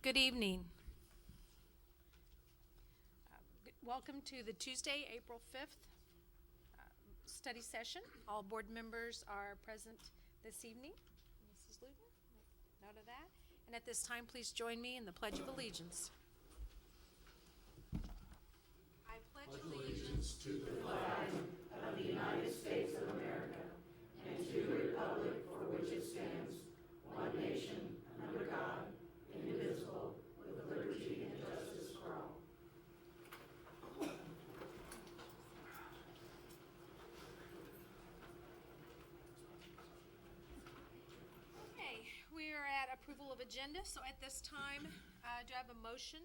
Good evening. Welcome to the Tuesday, April 5th study session. All board members are present this evening. Mrs. Luton, make note of that. And at this time, please join me in the Pledge of Allegiance. I pledge allegiance to the flag of the United States of America and to the republic for which it stands, one nation, under God, indivisible, with liberty and justice for all. Okay, we are at approval of agenda, so at this time, do I have a motion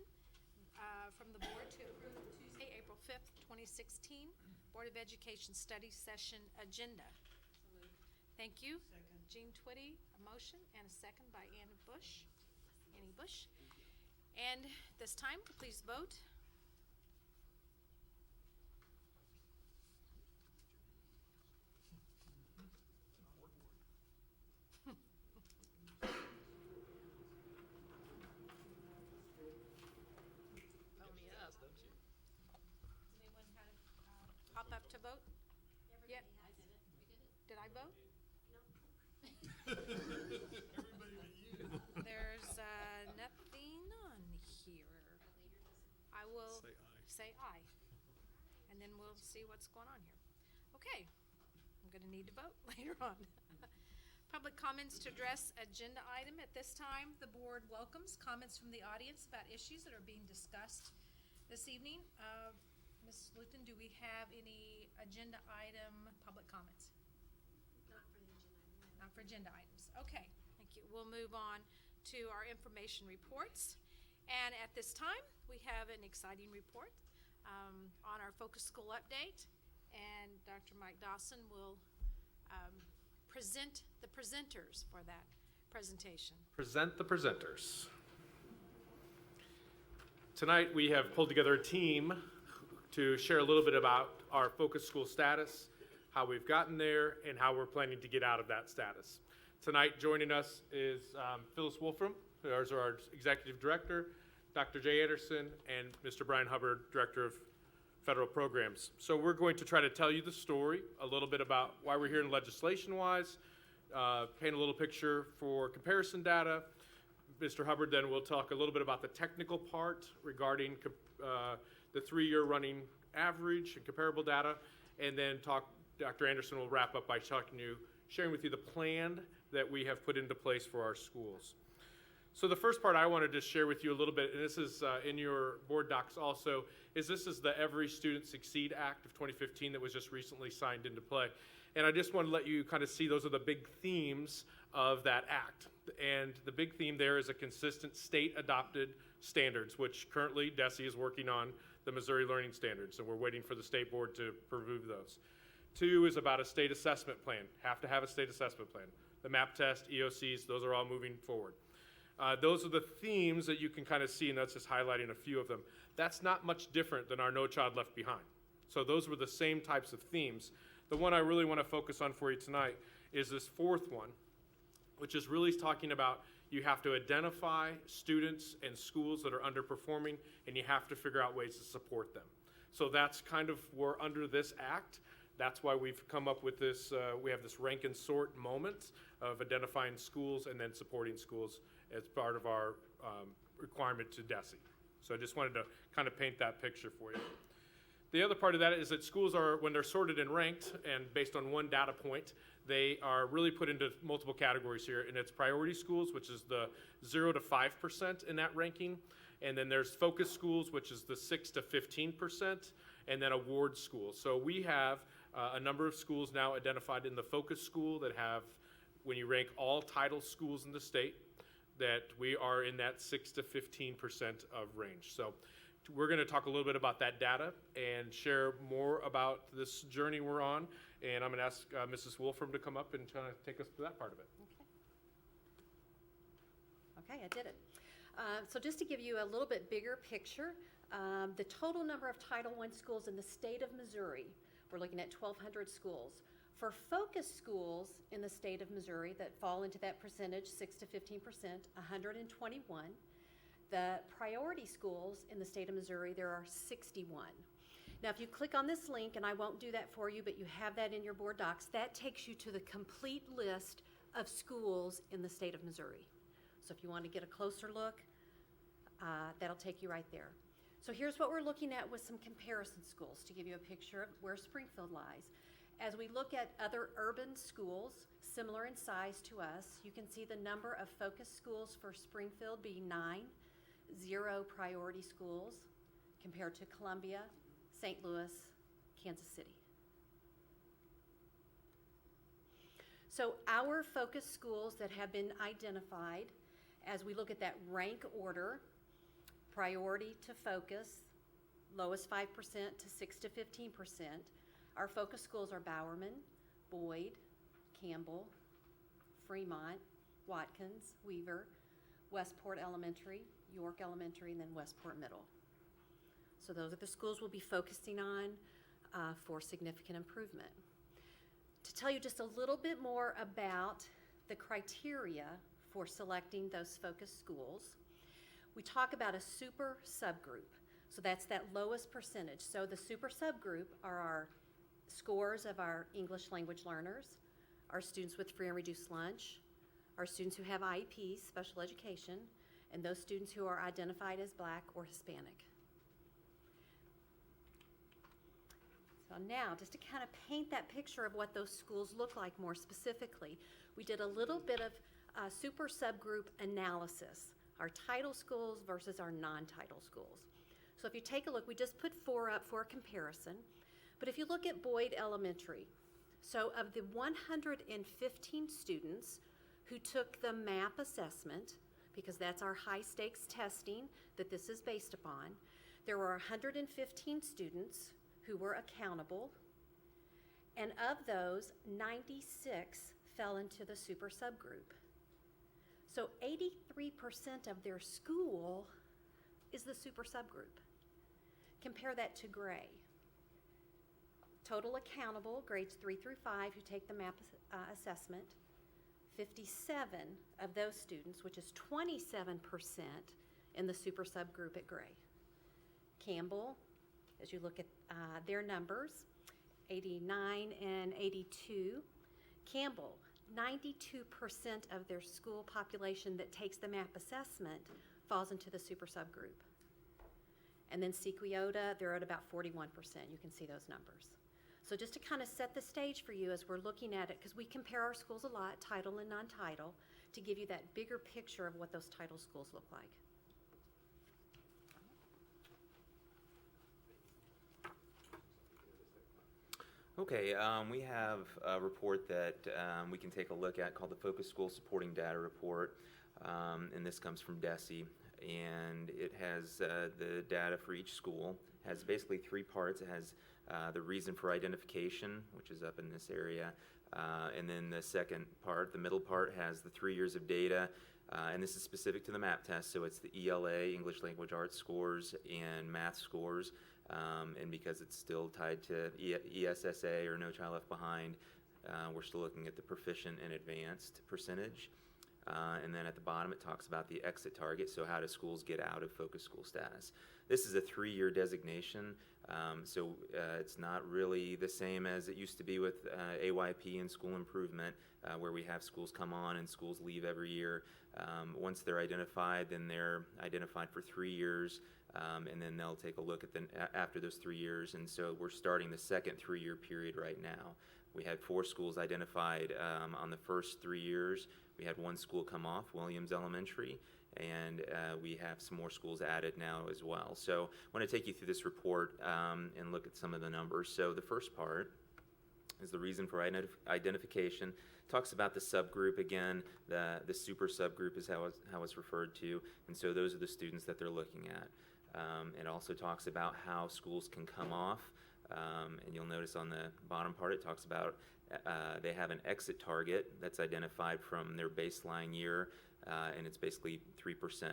from the board to approve the Tuesday, April 5th, 2016 Board of Education Study Session agenda? So moved. Thank you. Second. Jean Twitty, a motion, and a second by Annie Bush. And this time, please vote. Does anyone kind of pop up to vote? Yep. I did it. We did it. Did I vote? No. Everybody but you. There's nothing on here. I will say aye. And then we'll see what's going on here. Okay. I'm going to need to vote later on. Public comments to address agenda item. At this time, the board welcomes comments from the audience about issues that are being discussed this evening. Ms. Luton, do we have any agenda item public comments? Not for the agenda item. Not for agenda items. Okay, thank you. We'll move on to our information reports. And at this time, we have an exciting report on our Focus School update. And Dr. Mike Dawson will present the presenters for that presentation. Present the presenters. Tonight we have pulled together a team to share a little bit about our Focus School status, how we've gotten there, and how we're planning to get out of that status. Tonight joining us is Phyllis Wolfram, who is our Executive Director, Dr. Jay Anderson, and Mr. Brian Hubbard, Director of Federal Programs. So we're going to try to tell you the story, a little bit about why we're here in legislation-wise, paint a little picture for comparison data. Mr. Hubbard then will talk a little bit about the technical part regarding the 3-year running average and comparable data, and then Dr. Anderson will wrap up by sharing with you the plan that we have put into place for our schools. So the first part I want to just share with you a little bit, and this is in your board docs also, is this is the Every Student Succeed Act of 2015 that was just recently signed into play. And I just want to let you kind of see those are the big themes of that act. And the big theme there is a consistent state-adopted standards, which currently DESE is working on the Missouri Learning Standards, and we're waiting for the state board to approve those. 2 is about a state assessment plan. Have to have a state assessment plan. The MAP test, EOCs, those are all moving forward. Those are the themes that you can kind of see, and that's just highlighting a few of them. That's not much different than our No Child Left Behind. So those were the same types of themes. The one I really want to focus on for you tonight is this 4th one, which is really talking about you have to identify students and schools that are underperforming, and you have to figure out ways to support them. So that's kind of where under this act, that's why we've come up with this, we have this rank and sort moment of identifying schools and then supporting schools as part of our requirement to DESE. So I just wanted to kind of paint that picture for you. The other part of that is that schools are, when they're sorted and ranked and based on one data point, they are really put into multiple categories here, and it's priority schools, which is the 0 to 5% in that ranking, and then there's focus schools, which is the 6 to 15%, and then award schools. So we have a number of schools now identified in the focus school that have, when you rank all title schools in the state, that we are in that 6 to 15% of range. So we're going to talk a little bit about that data and share more about this journey we're on. And I'm going to ask Mrs. Wolfram to come up and kind of take us through that part of it. Okay, I did it. So just to give you a little bit bigger picture, the total number of Title I schools in the state of Missouri, we're looking at 1,200 schools. For focus schools in the state of Missouri that fall into that percentage, 6 to 15%, 121. The priority schools in the state of Missouri, there are 61. Now, if you click on this link, and I won't do that for you, but you have that in your board docs, that takes you to the complete list of schools in the state of Missouri. So if you want to get a closer look, that'll take you right there. So here's what we're looking at with some comparison schools to give you a picture of where Springfield lies. As we look at other urban schools, similar in size to us, you can see the number of focus schools for Springfield being 9, 0 priority schools compared to Columbia, St. Louis, Kansas City. So our focus schools that have been identified, as we look at that rank order, priority to focus, lowest 5% to 6 to 15%, our focus schools are Bowerman, Boyd, Campbell, Fremont, Watkins, Weaver, Westport Elementary, York Elementary, and then Westport Middle. So those are the schools we'll be focusing on for significant improvement. To tell you just a little bit more about the criteria for selecting those focus schools, we talk about a super subgroup. So that's that lowest percentage. So the super subgroup are our scores of our English language learners, our students with free and reduced lunch, our students who have IEPs, special education, and those students who are identified as Black or Hispanic. So now, just to kind of paint that picture of what those schools look like more specifically, we did a little bit of super subgroup analysis, our title schools versus our non-title schools. So if you take a look, we just put 4 up for a comparison, but if you look at Boyd Elementary, so of the 115 students who took the MAP assessment, because that's our high stakes testing that this is based upon, there were 115 students who were accountable, and of those, 96 fell into the super subgroup. So 83% of their school is the super subgroup. Compare that to gray. Total accountable, grades 3 through 5 who take the MAP assessment, 57 of those students, which is 27% in the super subgroup at gray. Campbell, as you look at their numbers, 89 and 82. Campbell, 92% of their school population that takes the MAP assessment falls into the super subgroup. And then Sequiota, they're at about 41%. You can see those numbers. So just to kind of set the stage for you as we're looking at it, because we compare our schools a lot, title and non-title, to give you that bigger picture of what those title schools look like. Okay, we have a report that we can take a look at called the Focus School Supporting Data Report, and this comes from DESE, and it has the data for each school. It has basically 3 parts. It has the reason for identification, which is up in this area, and then the second part, the middle part, has the 3 years of data, and this is specific to the MAP test, so it's the ELA, English Language Arts scores, and math scores. And because it's still tied to ESSA or No Child Left Behind, we're still looking at the proficient and advanced percentage. And then at the bottom it talks about the exit target, so how do schools get out of focus school status. This is a 3-year designation, so it's not really the same as it used to be with AYP and school improvement, where we have schools come on and schools leave every year. Once they're identified, then they're identified for 3 years. And then they'll take a look at after those 3 years, and so we're starting the second 3-year period right now. We had 4 schools identified on the first 3 years. We had 1 school come off, Williams Elementary, and we have some more schools added now as well. So I want to take you through this report and look at some of the numbers. So the first part is the reason for identification. Talks about the subgroup again. The super subgroup is how it's referred to, and so those are the students that they're looking at. It also talks about how schools can come off, and you'll notice on the bottom part it talks about they have an exit target that's identified from their baseline year, and it's basically 3%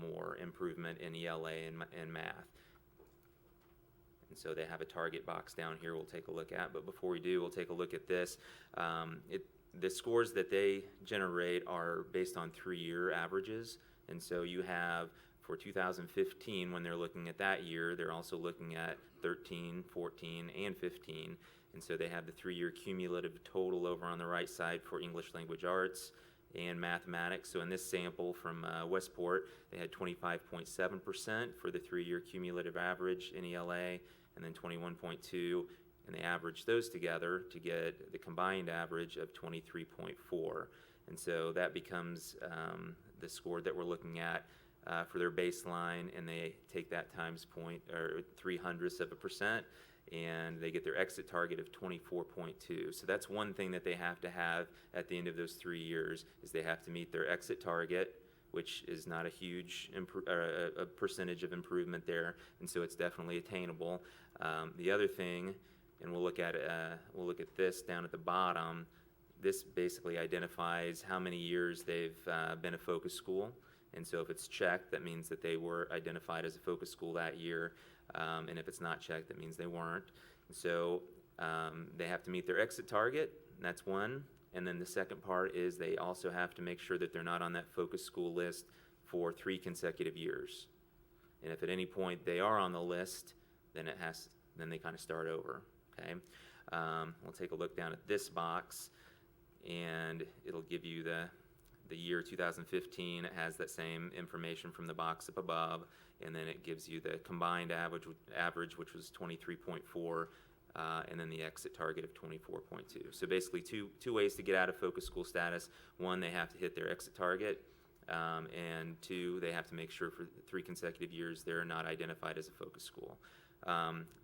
more improvement in ELA and math. And so they have a target box down here we'll take a look at, but before we do, we'll take a look at this. The scores that they generate are based on 3-year averages, and so you have For 2015, when they're looking at that year, they're also looking at 13, 14, and 15. And so they have the 3-year cumulative total over on the right side for English language arts and mathematics. So in this sample from Westport, they had 25.7% for the 3-year cumulative average in ELA, and then 21.2, and they averaged those together to get the combined average of 23.4. And so that becomes the score that we're looking at for their baseline, and they take that times 0.300%, and they get their exit target of 24.2. So that's one thing that they have to have at the end of those 3 years, is they have to meet their exit target, which is not a huge a percentage of improvement there, and so it's definitely attainable. The other thing, and we'll look at this down at the bottom. This basically identifies how many years they've been a focus school. And so if it's checked, that means that they were identified as a focus school that year. And if it's not checked, that means they weren't. And so they have to meet their exit target, and that's one. And then the second part is they also have to make sure that they're not on that focus school list for 3 consecutive years. And if at any point they are on the list, then they kind of start over. Okay. We'll take a look down at this box, and it'll give you the year 2015. It has that same information from the box up above, and then it gives you the combined average, which was 23.4, and then the exit target of 24.2. So basically two ways to get out of focus school status. One, they have to hit their exit target, and 2, they have to make sure for 3 consecutive years they're not identified as a focus school.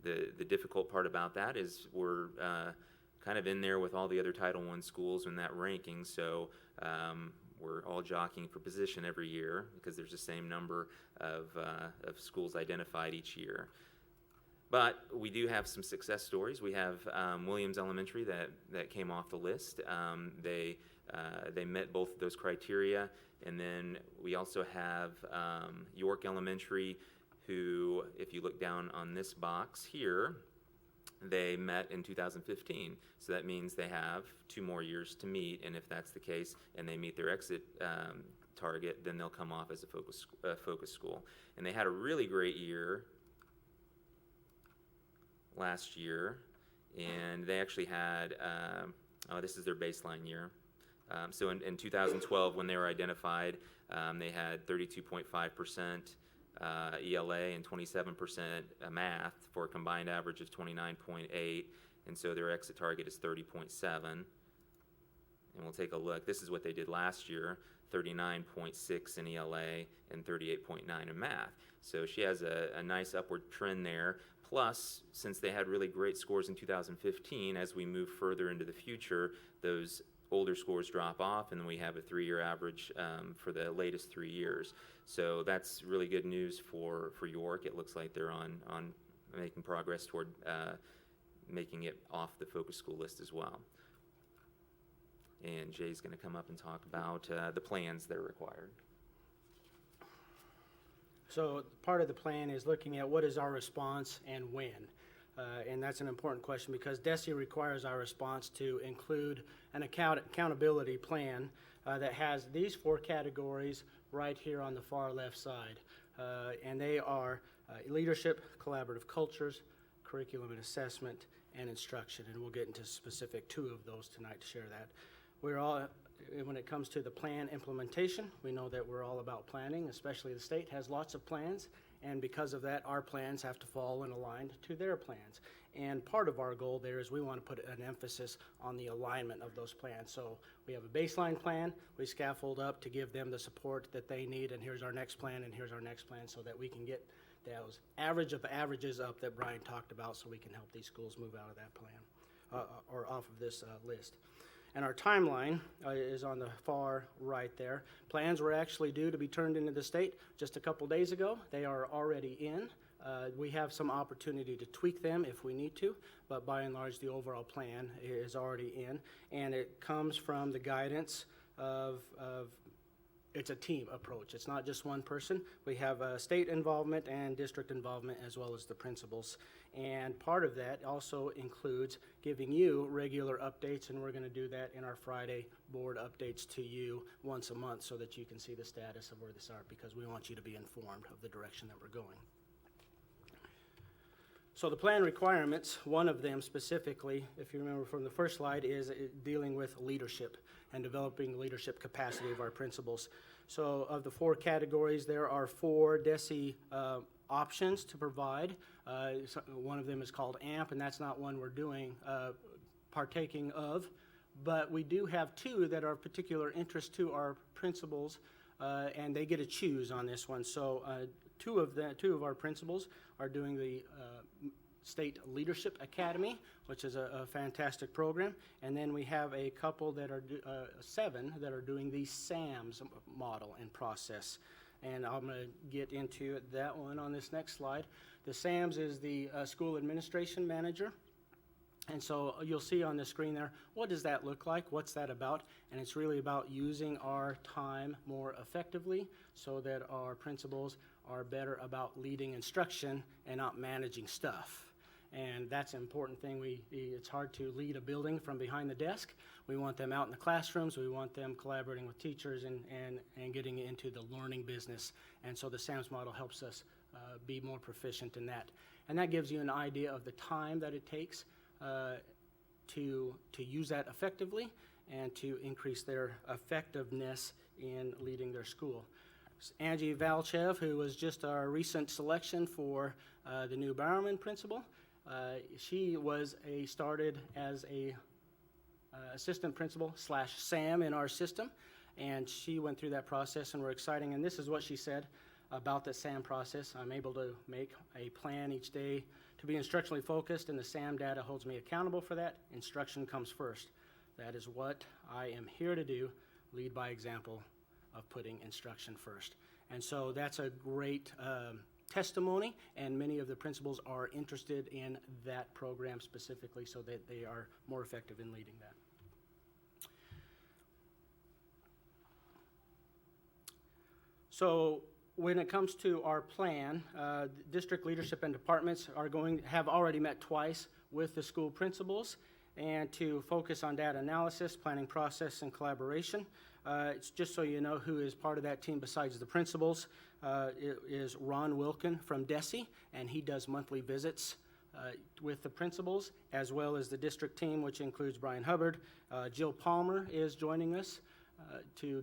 The difficult part about that is we're kind of in there with all the other Title I schools in that ranking, so we're all jockeying for position every year because there's the same number of schools identified each year. But we do have some success stories. We have Williams Elementary that came off the list. They met both of those criteria, and then we also have York Elementary, who, if you look down on this box here, they met in 2015. So that means they have 2 more years to meet, and if that's the case and they meet their exit target, then they'll come off as a focus school. And they had a really great year last year, and they actually had, this is their baseline year. So in 2012, when they were identified, they had 32.5% ELA and 27% math for a combined average of 29.8, and so their exit target is 30.7. And we'll take a look. This is what they did last year, 39.6 in ELA and 38.9 in math. So she has a nice upward trend there. Plus, since they had really great scores in 2015, as we move further into the future, those older scores drop off, and then we have a 3-year average for the latest 3 years. So that's really good news for York. It looks like they're on making progress toward making it off the focus school list as well. And Jay's going to come up and talk about the plans that are required. So part of the plan is looking at what is our response and when. And that's an important question because DESE requires our response to include an accountability plan that has these 4 categories right here on the far left side. And they are leadership, collaborative cultures, curriculum and assessment, and instruction. And we'll get into specific 2 of those tonight to share that. When it comes to the plan implementation, we know that we're all about planning, especially the state has lots of plans, and because of that, our plans have to fall in aligned to their plans. And part of our goal there is we want to put an emphasis on the alignment of those plans. So we have a baseline plan, we scaffold up to give them the support that they need, and here's our next plan, and here's our next plan, so that we can get those average of averages up that Brian talked about, so we can help these schools move out of that plan, or off of this list. And our timeline is on the far right there. Plans were actually due to be turned into the state just a couple days ago. They are already in. We have some opportunity to tweak them if we need to, but by and large, the overall plan is already in. And it comes from the guidance of it's a team approach. It's not just one person. We have state involvement and district involvement as well as the principals. And part of that also includes giving you regular updates, and we're going to do that in our Friday board updates to you once a month so that you can see the status of where this are, because we want you to be informed of the direction that we're going. So the plan requirements, one of them specifically, if you remember from the first slide, is dealing with leadership and developing leadership capacity of our principals. So of the 4 categories, there are 4 DESE options to provide. One of them is called AMP, and that's not one we're doing, partaking of, but we do have 2 that are of particular interest to our principals, and they get to choose on this one. So two of our principals are doing the State Leadership Academy, which is a fantastic program, and then we have a couple that are 7 that are doing the SAMS model and process, and I'm going to get into that one on this next slide. The SAMS is the School Administration Manager, and so you'll see on the screen there, what does that look like? What's that about? And it's really about using our time more effectively so that our principals are better about leading instruction and not managing stuff. And that's an important thing. It's hard to lead a building from behind the desk. We want them out in the classrooms. We want them collaborating with teachers and getting into the learning business. And so the SAMS model helps us be more proficient in that. And that gives you an idea of the time that it takes to use that effectively and to increase their effectiveness in leading their school. Angie Valchev, who was just our recent selection for the new Bowerman principal, she started as a assistant principal / SAM in our system, and she went through that process, and we're exciting. And this is what she said about the SAM process. I'm able to make a plan each day to be instructionally focused, and the SAM data holds me accountable for that. Instruction comes first. That is what I am here to do, lead by example of putting instruction first. And so that's a great testimony, and many of the principals are interested in that program specifically so that they are more effective in leading that. So when it comes to our plan, district leadership and departments have already met twice with the school principals and to focus on data analysis, planning process, and collaboration. It's just so you know who is part of that team besides the principals. It is Ron Wilkin from DESE, and he does monthly visits with the principals, as well as the district team, which includes Brian Hubbard. Jill Palmer is joining us to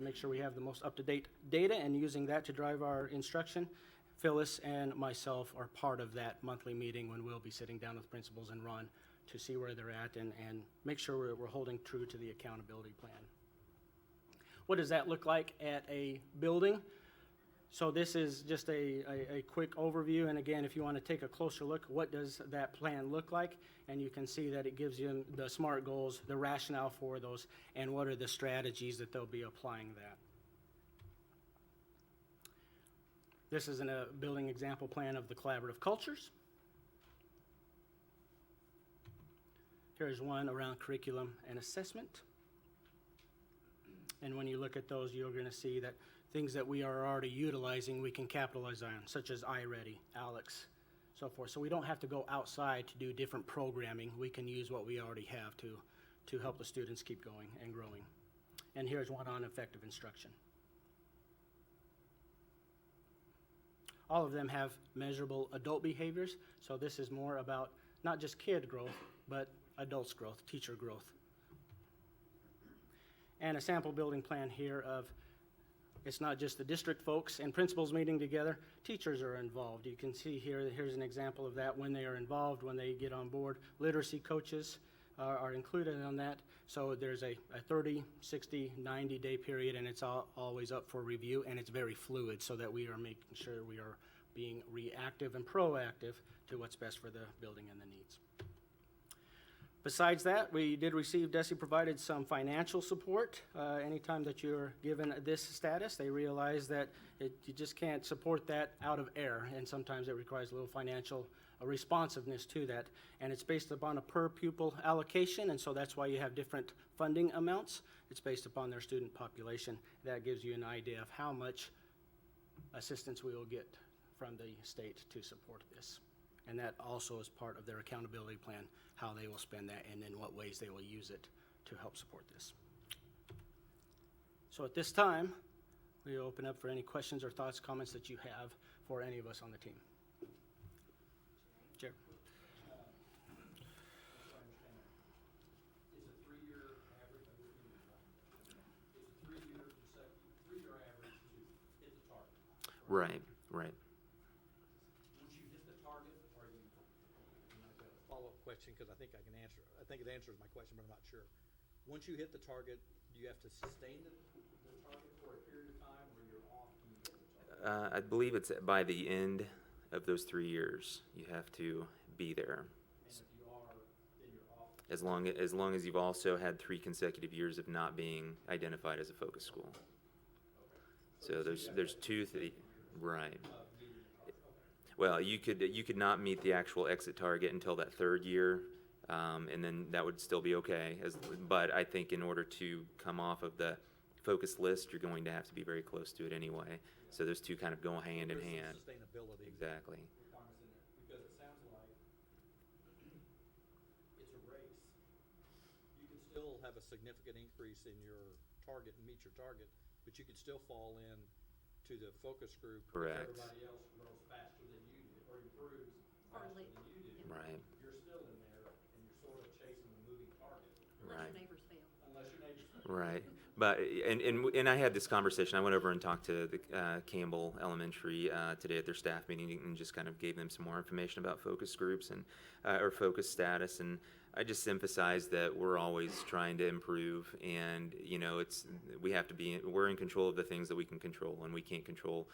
make sure we have the most up-to-date data and using that to drive our instruction. Phyllis and myself are part of that monthly meeting when we'll be sitting down with principals and Ron to see where they're at and make sure we're holding true to the accountability plan. What does that look like at a building? So this is just a quick overview, and again, if you want to take a closer look, what does that plan look like? And you can see that it gives you the SMART goals, the rationale for those, and what are the strategies that they'll be applying that. This is a building example plan of the collaborative cultures. Here's one around curriculum and assessment. And when you look at those, you're going to see that things that we are already utilizing, we can capitalize on, such as iReady, Alex, so forth. So we don't have to go outside to do different programming. We can use what we already have to help the students keep going and growing. And here's one on effective instruction. All of them have measurable adult behaviors, so this is more about not just kid growth, but adults growth, teacher growth. And a sample building plan here of, it's not just the district folks and principals meeting together, teachers are involved. You can see here's an example of that when they are involved, when they get on board. Literacy coaches are included on that. So there's a 30, 60, 90-day period, and it's always up for review, and it's very fluid so that we are making sure we are being reactive and proactive to what's best for the building and the needs. Besides that, we did receive, DESE provided some financial support. Anytime that you're given this status, they realize that you just can't support that out of air, and sometimes it requires a little financial responsiveness to that. And it's based upon a per pupil allocation, and so that's why you have different funding amounts. It's based upon their student population. That gives you an idea of how much assistance we will get from the state to support this. And that also is part of their accountability plan, how they will spend that and in what ways they will use it to help support this. So at this time, we open up for any questions or thoughts, comments that you have for any of us on the team. Chair. Is a three-year average, I believe you're right. Is a three-year average to hit the target? Right, right. Once you hit the target, are you, and I've got a follow-up question, because I think I can answer, I think it answers my question, but I'm not sure. Once you hit the target, do you have to sustain the target for a period of time, or you're off when you hit the target? I believe it's by the end of those 3 years, you have to be there. And if you are, then you're off. As long as you've also had 3 consecutive years of not being identified as a focus school. So there's two, right. Well, you could not meet the actual exit target until that 3rd year, and then that would still be okay. But I think in order to come off of the focus list, you're going to have to be very close to it anyway. So those two kind of go hand in There's some hand. sustainability. Exactly. Requirements in there, because it sounds like it's a race. You could still have a significant increase in your target and meet your target, but you could still fall in to the focus group. Correct. If everybody else grows faster than you do, or improves faster than you do. Right. You're still in there, and you're sort of chasing the moving target. Unless Right. your neighbors fail. Unless your neighbors. Right, but, and I had this conversation, I went over and talked to the Campbell Elementary today at their staff meeting and just kind of gave them some more information about focus groups and, or focus status, and I just emphasized that we're always trying to improve, and, you know, we're in control of the things that we can control, and we can't control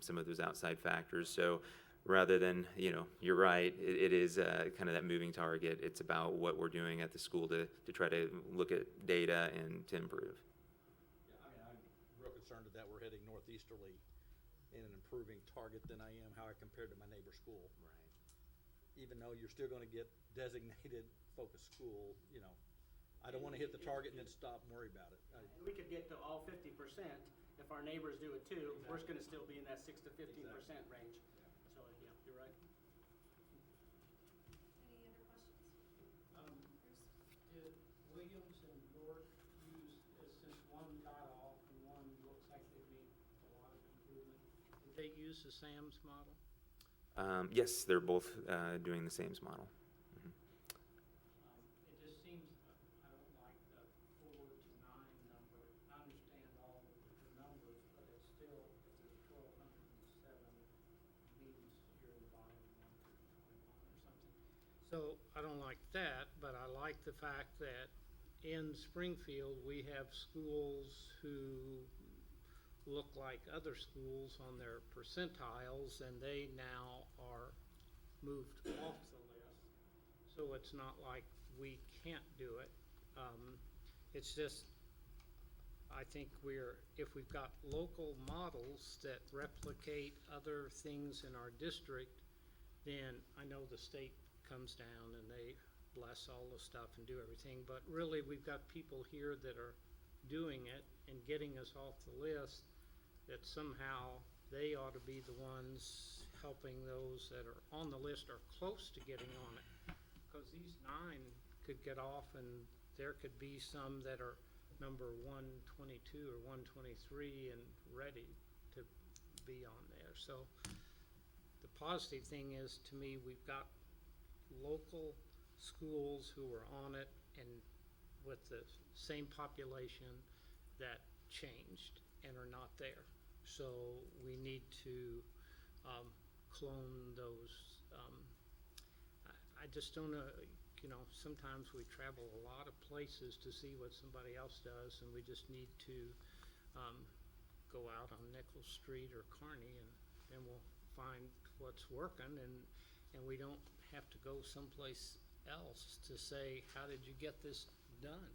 some of those outside factors, so rather than, you know, you're right, it is kind of that moving target. It's about what we're doing at the school to try to look at data and to improve. Yeah, I mean, I'm real concerned that we're heading northeasterly in an improving target than I am how I compare to my neighbor school. Right. Even though you're still gonna get designated focus school, you know, I don't wanna hit the target and then stop and worry about it. And we could get to all 50% if our neighbors do it too. We're gonna still be in that 6 to 15% range. So, yeah, you're right. Any other questions? Did Williams and York use, since one got off and one looks like they made a lot of improvement, did they use the SAMS model? Yes, they're both doing the SAMS model. It just seems, I don't like the 4 to 9 number. I understand all the numbers, but it's still, if there's 1,207 means you're dividing 1 through 21 or something. So I don't like that, but I like the fact that in Springfield, we have schools who look like other schools on their percentiles, and they now are moved off the list. So it's not like we can't do it. It's just, I think if we've got local models that replicate other things in our district, then I know the state comes down and they bless all the stuff and do everything, but really we've got people here that are doing it and getting us off the list, that somehow they ought to be the ones helping those that are on the list or close to getting on it. Because these 9 could get off and there could be some that are number 122 or 123 and ready to be on there. So the positive thing is, to me, we've got local schools who are on it and with the same population that changed and are not there. So we need to clone those. I just don't know, you know, sometimes we travel a lot of places to see what somebody else does, and we just need to go out on Nichols Street or Kearney and we'll find what's working, and we don't have to go someplace else to say, how did you get this done?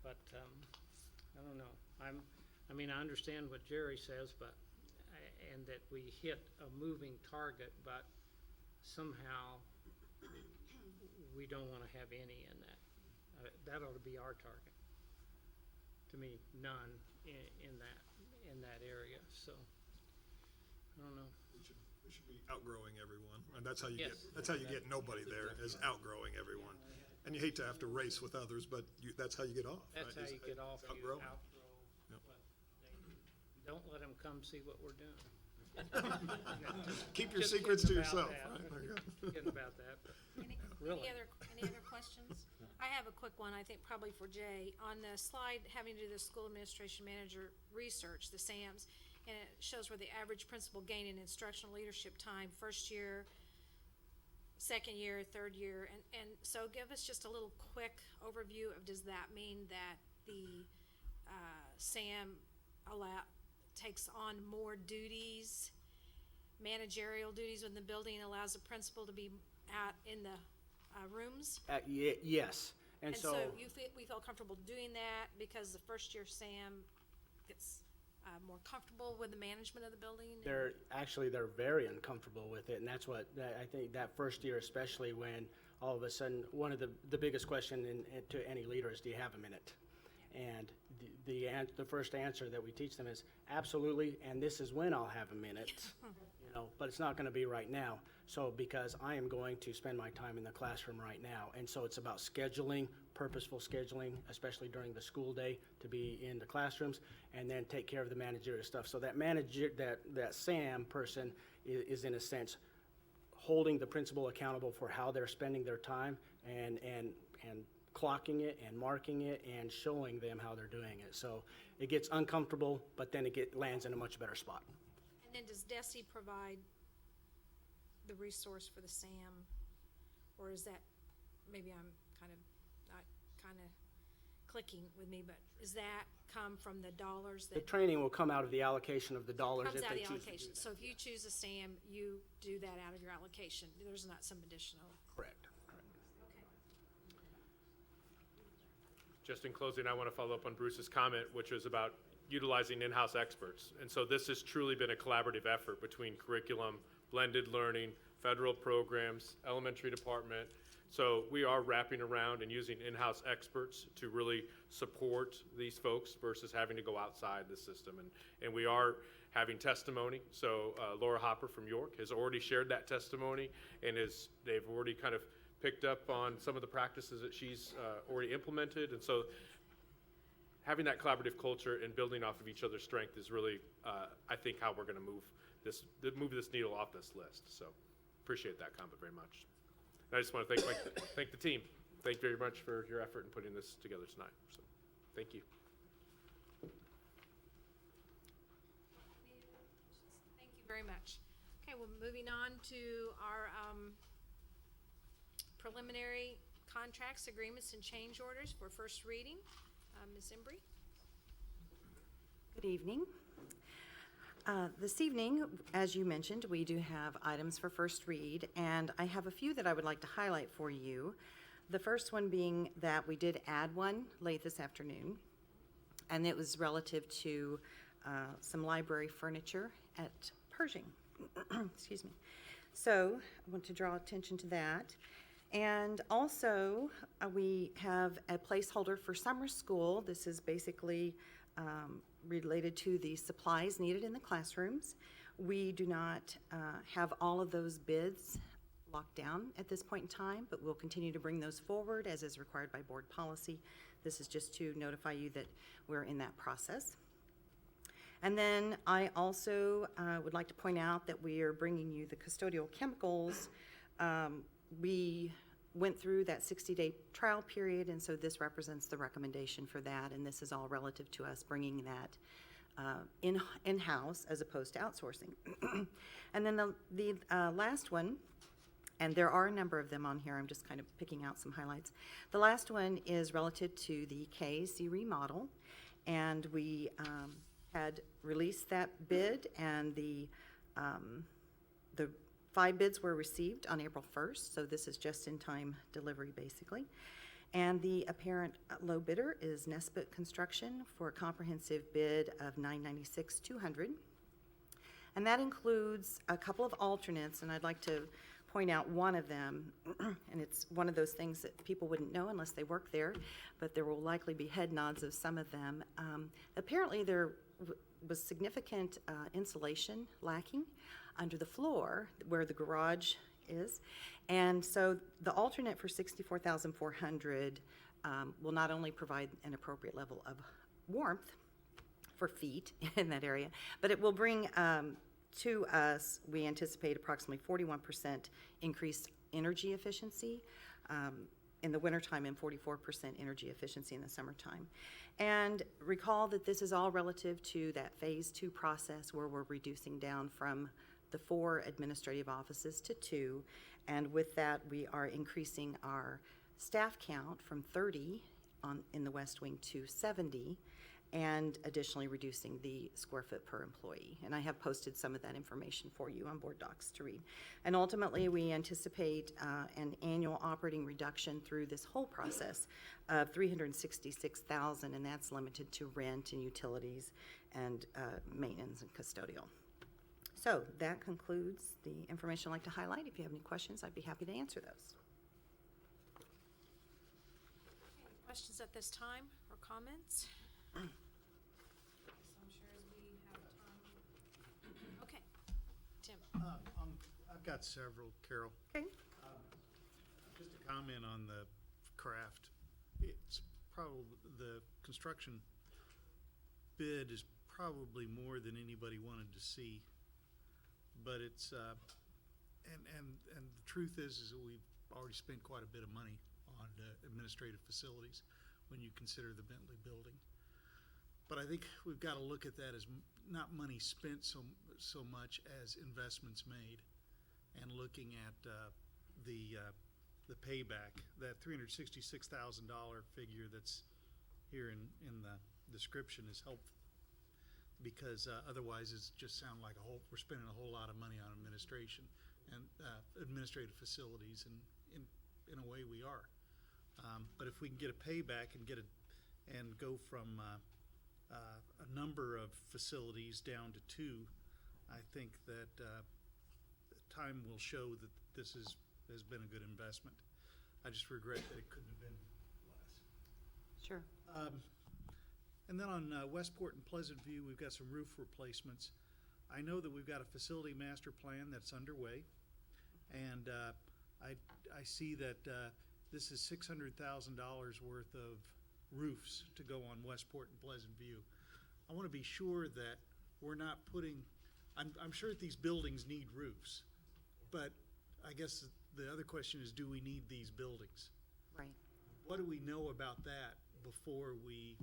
But I don't know. I mean, I understand what Jerry says, but, and that we hit a moving target, but somehow we don't want to have any in that. That ought to be our target. To me, none in that area, so, I don't know. We should be outgrowing everyone, and that's how you Yes. get, that's how you get nobody there, is outgrowing everyone. And you hate to have to race with others, but that's how you get off, right? That's how you get off, you Outgrow. outgrow Yep. what they, don't let them come see what we're doing. Keep your Just secrets to kidding about yourself, that. right? There you go. Kidding about that, but really. Any other questions? I have a quick one, I think probably for Jay. On the slide having to do the school administration manager research, the SAMs, and it shows where the average principal gain in instructional leadership time, first year, second year, third year, and so give us just a little quick overview of, does that mean that the SAM takes on more duties, managerial duties within the building, allows the principal to be out in the rooms? Yes, and so. We feel comfortable doing that because the first year SAM gets more comfortable with the management of the building? They're very uncomfortable with it, and that's what, I think that first year, especially when all of a sudden, one of the biggest question to any leader is, do you have a minute? And the first answer that we teach them is, absolutely, and this is when I'll have a minute, but it's not gonna be right now. So, because I am going to spend my time in the classroom right now, and so it's about scheduling, purposeful scheduling, especially during the school day, to be in the classrooms, and then take care of the managerial stuff. So that that SAM person is in a sense holding the principal accountable for how they're spending their time, and clocking it and marking it and showing them how they're doing it. So it gets uncomfortable, but then it lands in a much better spot. And then does DESE provide the resource for the SAM, or is that, maybe I'm not clicking with me, but does that come from the dollars The that training will come out of the allocation of the dollars comes if out they of the choose to do allocation? that. So if you choose a SAM, you do that out of your allocation, there's not some additional? Correct. Okay. Just in closing, I want to follow up on Bruce's comment, which was about utilizing in-house experts. And so this has truly been a collaborative effort between curriculum, blended learning, federal programs, elementary department. So we are wrapping around and using in-house experts to really support these folks versus having to go outside the system. And we are having testimony. So Laura Hopper from York has already shared that testimony, and they've already kind of picked up on some of the practices that she's already implemented. And so having that collaborative culture and building off of each other's strength is really, I think, how we're going to move this needle off this list. So appreciate that comment very much. And I just want to thank the team. Thank you very much for your effort in putting this together tonight. So thank you. Thank you very much. Okay, well, moving on to our preliminary contracts, agreements, and change orders for first reading. Ms. Embry? Good evening. This evening, as you mentioned, we do have items for first read, and I have a few that I would like to highlight for you. The first one being that we did add one late this afternoon, and it was relative to some library furniture at Pershing. Excuse me. So I want to draw attention to that. And also, we have a placeholder for summer school. This is basically related to the supplies needed in the classrooms. We do not have all of those bids locked down at this point in time, but we'll continue to bring those forward as is required by board policy. This is just to notify you that we're in that process. And then I also would like to point out that we are bringing you the custodial chemicals. We went through that 60-day trial period, and so this represents the recommendation for that, and this is all relative to us bringing that in-house as opposed to outsourcing. And then the last one, and there are a number of them on here, I'm just kind of picking out some highlights. The last one is relative to the KAC remodel, and we had released that bid, and the 5 bids were received on April 1st, so this is just-in-time delivery, basically. And the apparent low bidder is Nesbitt Construction for a comprehensive bid of $996,200. And that includes a couple of alternates, and I'd like to point out one of them, and it's one of those things that people wouldn't know unless they work there, but there will likely be head nods of some of them. Apparently, there was significant insulation lacking under the floor where the garage is, and so the alternate for $64,400 will not only provide an appropriate level of warmth for feet in that area, but it will bring to us, we anticipate approximately 41% increased energy efficiency in the wintertime and 44% energy efficiency in the summertime. And recall that this is all relative to that phase 2 process where we're reducing down from the 4 administrative offices to 2. And with that, we are increasing our staff count from 30 in the West Wing to 70, and additionally reducing the square foot per employee. And I have posted some of that information for you on board docs to read. And ultimately, we anticipate an annual operating reduction through this whole process of $366,000, and that's limited to rent and utilities and maintenance and custodial. So that concludes the information I'd like to highlight. If you have any questions, I'd be happy to answer those. Any questions at this time or comments? So I'm sure as we have time. Okay, Tim. I've got several, Carol. Okay. Just a comment on the craft. It's probably, the construction bid is probably more than anybody wanted to see. But it's, and the truth is that we've already spent quite a bit of money on administrative facilities when you consider the Bentley building. But I think we've got to look at that as not money spent so much as investments made, and looking at the payback. That $366,000 figure that's here in the description is helpful, because otherwise it's just sound like we're spending a whole lot of money on administration and administrative facilities, and in a way we are. But if we can get a payback and go from a number of facilities down to 2, I think that time will show that this has been a good investment. I just regret that it couldn't have been less. Sure. And then on Westport and Pleasant View, we've got some roof replacements. I know that we've got a facility master plan that's underway, and I see that this is $600,000 worth of roofs to go on Westport and Pleasant View. I want to be sure that we're not putting, I'm sure that these buildings need roofs, but I guess the other question is, do we need these buildings? Right. What do we know about that before we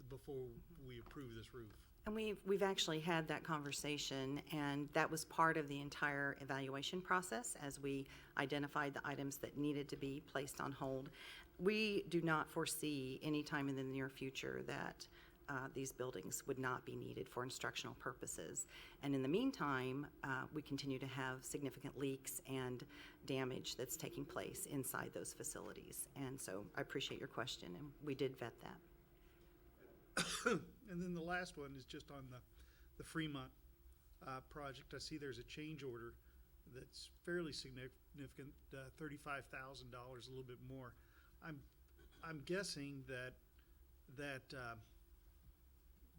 approve this roof? And we've actually had that conversation, and that was part of the entire evaluation process as we identified the items that needed to be placed on hold. We do not foresee any time in the near future that these buildings would not be needed for instructional purposes. And in the meantime, we continue to have significant leaks and damage that's taking place inside those facilities. And so I appreciate your question, and we did vet that. And then the last one is just on the Fremont project. I see there's a change order that's fairly significant, $35,000, a little bit more. I'm guessing that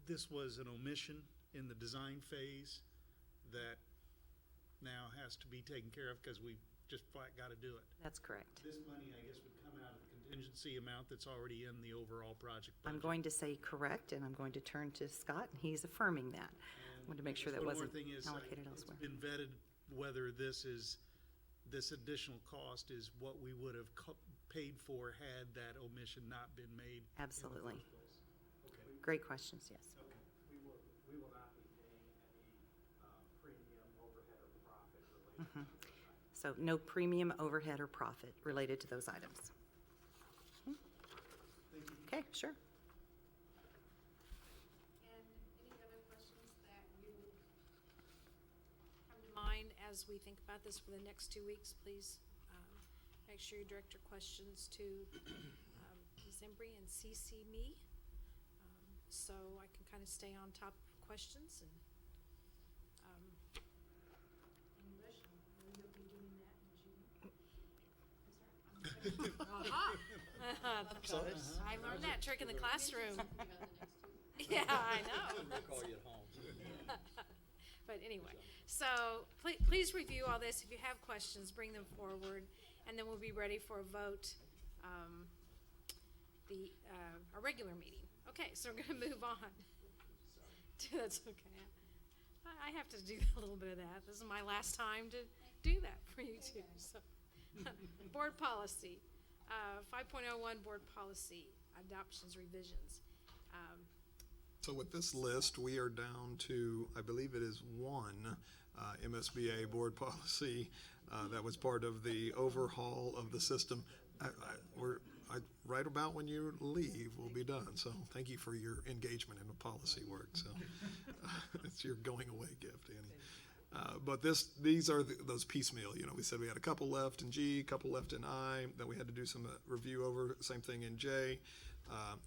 this was an omission in the design phase that now has to be taken care of because we just flat got to do it. That's correct. This money, I guess, would come out of the contingency amount that's already in the overall project budget. I'm going to say correct, and I'm going to turn to Scott, and he's affirming that. I want to make sure that wasn't allocated elsewhere. It's been vetted whether this additional cost is what we would have paid for had that omission not been made. Absolutely. In the first place. Okay. Great questions, yes. Okay. We will not be paying any premium, overhead, or profit related to those items. So no premium, overhead, or profit related to those items. Okay, sure. And any other questions that you come to mind as as we think about this for the next 2 weeks, please, make sure you direct your questions to, Ms. Embry and CC me, so I can kind of stay on top of questions and, English, I know you'll be doing that in June. Aha! I learned that trick in the classroom. Yeah, I know. We'll call you at home. But anyway, so please review all this. If you have questions, bring them forward, and then we'll be ready for a vote, our regular meeting. Okay, so we're gonna move on. That's okay. I have to do a little bit of that. This is my last time to do that for you too, so. Board policy, 5.01 board policy, adoptions revisions. So with this list, we are down to, I believe it is one MSBA board policy that was part of the overhaul of the system. Right about when you leave, we'll be done. So thank you for your engagement in the policy work. So it's your going away gift, Annie. But these are those piecemeal. You know, we said we had a couple left in G, a couple left in I, that we had to do some review over. Same thing in J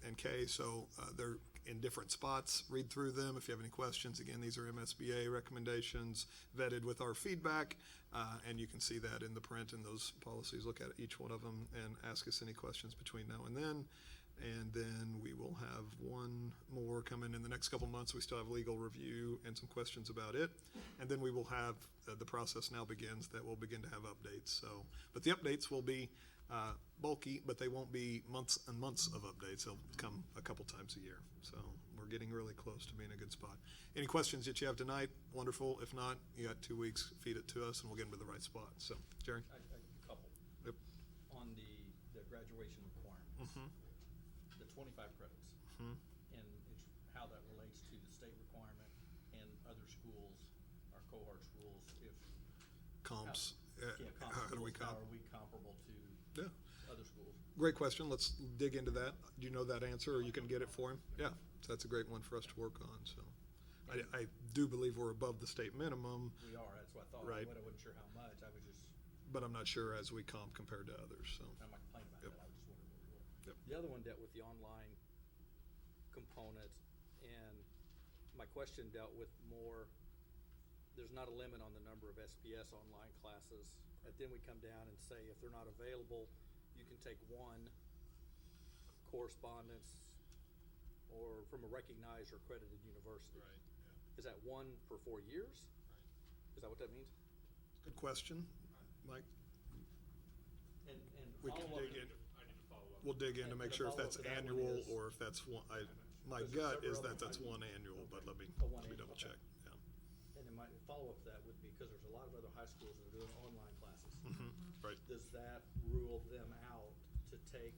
and K. So they're in different spots. Read through them if you have any questions. Again, these are MSBA recommendations vetted with our feedback, and you can see that in the print in those policies. Look at each one of them and ask us any questions between now and then. And then we will have one more coming in the next couple months. We still have legal review and some questions about it. And then we will have, the process now begins that we'll begin to have updates. So, but the updates will be bulky, but they won't be months and months of updates. They'll come a couple times a year. So we're getting really close to being in a good spot. Any questions that you have tonight? Wonderful. If not, you got 2 weeks, feed it to us and we'll get them to the right spot. So, Jerry? A couple. Yep. On the graduation requirements. Mm-hmm. The 25 credits. Mm-hmm. And it's how that relates to the state requirement and other schools, our cohort schools, if. Comps. Yeah, comp How do we schools, how comp? are we comparable to Yeah. other schools? Great question. Let's dig into that. Do you know that answer, or you can get it for him? Yeah, so that's a great one for us to work on. So, I do believe we're above the state minimum, We are, that's what I thought. Right. I wasn't sure how much. I was just, but I'm not sure as we comp compared to others. So, I'm not complaining about Yep. that. I was just wondering what we were. Yep. The other one dealt with the online component, and my question dealt with more, there's not a limit on the number of SPS online classes. But then we come down and say, if they're not available, you can take one correspondence or from a recognized or accredited university. Right, yeah. Is that one for 4 years? Right. Is that what that means? Good question, Mike. And We can follow up- dig in. I need to follow up. We'll dig in to And make the sure if follow-up that's to that one annual is- or if that's one. My Because gut several is of them that's might- one annual, but let me one annual, double check. okay. Yeah. And then my follow-up to that would be, because there's a lot of other high schools that are doing online classes. Right. Does that rule them out to take,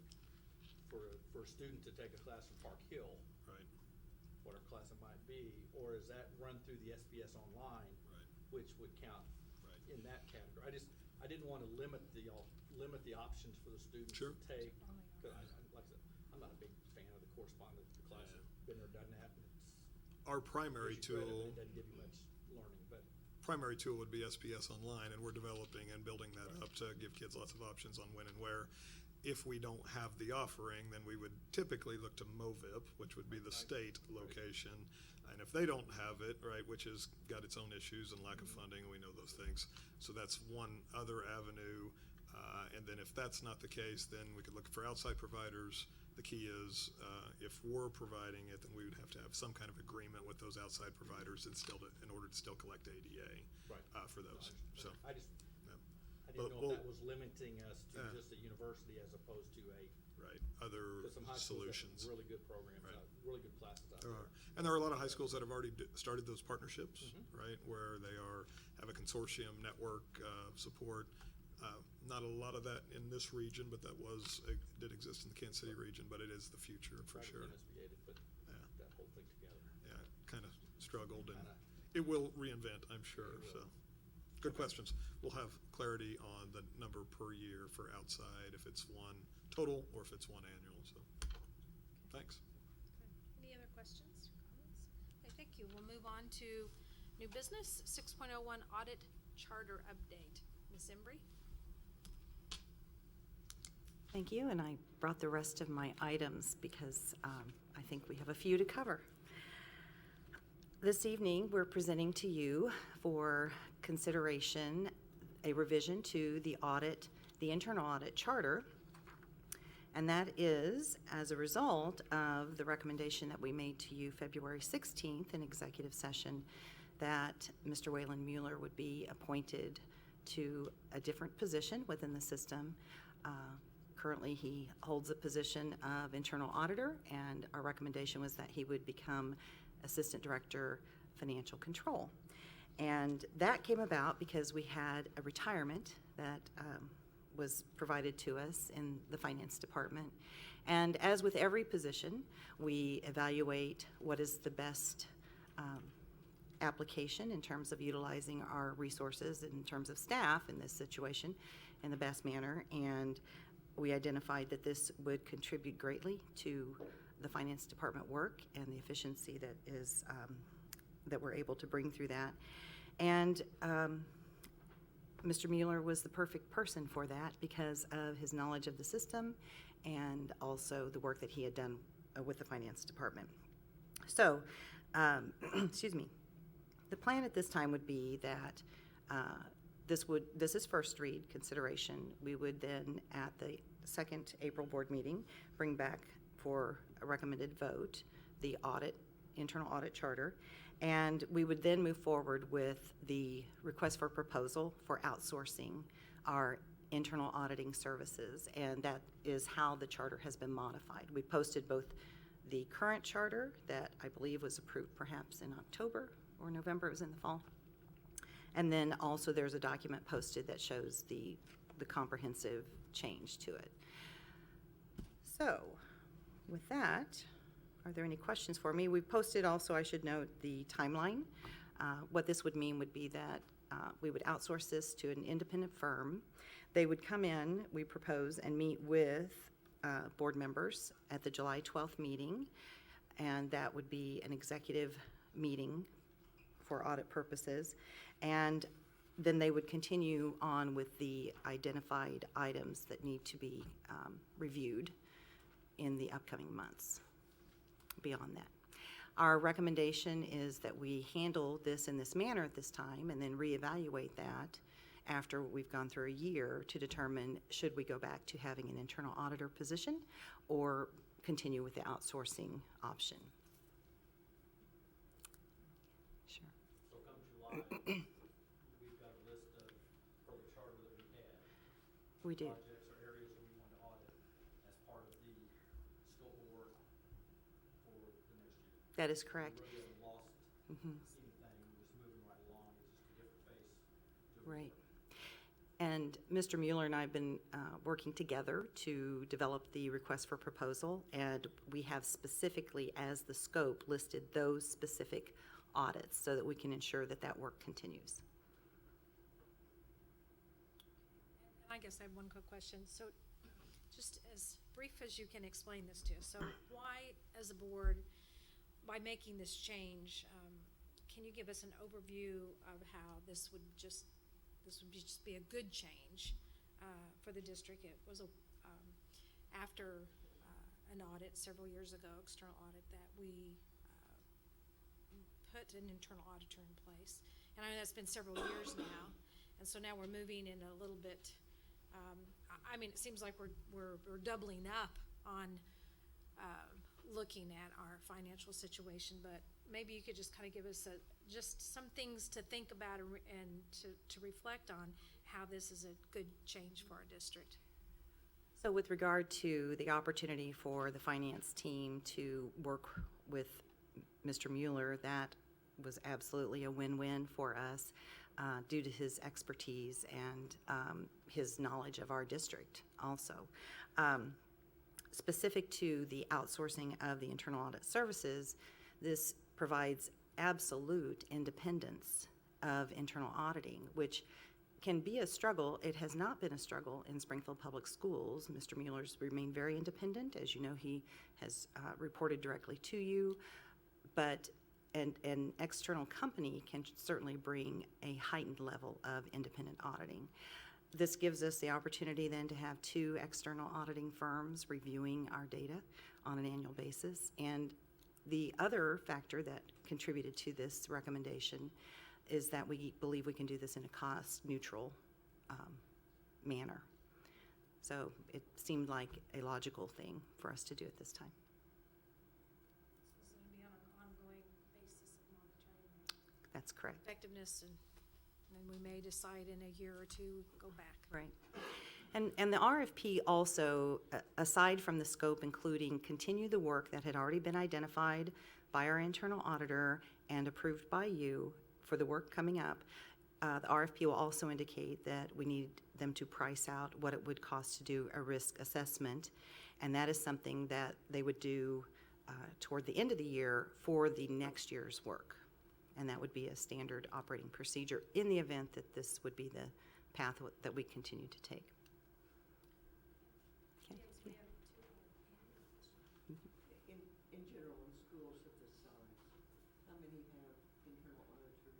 for a student to take a class from Park Hill, Right. whatever class it might be, or is that run through the SPS online? Right. Which would count Right. in that category? I didn't want to limit the options for the students Sure. to take, because like I said, I'm not a big fan of the correspondence class. Yeah. Been there, done that, and it's. Our primary gives you credit, but tool. It doesn't give you much learning, but. Primary tool would be SPS Online, and we're developing and building that up to give kids lots of options on when and where. If we don't have the offering, then we would typically look to MOVIP, which would be the state location. And if they don't have it, right, which has got its own issues and lack of funding, we know those things. So that's one other avenue. And then if that's not the case, then we could look for outside providers. The key is, if we're providing it, then we would have to have some kind of agreement with those outside providers in order to still collect ADA for those. So, I just, yeah. I But didn't know we'll- if that was limiting us to Yeah. just a university as opposed to a, right, other because some high schools have solutions. some really good programs, Right. really good classes out There there. are. And there are a lot of high schools that have already started those partnerships, Mhm. right, where they have a consortium network support. Not a lot of that in this region, but that did exist in the Kansas City region, but it is the future for Tried to sure. MSBA to put Yeah. that whole thing together. Yeah, kind of struggled, and Kinda. it will reinvent, I'm sure, It will. so. Good questions. We'll have clarity on the number per year for outside, if it's one total or if it's one annual, so. Thanks. Any other questions or comments? Okay, thank you. We'll move on to new business, 6.01 Audit Charter update. Ms. Embry? Thank you, and I brought the rest of my items because I think we have a few to cover. This evening, we're presenting to you for consideration a revision to the internal audit charter, and that is as a result of the recommendation that we made to you February 16th in executive session that Mr. Waylon Mueller would be appointed to a different position within the system. Currently, he holds a position of internal auditor, and our recommendation was that he would become Assistant Director, Financial Control. And that came about because we had a retirement that was provided to us in the Finance Department. And as with every position, we evaluate what is the best application in terms of utilizing our resources in terms of staff in this situation in the best manner. And we identified that this would contribute greatly to the Finance Department work and the efficiency that is that we're able to bring through that. And Mr. Mueller was the perfect person for that because of his knowledge of the system and also the work that he had done with the Finance Department. So, excuse me, the plan at this time would be that this is first read consideration. We would then, at the second April board meeting, bring back for a recommended vote the internal audit charter, and we would then move forward with the request for proposal for outsourcing our internal auditing services, and that is how the charter has been modified. We posted both the current charter that I believe was approved perhaps in October or November, it was in the fall. And then also there's a document posted that shows the comprehensive change to it. So with that, are there any questions for me? We've posted also, I should note, the timeline. What this would mean would be that we would outsource this to an independent firm. They would come in, we propose, and meet with board members at the July 12th meeting, and that would be an executive meeting for audit purposes. And then they would continue on with the identified items that need to be reviewed in the upcoming months beyond that. Our recommendation is that we handle this in this manner at this time and then reevaluate that after we've gone through a year to determine should we go back to having an internal auditor position or continue with the outsourcing option. Sure. So come July, we've got a list of, for the charter that we had. We do. Projects or areas that we want to audit as part of the scope of work for the next year. That is correct. We really haven't lost anything, we're just moving right along, it's just a different phase. Right. And Mr. Mueller and I have been working together to develop the request for proposal, and we have specifically as the scope listed those specific audits so that we can ensure that that work continues. I guess I have one quick question. So just as brief as you can explain this to us. So why, as a board, by making this change, can you give us an overview of how this would just be a good change for the district? It was after an audit several years ago, external audit, that we put an internal auditor in place. And I know that's been several years now, and so now we're moving in a little bit. I mean, it seems like we're doubling up on looking at our financial situation, but maybe you could just kind of give us just some things to think about and to reflect on how this is a good change for our district. So with regard to the opportunity for the finance team to work with Mr. Mueller, that was absolutely a win-win for us due to his expertise and his knowledge of our district also. Specific to the outsourcing of the internal audit services, this provides absolute independence of internal auditing, which can be a struggle. It has not been a struggle in Springfield Public Schools. Mr. Mueller's remained very independent. As you know, he has reported directly to you, but an external company can certainly bring a heightened level of independent auditing. This gives us the opportunity then to have 2 external auditing firms reviewing our data on an annual basis. And the other factor that contributed to this recommendation is that we believe we can do this in a cost-neutral manner. So it seemed like a logical thing for us to do at this time. This is gonna be on an ongoing basis of monitoring That's correct. effectiveness, and then we may decide in a year or 2, go back. Right. And the RFP also, aside from the scope including continue the work that had already been identified by our internal auditor and approved by you for the work coming up, the RFP will also indicate that we need them to price out what it would cost to do a risk assessment. And that is something that they would do toward the end of the year for the next year's work. And that would be a standard operating procedure in the event that this would be the path that we continue to take. Okay. Yes, we have 2 In general, in schools of this size, how many have internal auditors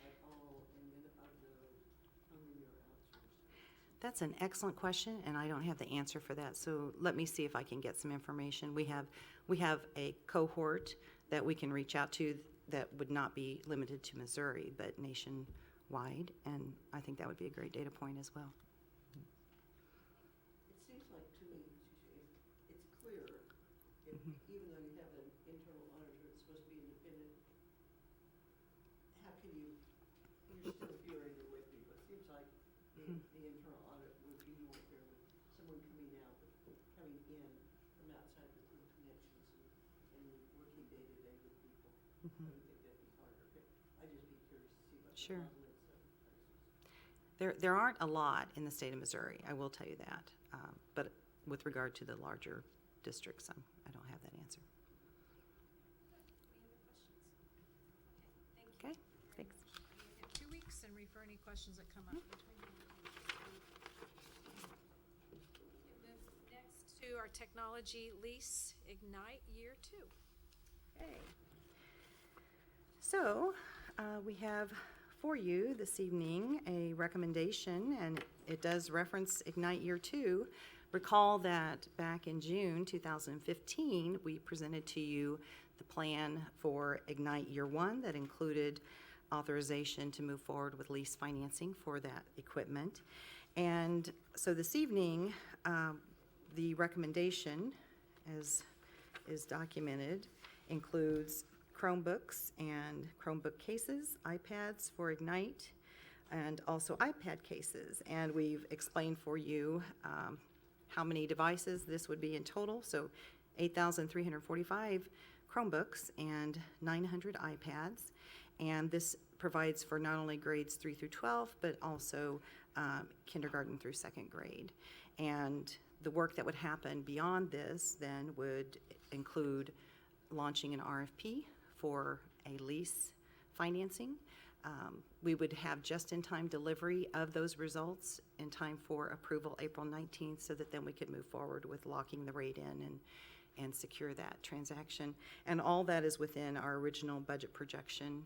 at all, and then of those, how many are outsourced? That's an excellent question, and I don't have the answer for that. So let me see if I can get some information. We have a cohort that we can reach out to that would not be limited to Missouri, but nationwide, and I think that would be a great data point as well. It seems like to me, it's clear, even though you have an internal auditor, it's supposed to be independent. How can you, you're still infuriated with me, but it seems like the internal audit would be more fair with someone coming in from outside with new connections and working day to day with people. I would think that'd be harder, but I'd just be curious to see what the Sure. model is in places. There aren't a lot in the state of Missouri, I will tell you that. But with regard to the larger districts, I don't have that answer. Any other questions? Okay, Okay, thanks. we have 2 weeks, and refer any questions that come up between now. Move next to our technology lease Ignite Year 2. Okay. So, we have for you this evening a recommendation, and it does reference Ignite Year 2. Recall that back in June 2015, we presented to you the plan for Ignite Year 1 that included authorization to move forward with lease financing for that equipment. And so this evening, the recommendation, as is documented, includes Chromebooks and Chromebook cases, iPads for Ignite, and also iPad cases. And we've explained for you how many devices this would be in total. So 8,345 Chromebooks and 900 iPads. And this provides for not only grades 3 through 12, but also kindergarten through 2nd grade. And the work that would happen beyond this then would include launching an RFP for a lease financing. We would have just-in-time delivery of those results in time for approval April 19th, so that then we could move forward with locking the rate in and secure that transaction. And all that is within our original budget projection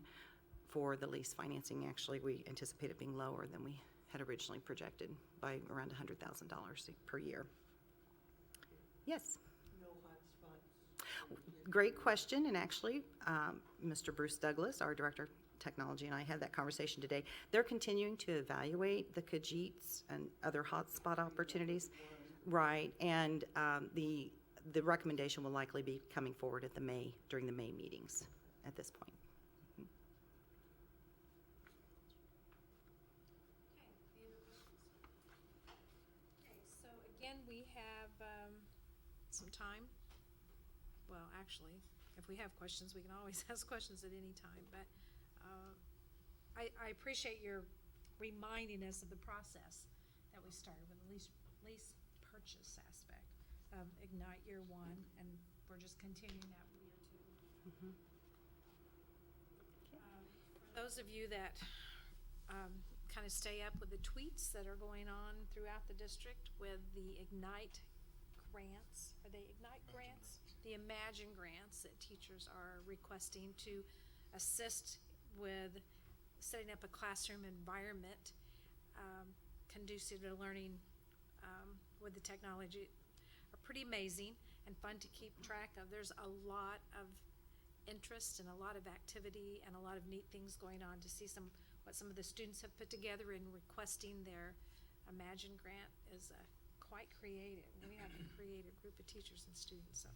for the lease financing. Actually, we anticipate it being lower than we had originally projected by around $100,000 per year. Yes? No hot spots. Great question, and actually, Mr. Bruce Douglas, our Director of Technology, and I had that conversation today. They're continuing to evaluate the Khajiits and other hotspot opportunities. Right, and the recommendation will likely be coming forward at during the May meetings at this point. Okay, any other questions? Okay, so again, we have some time. Well, actually, if we have questions, we can always ask questions at any time, but I appreciate your reminding us of the process that we started with the lease purchase aspect of Ignite Year 1, and we're just continuing that with Year 2. For those of you that kind of stay up with the tweets that are going on throughout the district with the Ignite grants, are they Ignite grants? the Imagine grants that teachers are requesting to assist with setting up a classroom environment conducive to learning with the technology are pretty amazing and fun to keep track of. There's a lot of interest and a lot of activity and a lot of neat things going on to see what some of the students have put together in requesting their Imagine grant is quite creative. We have a creative group of teachers and students, so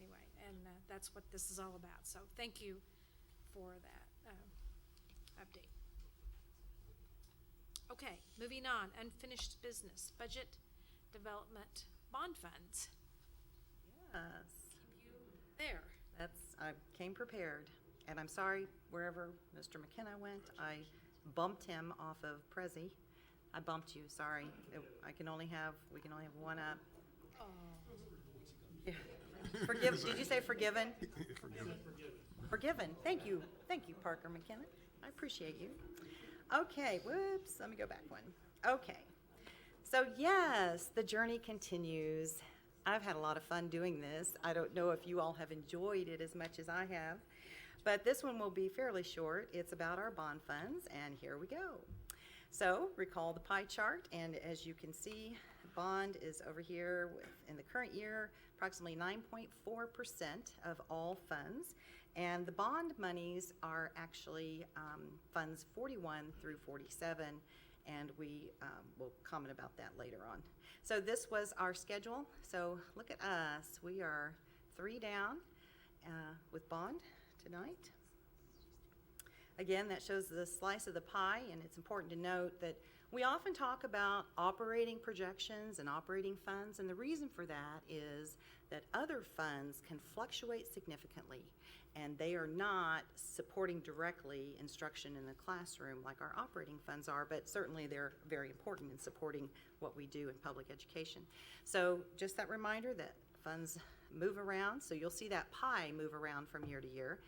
anyway, and that's what this is all about. So thank you for that update. Okay, moving on, unfinished business, budget development bond funds. Yes, There. I came prepared, and I'm sorry, wherever Mr. McKenna went, I bumped him off of Prezi. I bumped you, sorry. We can only have one up. Oh. Yeah. Did you say forgiven? Forgiven, thank you, Parker McKenna. I appreciate you. Okay, whoops, let me go back one. Okay, so yes, the journey continues. I've had a lot of fun doing this. I don't know if you all have enjoyed it as much as I have, but this one will be fairly short. It's about our bond funds, and here we go. So recall the pie chart, and as you can see, bond is over here in the current year, approximately 9.4% of all funds, and the bond monies are actually funds 41 through 47, and we will comment about that later on. So this was our schedule. So look at us. We are 3 down with bond tonight. Again, that shows the slice of the pie, and it's important to note that we often talk about operating projections and operating funds, and the reason for that is that other funds can fluctuate significantly, and they are not supporting directly instruction in the classroom like our operating funds are, but certainly they're very important in supporting what we do in public education. So just that reminder that funds move around, so you'll see that pie move around from year to year.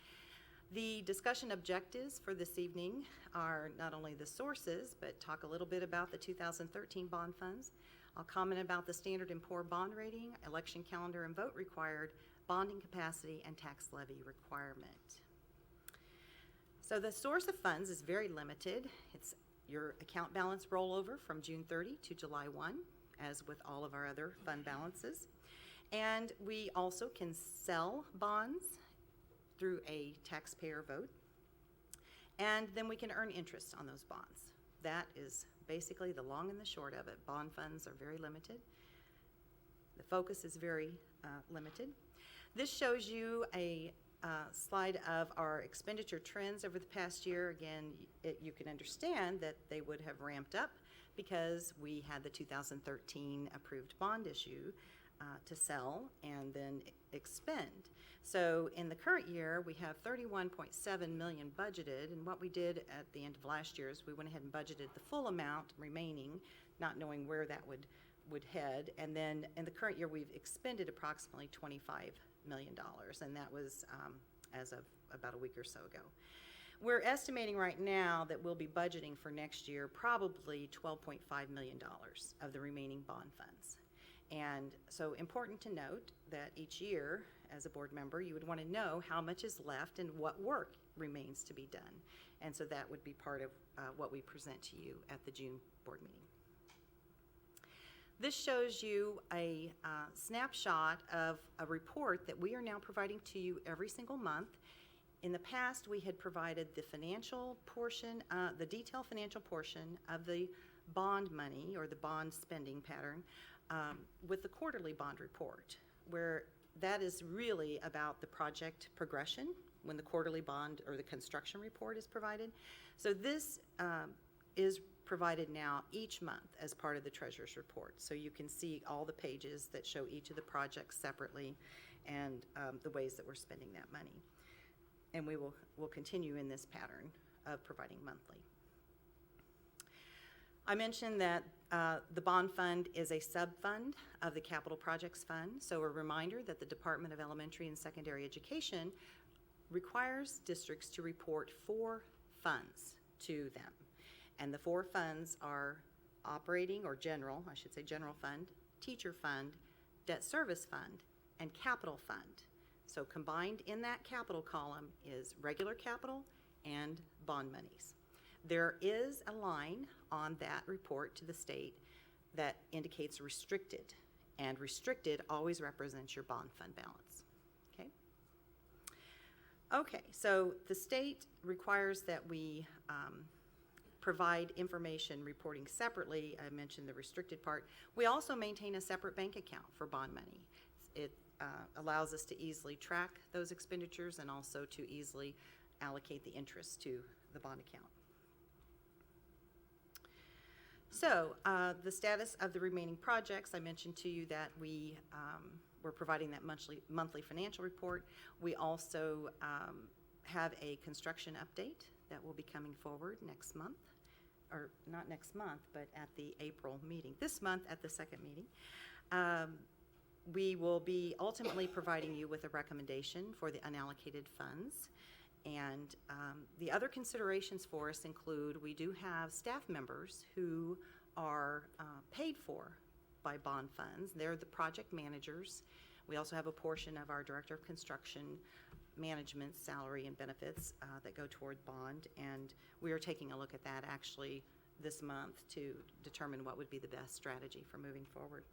The discussion objectives for this evening are not only the sources, but talk a little bit about the 2013 bond funds. I'll comment about the Standard & Poor bond rating, election calendar and vote required, bonding capacity, and tax levy requirement. So the source of funds is very limited. It's your account balance rollover from June 30 to July 1, as with all of our other fund balances. And we also can sell bonds through a taxpayer vote, and then we can earn interest on those bonds. That is basically the long and the short of it. Bond funds are very limited. The focus is very limited. This shows you a slide of our expenditure trends over the past year. Again, you can understand that they would have ramped up because we had the 2013 approved bond issue to sell and then expend. So in the current year, we have $31.7 million budgeted, and what we did at the end of last year is we went ahead and budgeted the full amount remaining, not knowing where that would head, and then in the current year, we've expended approximately $25 million, and that was as of about a week or so ago. We're estimating right now that we'll be budgeting for next year probably $12.5 million of the remaining bond funds. And so important to note that each year, as a board member, you would want to know how much is left and what work remains to be done. And so that would be part of what we present to you at the June board meeting. This shows you a snapshot of a report that we are now providing to you every single month. In the past, we had provided the financial portion, the detailed financial portion of the bond money or the bond spending pattern with the quarterly bond report, where that is really about the project progression when the quarterly bond or the construction report is provided. So this is provided now each month as part of the treasurer's report. So you can see all the pages that show each of the projects separately and the ways that we're spending that money. And we will continue in this pattern of providing monthly. I mentioned that the bond fund is a sub-fund of the Capital Projects Fund. So a reminder that the Department of Elementary and Secondary Education requires districts to report 4 funds to them. And the 4 funds are operating or general, I should say general fund, teacher fund, debt service fund, and capital fund. So combined in that capital column is regular capital and bond monies. There is a line on that report to the state that indicates restricted, and restricted always represents your bond fund balance, okay? Okay, so the state requires that we provide information reporting separately. I mentioned the restricted part. We also maintain a separate bank account for bond money. It allows us to easily track those expenditures and also to easily allocate the interest to the bond account. So the status of the remaining projects, I mentioned to you that we're providing that monthly financial report. We also have a construction update that will be coming forward next month, or not next month, but at the April meeting. This month at the second meeting. We will be ultimately providing you with a recommendation for the unallocated funds. And the other considerations for us include, we do have staff members who are paid for by bond funds. They're the project managers. We also have a portion of our director of construction management salary and benefits that go toward bond. And we are taking a look at that actually this month to determine what would be the best strategy for moving forward.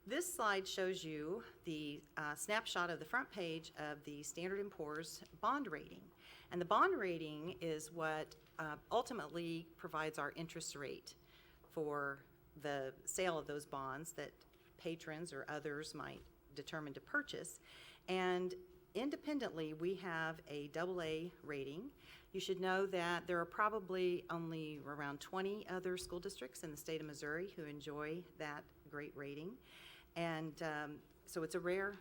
This slide shows you the snapshot of the front page of the Standard & Poor's bond rating. And the bond rating is what ultimately provides our interest rate for the sale of those bonds that patrons or others might determine to purchase. And independently, we have a AA rating. You should know that there are probably only around 20 other school districts in the state of Missouri who enjoy that great rating. And so it's a rare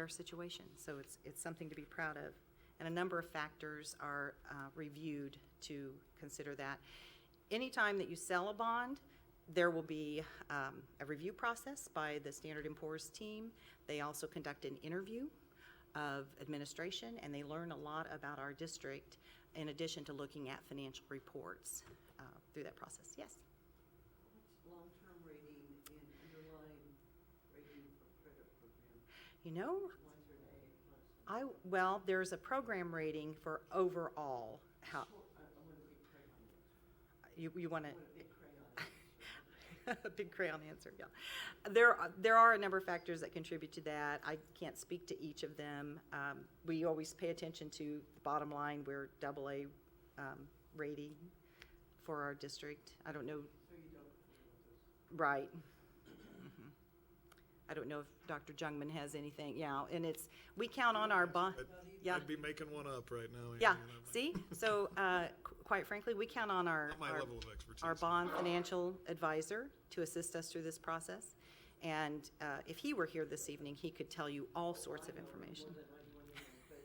situation. So it's something to be proud of. And a number of factors are reviewed to consider that. Anytime that you sell a bond, there will be a review process by the Standard & Poor's team. They also conduct an interview of administration, and they learn a lot about our district in addition to looking at financial reports through that process. Yes? What's long-term rating and underlying rating for credit program? You know, One's an A, one's an well, there's a program rating for overall. How I want a big crayon answer. you want I to? want a big crayon answer. A big crayon answer, yeah. There are a number of factors that contribute to that. I can't speak to each of them. We always pay attention to the bottom line. We're AA rating for our district. I don't know. So you don't. Right. Mhm. I don't know if Dr. Jungman has anything. Yeah, and we count on our bond. Yeah. I'd be making one up right now. Yeah. You know, See, so quite frankly, we count on our Not my level of expertise. our bond financial advisor to assist us through this process. And if he were here this evening, he could tell you all sorts of information. More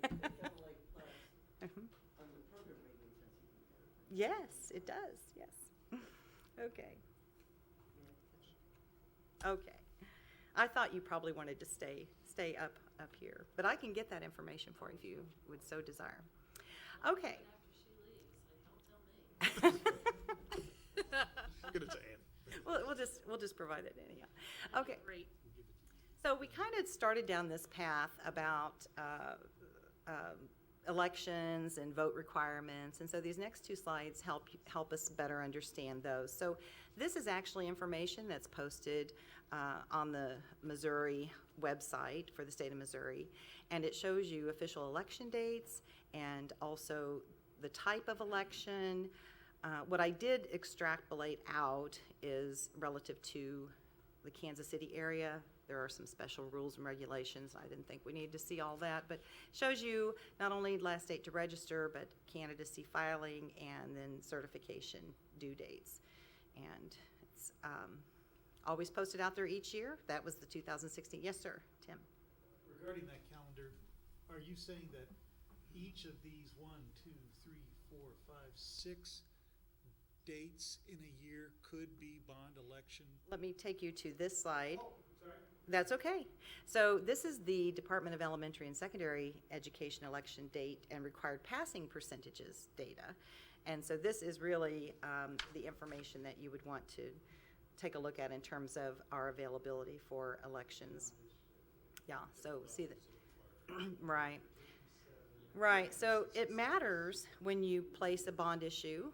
than 91 million, but double A plus Mhm. on the program rating says even better. Yes, it does, yes. Okay. Okay. I thought you probably wanted to stay up here, but I can get that information for you if you would so desire. Okay. Give it to Ann. We'll just provide it anyhow. Okay. Great. So we kind of started down this path about elections and vote requirements, and so these next two slides help us better understand those. So this is actually information that's posted on the Missouri website for the state of Missouri, and it shows you official election dates and also the type of election. What I did extrapolate out is relative to the Kansas City area. There are some special rules and regulations. I didn't think we needed to see all that, but shows you not only last date to register, but candidacy filing and then certification due dates. And it's always posted out there each year. That was the 2016. Yes, sir, Tim. Regarding that calendar, are you saying that each of these 1, 2, 3, 4, 5, 6 dates in a year could be bond election? Let me take you to this slide. Oh, sorry. That's okay. So this is the Department of Elementary and Secondary Education election date and required passing percentages data. And so this is really the information that you would want to take a look at in terms of our availability for elections. Yeah, so see that, right. Right, so it matters when you place a bond issue,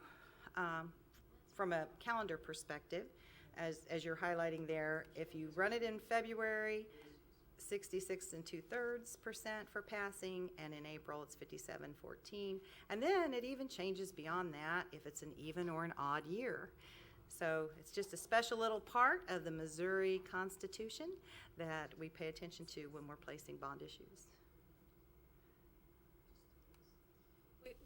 from a calendar perspective, as you're highlighting there. If you run it in February, 66 2/3% for passing, and in April it's 57.14. And then it even changes beyond that if it's an even or an odd year. So it's just a special little part of the Missouri Constitution that we pay attention to when we're placing bond issues.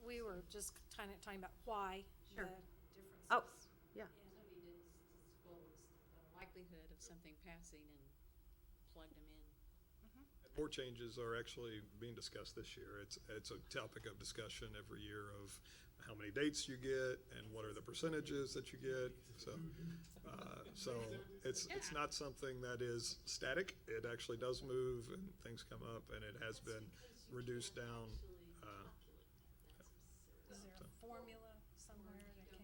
We were just kind of talking about why Sure. the differences. Oh, yeah. Somebody did disclose the likelihood of something passing and plugged them in. More changes are actually being discussed this year. It's a topic of discussion every year of how many dates you get and what are the percentages that you get. So it's not something that is static. It actually does move and things come up, and it has been reduced down. Is there a formula somewhere that can?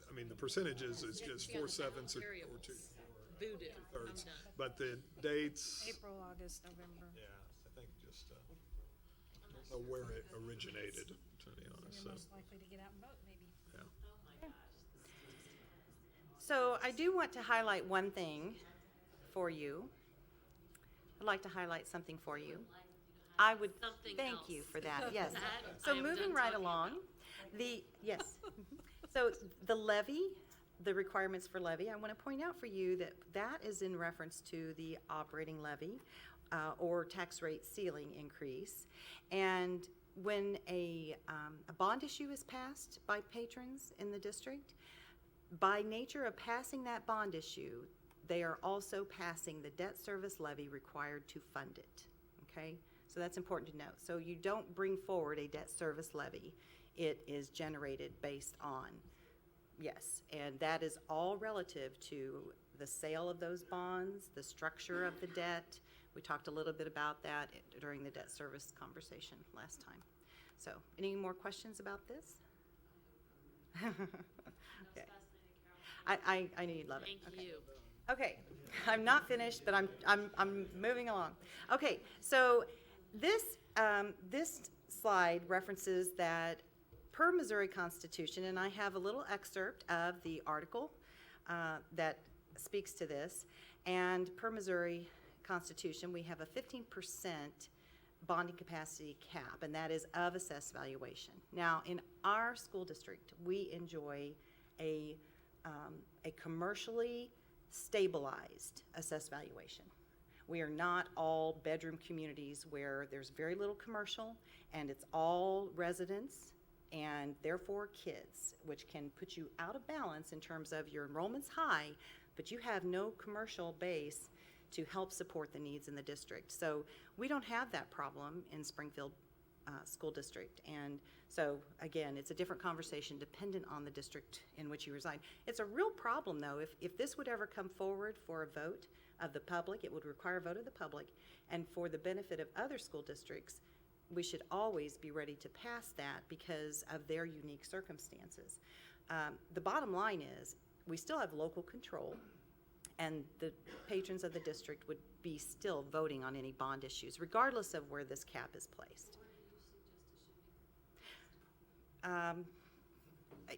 I mean, the percentages is just 4/7 or Variables. 2/3. Voodoo. I'm done. But the dates, April, August, November. yeah, I think just, I don't know where it originated, to be honest, You're so, most likely to get out and vote, maybe. yeah. So I do want to highlight one thing for you. I'd like to highlight something for you. I would, Something thank you else. for that, yes. That So I am moving done right talking along, yes. So the levy, the requirements for levy, I want to point out for you that that is in reference to the operating levy or tax rate ceiling increase. And when a bond issue is passed by patrons in the district, by nature of passing that bond issue, they are also passing the debt service levy required to fund it, okay? So that's important to note. So you don't bring forward a debt service levy. It is generated based on, yes, and that is all relative to the sale of those bonds, the structure of the debt. We talked a little bit about that during the debt service conversation last time. So, any more questions about this? Okay. I knew you'd love it. Thank Okay. you. Okay, I'm not finished, but I'm moving along. Okay, so this slide references that per Missouri Constitution, and I have a little excerpt of the article that speaks to this. And per Missouri Constitution, we have a 15% bonding capacity cap, and that is of assessed valuation. Now, in our school district, we enjoy a commercially stabilized assessed valuation. We are not all bedroom communities where there's very little commercial and it's all residents and therefore kids, which can put you out of balance in terms of your enrollment's high, but you have no commercial base to help support the needs in the district. So we don't have that problem in Springfield School District. And so, again, it's a different conversation dependent on the district in which you reside. It's a real problem, though. If this would ever come forward for a vote of the public, it would require a vote of the public. And for the benefit of other school districts, we should always be ready to pass that because of their unique circumstances. The bottom line is, we still have local control, and the patrons of the district would be still voting on any bond issues, regardless of where this cap is placed.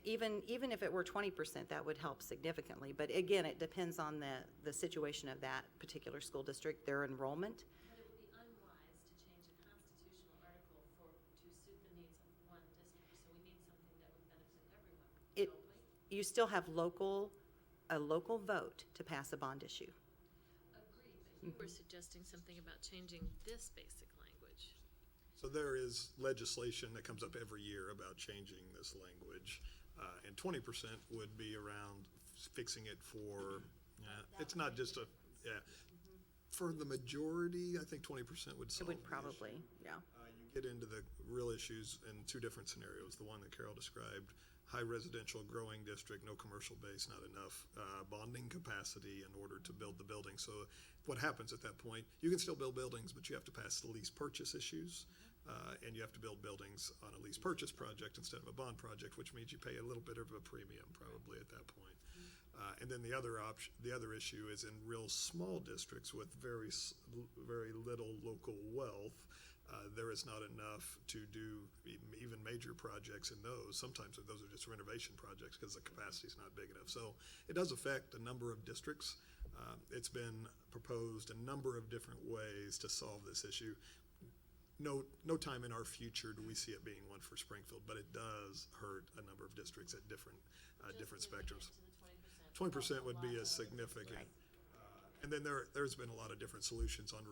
Even if it were 20%, that would help significantly. But again, it depends on the situation of that particular school district, their enrollment. But it would be unwise to change a constitutional article to suit the needs of one district, so we need something that would benefit everyone, don't we? You still have a local vote to pass a bond issue. Agreed, but you were suggesting something about changing this basic language. So there is legislation that comes up every year about changing this language, and 20% would be around fixing it for, it's not just a, for the majority, I think 20% would It solve would the probably, issue. yeah. You get into the real issues in two different scenarios. The one that Carol described, high residential growing district, no commercial base, not enough bonding capacity in order to build the building. So what happens at that point, you can still build buildings, but you have to pass the lease purchase issues. and you have to build buildings on a lease purchase project instead of a bond project, which means you pay a little bit of a premium probably at that point. And then the other issue is in real small districts with very little local wealth. There is not enough to do even major projects in those. Sometimes those are just renovation projects because the capacity is not big enough. So it does affect a number of districts. It's been proposed a number of different ways to solve this issue. No time in our future do we see it being one for Springfield, but it does hurt a number of districts at different spectrums. 20% would be a significant. Right. And then there's been a lot of different solutions on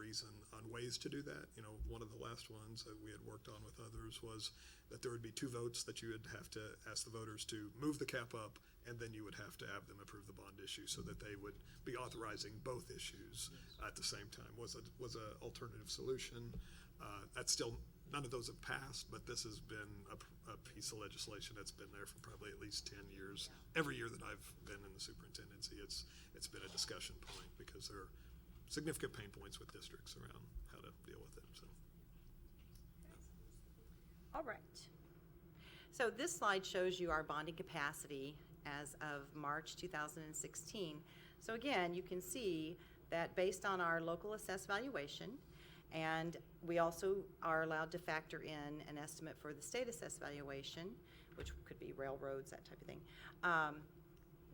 ways to do that. You know, one of the last ones that we had worked on with others was that there would be 2 votes that you would have to ask the voters to move the cap up, and then you would have to have them approve the bond issue so that they would be authorizing both issues at the same time. Was a alternative solution. That's still, none of those have passed, but this has been a piece of legislation that's been there for probably at least 10 years. Every year that I've been in the superintendency, it's been a discussion point because there are significant pain points with districts around how to deal with it. So, All right. So this slide shows you our bonding capacity as of March 2016. So again, you can see that based on our local assessed valuation, and we also are allowed to factor in an estimate for the state assessed valuation, which could be railroads, that type of thing.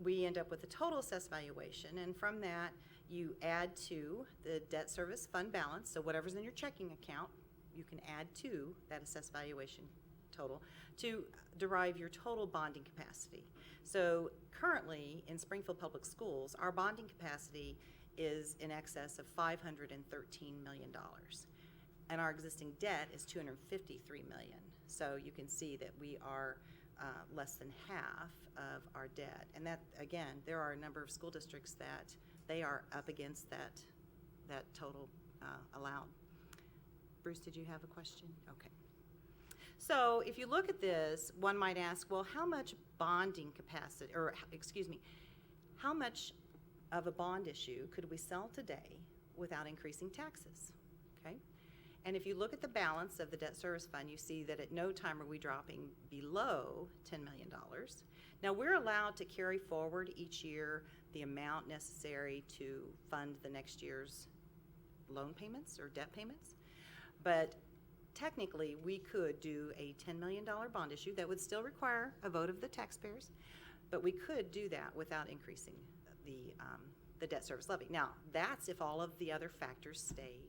We end up with a total assessed valuation, and from that, you add to the debt service fund balance, so whatever's in your checking account, you can add to that assessed valuation total to derive your total bonding capacity. So currently, in Springfield Public Schools, our bonding capacity is in excess of $513 million. And our existing debt is $253 million. So you can see that we are less than half of our debt. And that, again, there are a number of school districts that they are up against that total allowed. Bruce, did you have a question? Okay. So if you look at this, one might ask, well, how much bonding capacity, or excuse me, how much of a bond issue could we sell today without increasing taxes? Okay. And if you look at the balance of the debt service fund, you see that at no time are we dropping below $10 million. Now, we're allowed to carry forward each year the amount necessary to fund the next year's loan payments or debt payments. But technically, we could do a $10 million bond issue that would still require a vote of the taxpayers, but we could do that without increasing the debt service levy. Now, that's if all of the other factors stay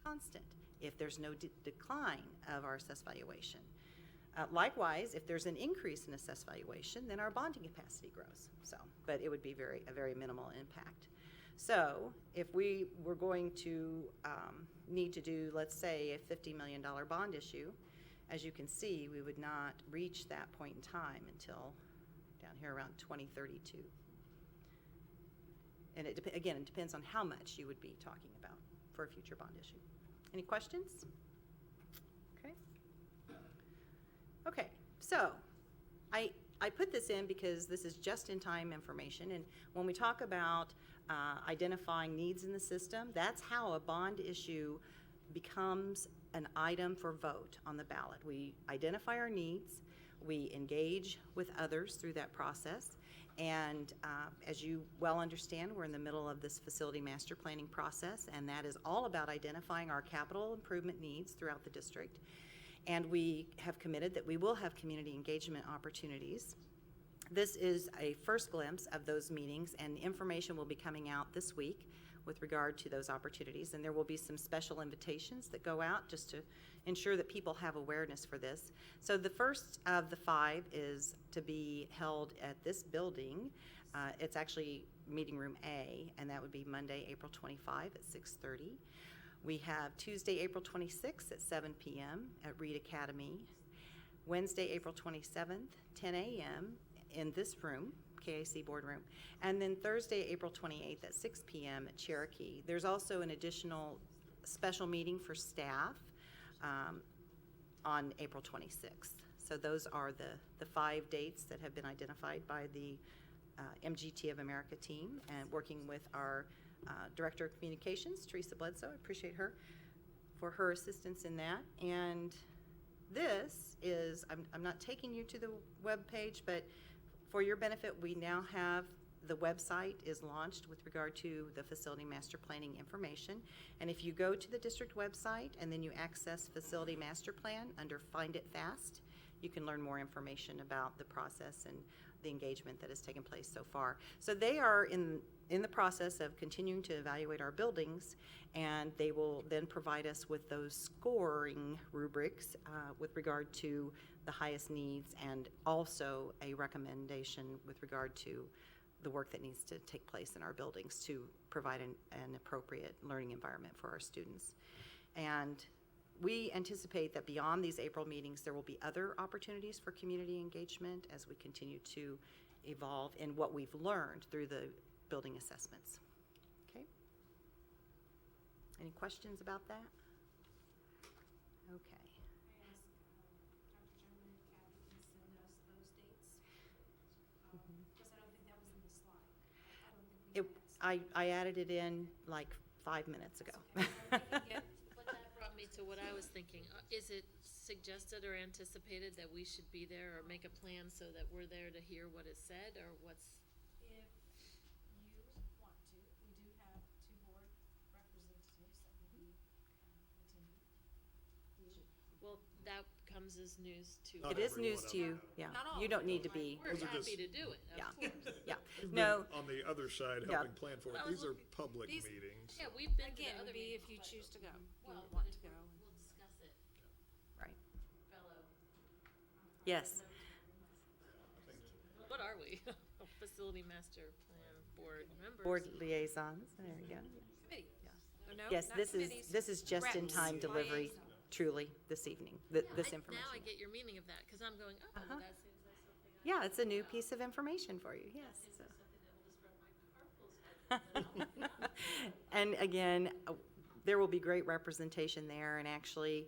constant, if there's no decline of our assessed valuation. Likewise, if there's an increase in assessed valuation, then our bonding capacity grows. So, but it would be a very minimal impact. So if we were going to need to do, let's say, a $50 million bond issue, as you can see, we would not reach that point in time until down here around 2032. And it depends on how much you would be talking about for a future bond issue. Any questions? Okay. Okay, so I put this in because this is just-in-time information, and when we talk about identifying needs in the system, that's how a bond issue becomes an item for vote on the ballot. We identify our needs, we engage with others through that process, and as you well understand, we're in the middle of this facility master planning process, and that is all about identifying our capital improvement needs throughout the district. And we have committed that we will have community engagement opportunities. This is a first glimpse of those meetings, and information will be coming out this week with regard to those opportunities, and there will be some special invitations that go out just to ensure that people have awareness for this. So the first of the 5 is to be held at this building. It's actually meeting room A, and that would be Monday, April 25 at 6:30. We have Tuesday, April 26th at 7 p.m. at Reed Academy. Wednesday, April 27th, 10 a.m. in this room, KAC boardroom. And then Thursday, April 28th at 6 p.m. at Cherokee. There's also an additional special meeting for staff on April 26th. So those are the 5 dates that have been identified by the MGT of America team, and working with our Director of Communications, Teresa Bledsoe. I appreciate her for her assistance in that. And this is, I'm not taking you to the webpage, but for your benefit, we now have, the website is launched with regard to the facility master planning information. And if you go to the district website and then you access facility master plan under Find It Fast, you can learn more information about the process and the engagement that has taken place so far. So they are in the process of continuing to evaluate our buildings, and they will then provide us with those scoring rubrics with regard to the highest needs, and also a recommendation with regard to the work that needs to take place in our buildings to provide an appropriate learning environment for our students. And we anticipate that beyond these April meetings, there will be other opportunities for community engagement as we continue to evolve in what we've learned through the building assessments. Okay? Any questions about that? Okay. I asked Dr. German if Kathy can send us those dates, because I don't think that was in the slide. I don't think we did that. I added it in like 5 minutes ago. But that brought me to what I was thinking. Is it suggested or anticipated that we should be there or make a plan so that we're there to hear what is said, or what's? If you want to, we do have 2 board representatives that will be attending. Well, that comes as news to. It is news to you, yeah. Not all You of don't them. need to be, We're Those are happy just- to do it, yeah, of course. yeah. We've No, been on the other side Yeah. helping plan for it. Well, I was These are looking- public these- meetings. Yeah, we've been to the Again, other would be meetings. if you but- choose to go. Well, You but want if to go. we'll discuss it, right, fellow. yes. What are we? Facility master plan board members. Board liaisons, there you go. Committee. Oh, no, Yes, not this committees. is just-in-time Reps, delivery, liaisons. truly, this evening, Yeah, this Now I information. get your meaning of that, because I'm going, oh, Uh-huh. that seems like something. Yeah, it's a new piece of information for you, yes. Seems so. like something that will disrupt my car flow. And again, there will be great representation there, and actually,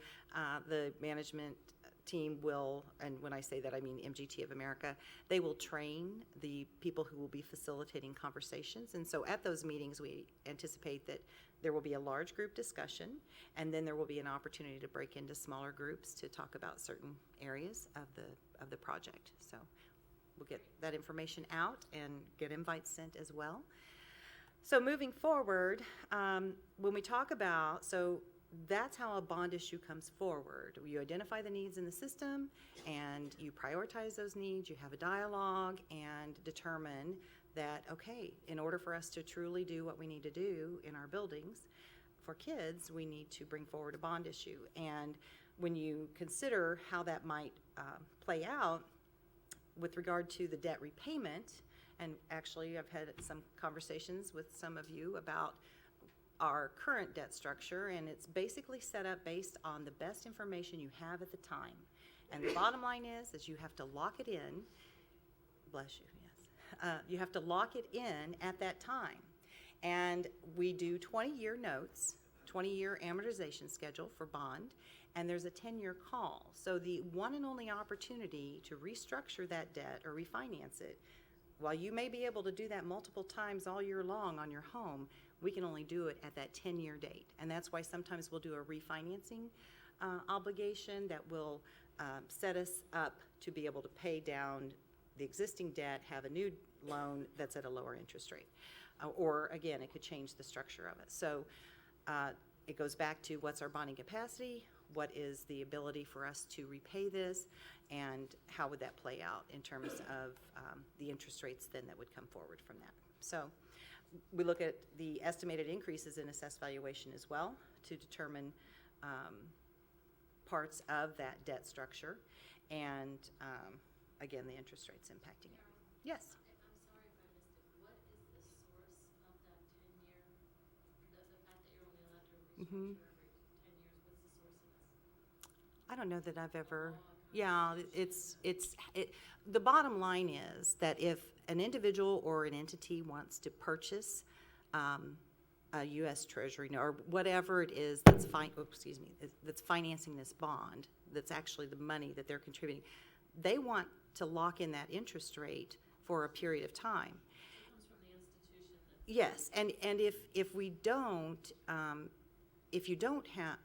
the management team will, and when I say that, I mean MGT of America, they will train the people who will be facilitating conversations. And so at those meetings, we anticipate that there will be a large group discussion, and then there will be an opportunity to break into smaller groups to talk about certain areas of the project. So we'll get that information out and get invites sent as well. So moving forward, when we talk about, so that's how a bond issue comes forward. You identify the needs in the system, and you prioritize those needs, you have a dialogue, and determine that, okay, in order for us to truly do what we need to do in our buildings for kids, we need to bring forward a bond issue. And when you consider how that might play out with regard to the debt repayment, and actually I've had some conversations with some of you about our current debt structure, and it's basically set up based on the best information you have at the time. And the bottom line is you have to lock it in, bless you, yes. You have to lock it in at that time. And we do 20-year notes, 20-year amortization schedule for bond, and there's a 10-year call. So the one and only opportunity to restructure that debt or refinance it, while you may be able to do that multiple times all year long on your home, we can only do it at that 10-year date. And that's why sometimes we'll do a refinancing obligation that will set us up to be able to pay down the existing debt, have a new loan that's at a lower interest rate. Or again, it could change the structure of it. So it goes back to what's our bonding capacity, what is the ability for us to repay this, and how would that play out in terms of the interest rates then that would come forward from that. So we look at the estimated increases in assessed valuation as well to determine parts of that debt structure, and again, the interest rates impacting it. Yes? I'm sorry if I missed it. What is the source of that 10-year, the fact that you're only allowed to restructure every 10 years, what's the source of this? I don't know that I've ever, yeah, the bottom line is that if an individual or an entity wants to purchase a U.S. Treasury or whatever it is that's that's financing this bond, that's actually the money that they're contributing, they want to lock in that interest rate for a period of time. It comes from the institution that's. Yes, and if we don't, if you don't have,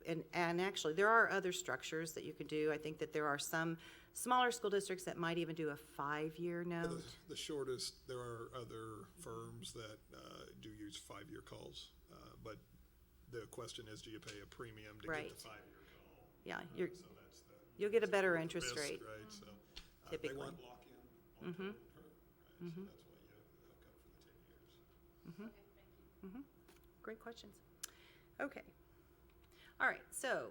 and actually, there are other structures that you could do. I think that there are some smaller school districts that might even do a 5-year note. The shortest, there are other firms that do use 5-year calls, but the question is, do you pay a premium to Right. get the 5-year call? Yeah, So that's the. you'll get a better the interest risk, rate. Right, so, Typically. they want lock-in on term, right, so that's why you hook up for the 10 years. Great questions. Okay. All right, so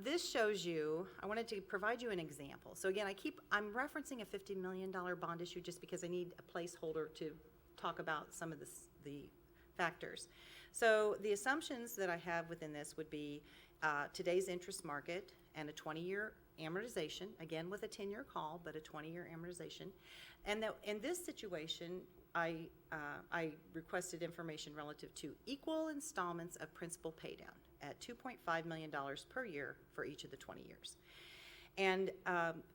this shows you, I wanted to provide you an example. So again, I'm referencing a $50 million bond issue just because I need a placeholder to talk about some of the factors. So the assumptions that I have within this would be today's interest market and a 20-year amortization, again with a 10-year call, but a 20-year amortization. And that in this situation, I requested information relative to equal installments of principal paydown at $2.5 million per year for each of the 20 years. And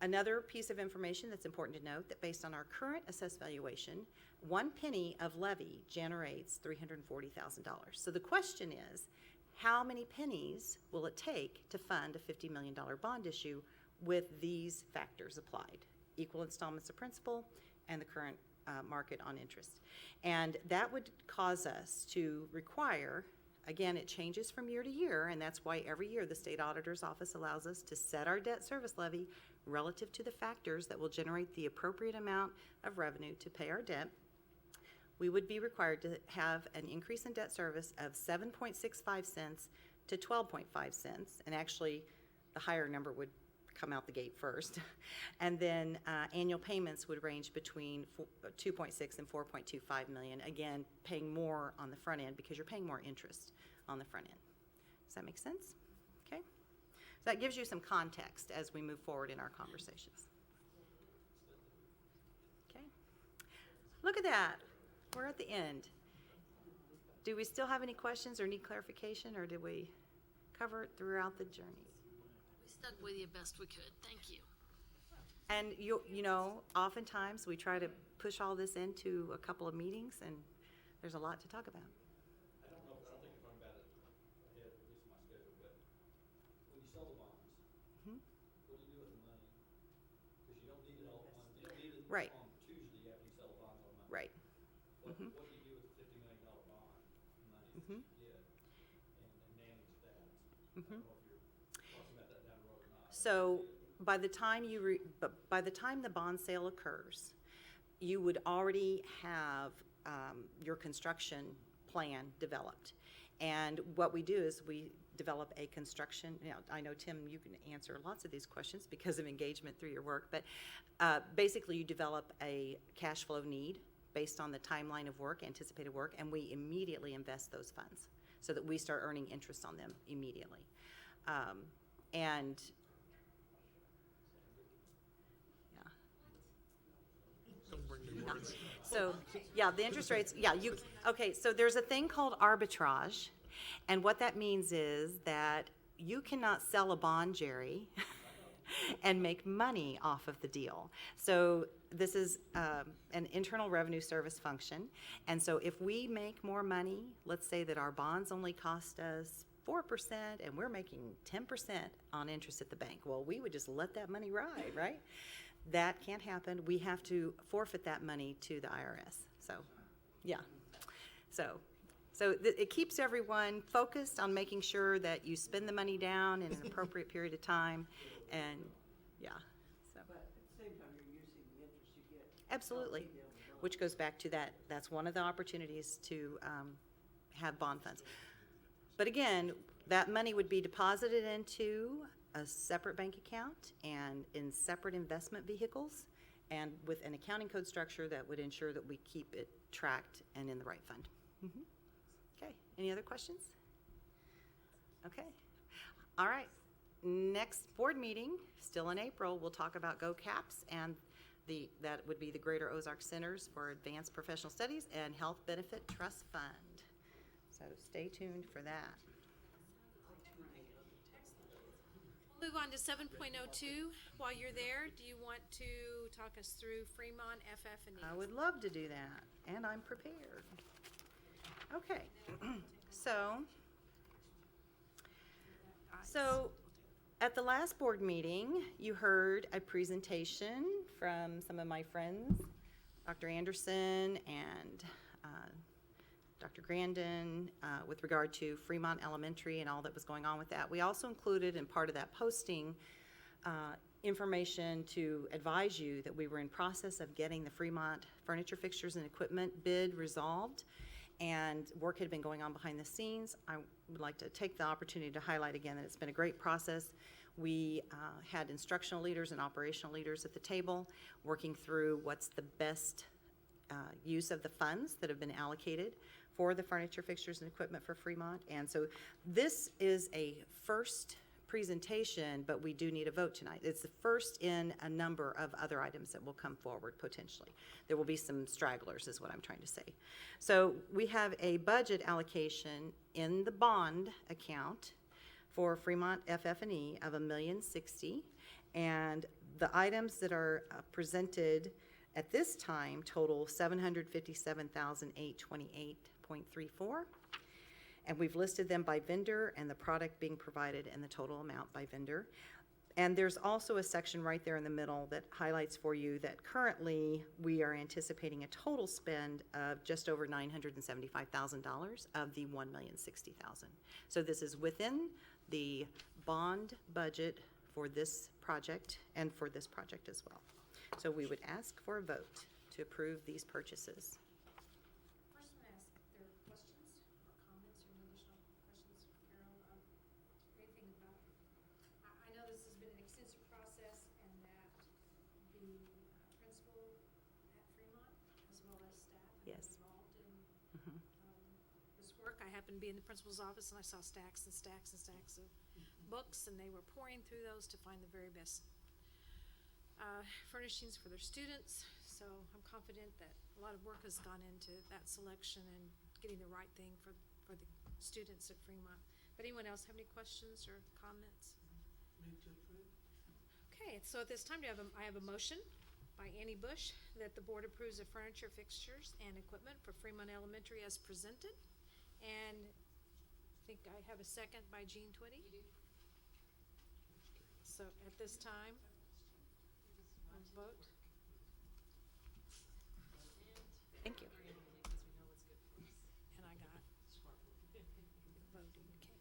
another piece of information that's important to note, that based on our current assessed valuation, 1 penny of levy generates $340,000. So the question is, how many pennies will it take to fund a $50 million bond issue with these factors applied? Equal installments of principal and the current market on interest. And that would cause us to require, again, it changes from year to year, and that's why every year the state auditor's office allows us to set our debt service levy relative to the factors that will generate the appropriate amount of revenue to pay our debt. We would be required to have an increase in debt service of 7.65 cents to 12.5 cents, and actually the higher number would come out the gate first. And then annual payments would range between 2.6 and 4.25 million, again, paying more on the front end because you're paying more interest on the front end. Does that make sense? Okay. So that gives you some context as we move forward in our conversations. Okay. Look at that. We're at the end. Do we still have any questions or need clarification, or did we cover it throughout the journey? We stuck with you best we could. Thank you. And you know, oftentimes we try to push all this into a couple of meetings, and there's a lot to talk about. I don't think you're talking about it ahead, at least in my schedule, but when you sell the bonds, what do you do with the money? Because you don't need it all at once. You don't need it Right. on Tuesday after you sell the bonds on Monday. Right. What do you do with the $50 million bond money that you get and manage that? I don't know if you're talking about that down the road or not. So by the time the bond sale occurs, you would already have your construction plan developed. And what we do is we develop a construction, I know, Tim, you can answer lots of these questions because of engagement through your work, but basically you develop a cash flow need based on the timeline of work, anticipated work, and we immediately invest those funds so that we start earning interest on them immediately. And Don't bring new words. so, yeah, the interest rates, okay, so there's a thing called arbitrage, and what that means is that you cannot sell a bond, Jerry, and make money off of the deal. So this is an internal revenue service function, and so if we make more money, let's say that our bonds only cost us 4% and we're making 10% on interest at the bank, well, we would just let that money ride, right? That can't happen. We have to forfeit that money to the IRS. So, yeah. So it keeps everyone focused on making sure that you spend the money down in an appropriate period of time, and yeah. So But at the same time, you're using the interest you get. absolutely, which goes back to that. That's one of the opportunities to have bond funds. But again, that money would be deposited into a separate bank account and in separate investment vehicles, and with an accounting code structure that would ensure that we keep it tracked and in the right fund. Okay, any other questions? Okay, all right. Next board meeting, still in April, we'll talk about GoCaps, and that would be the Greater Ozark Centers for Advanced Professional Studies and Health Benefit Trust Fund. So stay tuned for that. Move on to 7.02. While you're there, do you want to talk us through Fremont, FF, and Needs? I would love to do that, and I'm prepared. Okay, so So, at the last board meeting, you heard a presentation from some of my friends, Dr. Anderson and Dr. Grandin, with regard to Fremont Elementary and all that was going on with that. We also included in part of that posting information to advise you that we were in process of getting the Fremont furniture, fixtures, and equipment bid resolved, and work had been going on behind the scenes. I would like to take the opportunity to highlight again that it's been a great process. We had instructional leaders and operational leaders at the table working through what's the best use of the funds that have been allocated for the furniture, fixtures, and equipment for Fremont. And so this is a first presentation, but we do need a vote tonight. It's the first in a number of other items that will come forward potentially. There will be some stragglers is what I'm trying to say. So we have a budget allocation in the bond account for Fremont FF&E of $1,060,000, and the items that are presented at this time total $757,828.34. And we've listed them by vendor and the product being provided and the total amount by vendor. And there's also a section right there in the middle that highlights for you that currently we are anticipating a total spend of just over $975,000 of the $1,060,000. So this is within the bond budget for this project and for this project as well. So we would ask for a vote to approve these purchases. First, I'm gonna ask if there are questions or comments or any additional questions, Carol, anything about, I know this has been an extensive process and that the principal at Fremont, as well as staff, have been Yes. involved in this work. I happened to be in the principal's office and I saw stacks and stacks and stacks of books, and they were pouring through those to find the very best furnishings for their students. So I'm confident that a lot of work has gone into that selection and getting the right thing for the students at Fremont. But anyone else have any questions or comments? Okay, so at this time, I have a motion by Annie Bush that the board approves of furniture, fixtures, and equipment for Fremont Elementary as presented. And I think I have a second by Jean Twitty. You do. So at this time, we'll vote. Thank you. And I got voting, okay.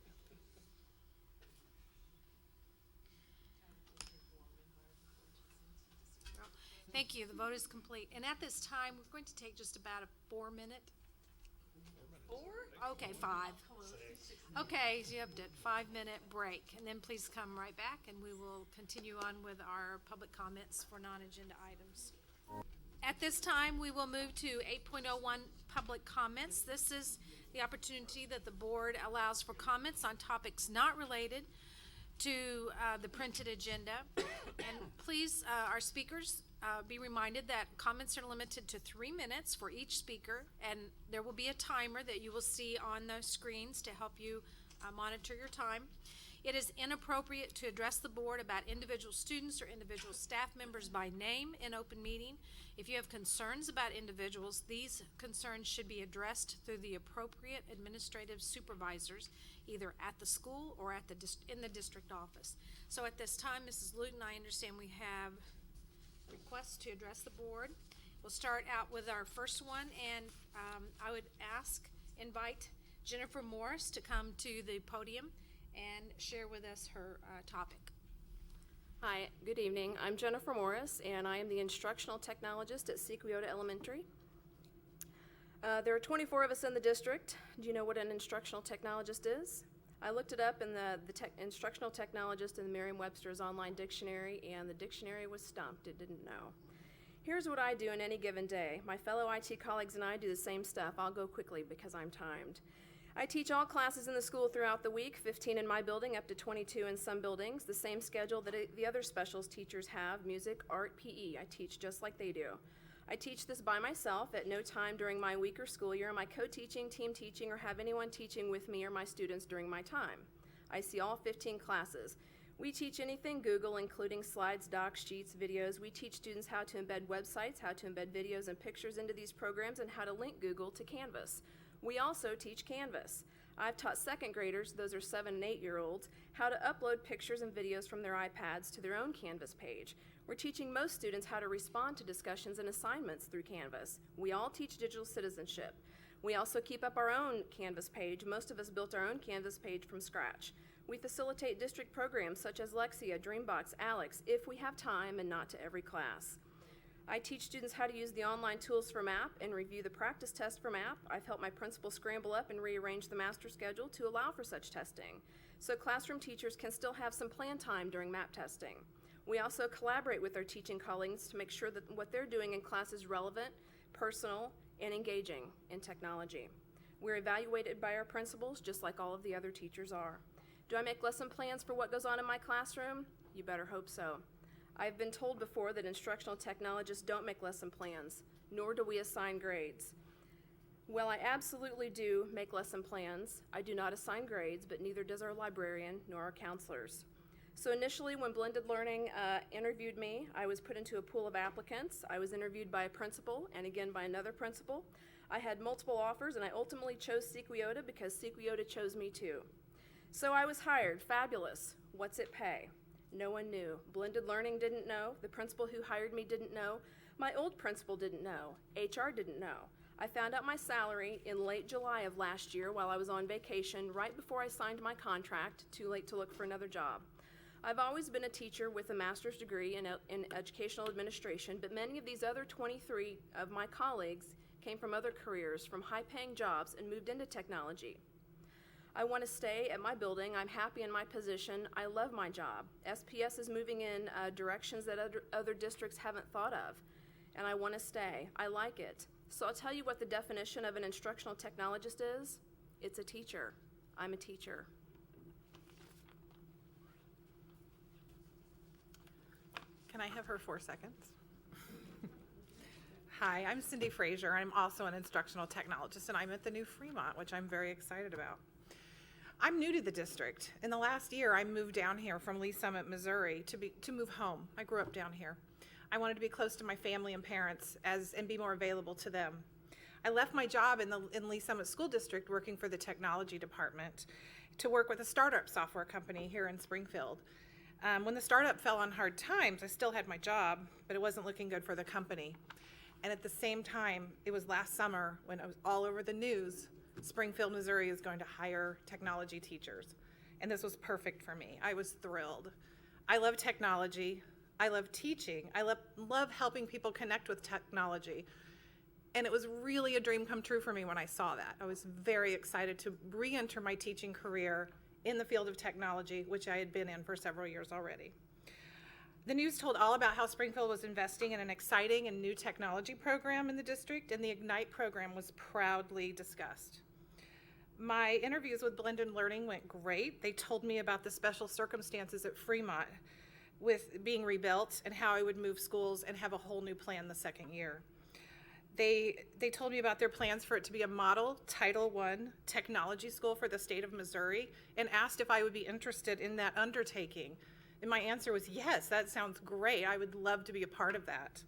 Well, thank you, the vote is complete. And at this time, we're going to take just about a 4-minute. 4? Okay, 5. Okay, so you have a 5-minute break, and then please come right back, and we will continue on with our public comments for non-agenda items. At this time, we will move to 8.01 public comments. This is the opportunity that the board allows for comments on topics not related to the printed agenda. And please, our speakers, be reminded that comments are limited to 3 minutes for each speaker, and there will be a timer that you will see on the screens to help you monitor your time. It is inappropriate to address the board about individual students or individual staff members by name in open meeting. If you have concerns about individuals, these concerns should be addressed through the appropriate administrative supervisors, either at the school or at in the district office. So at this time, Mrs. Luton, I understand we have requests to address the board. We'll start out with our first one, and I would invite Jennifer Morris to come to the podium and share with us her topic. Hi, good evening. I'm Jennifer Morris, and I am the instructional technologist at Sequiota Elementary. There are 24 of us in the district. Do you know what an instructional technologist is? I looked it up in the instructional technologist in the Merriam-Webster's online dictionary, and the dictionary was stumped. It didn't know. Here's what I do in any given day. My fellow IT colleagues and I do the same stuff. I'll go quickly because I'm timed. I teach all classes in the school throughout the week, 15 in my building, up to 22 in some buildings, the same schedule that the other specials teachers have, music, art, PE. I teach just like they do. I teach this by myself at no time during my week or school year. Am I co-teaching, team teaching, or have anyone teaching with me or my students during my time? I see all 15 classes. We teach anything Google, including slides, docs, sheets, videos. We teach students how to embed websites, how to embed videos and pictures into these programs, and how to link Google to Canvas. We also teach Canvas. I've taught second graders, those are 7 and 8-year-olds, how to upload pictures and videos from their iPads to their own Canvas page. We're teaching most students how to respond to discussions and assignments through Canvas. We all teach digital citizenship. We also keep up our own Canvas page. Most of us built our own Canvas page from scratch. We facilitate district programs such as Lexia, Dreambox, Alex, if we have time and not to every class. I teach students how to use the online tools for MAP and review the practice test for MAP. I've helped my principal scramble up and rearrange the master schedule to allow for such testing, so classroom teachers can still have some plan time during MAP testing. We also collaborate with our teaching colleagues to make sure that what they're doing in class is relevant, personal, and engaging in technology. We're evaluated by our principals just like all of the other teachers are. Do I make lesson plans for what goes on in my classroom? You better hope so. I've been told before that instructional technologists don't make lesson plans, nor do we assign grades. Well, I absolutely do make lesson plans. I do not assign grades, but neither does our librarian nor our counselors. So initially, when Blended Learning interviewed me, I was put into a pool of applicants. I was interviewed by a principal and again by another principal. I had multiple offers, and I ultimately chose Sequiota because Sequiota chose me too. So I was hired. Fabulous. What's it pay? No one knew. Blended Learning didn't know. The principal who hired me didn't know. My old principal didn't know. HR didn't know. I found out my salary in late July of last year while I was on vacation, right before I signed my contract. Too late to look for another job. I've always been a teacher with a master's degree in educational administration, but many of these other 23 of my colleagues came from other careers, from high-paying jobs, and moved into technology. I want to stay at my building. I'm happy in my position. I love my job. SPS is moving in directions that other districts haven't thought of, and I want to stay. I like it. So I'll tell you what the definition of an instructional technologist is. It's a teacher. I'm a teacher. Can I have her 4 seconds? Hi, I'm Cindy Frazier. I'm also an instructional technologist, and I'm at the new Fremont, which I'm very excited about. I'm new to the district. In the last year, I moved down here from Lease Summit, Missouri to move home. I grew up down here. I wanted to be close to my family and parents and be more available to them. I left my job in Lease Summit School District working for the technology department to work with a startup software company here in Springfield. When the startup fell on hard times, I still had my job, but it wasn't looking good for the company. And at the same time, it was last summer when it was all over the news, Springfield, Missouri is going to hire technology teachers. And this was perfect for me. I was thrilled. I love technology. I love teaching. I love helping people connect with technology. And it was really a dream come true for me when I saw that. I was very excited to re-enter my teaching career in the field of technology, which I had been in for several years already. The news told all about how Springfield was investing in an exciting and new technology program in the district, and the Ignite program was proudly discussed. My interviews with Blended Learning went great. They told me about the special circumstances at Fremont with being rebuilt and how I would move schools and have a whole new plan the second year. They told me about their plans for it to be a model Title I technology school for the state of Missouri and asked if I would be interested in that undertaking. And my answer was yes, that sounds great. I would love to be a part of that.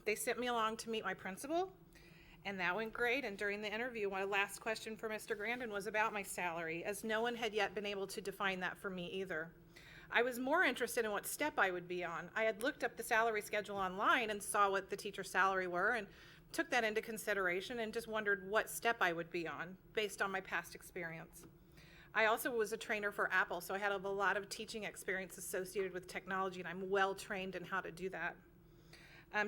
They sent me along to meet my principal, and that went great. And during the interview, my last question for Mr. Grandin was about my salary, as no one had yet been able to define that for me either. I was more interested in what step I would be on. I had looked up the salary schedule online and saw what the teacher's salary were and took that into consideration and just wondered what step I would be on based on my past experience. I also was a trainer for Apple, so I had a lot of teaching experience associated with technology, and I'm well trained in how to do that.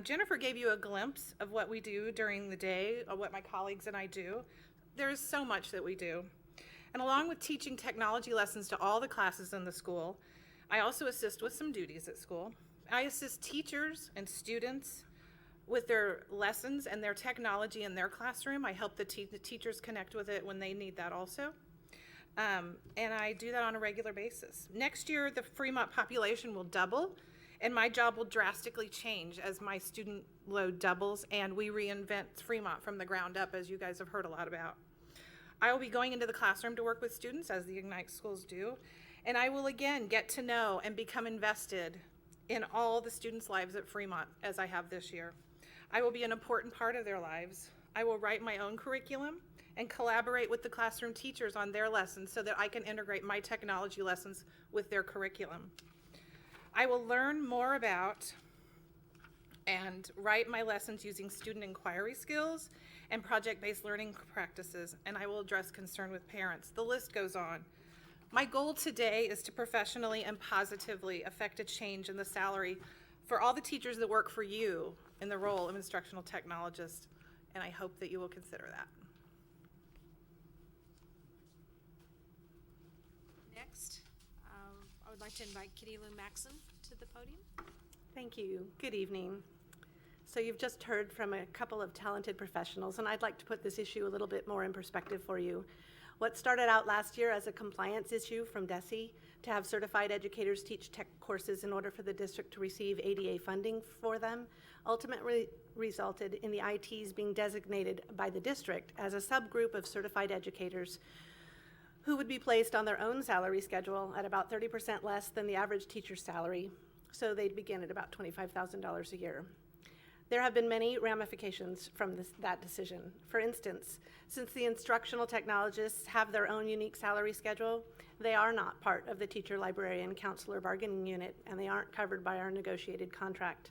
Jennifer gave you a glimpse of what we do during the day, of what my colleagues and I do. There is so much that we do. And along with teaching technology lessons to all the classes in the school, I also assist with some duties at school. I assist teachers and students with their lessons and their technology in their classroom. I help the teachers connect with it when they need that also. And I do that on a regular basis. Next year, the Fremont population will double, and my job will drastically change as my student load doubles and we reinvent Fremont from the ground up, as you guys have heard a lot about. I will be going into the classroom to work with students, as the Ignite schools do, and I will again get to know and become invested in all the students' lives at Fremont, as I have this year. I will be an important part of their lives. I will write my own curriculum and collaborate with the classroom teachers on their lessons so that I can integrate my technology lessons with their curriculum. I will learn more about and write my lessons using student inquiry skills and project-based learning practices, and I will address concern with parents. The list goes on. My goal today is to professionally and positively affect a change in the salary for all the teachers that work for you in the role of instructional technologist, and I hope that you will consider that. Next, I would like to invite Kitty Lou Maxon to the podium. Thank you. Good evening. So you've just heard from a couple of talented professionals, and I'd like to put this issue a little bit more in perspective for you. What started out last year as a compliance issue from DESE to have certified educators teach tech courses in order for the district to receive ADA funding for them ultimately resulted in the ITs being designated by the district as a subgroup of certified educators who would be placed on their own salary schedule at about 30% less than the average teacher's salary, so they'd begin at about $25,000 a year. There have been many ramifications from that decision. For instance, since the instructional technologists have their own unique salary schedule, they are not part of the teacher, librarian, counselor bargaining unit, and they aren't covered by our negotiated contract.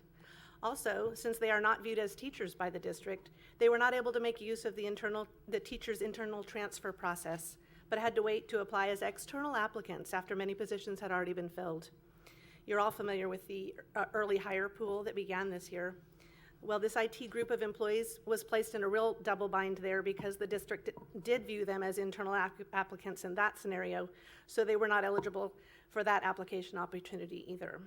Also, since they are not viewed as teachers by the district, they were not able to make use of the teacher's internal transfer process, but had to wait to apply as external applicants after many positions had already been filled. You're all familiar with the early hire pool that began this year. Well, this IT group of employees was placed in a real double bind there because the district did view them as internal applicants in that scenario, so they were not eligible for that application opportunity either.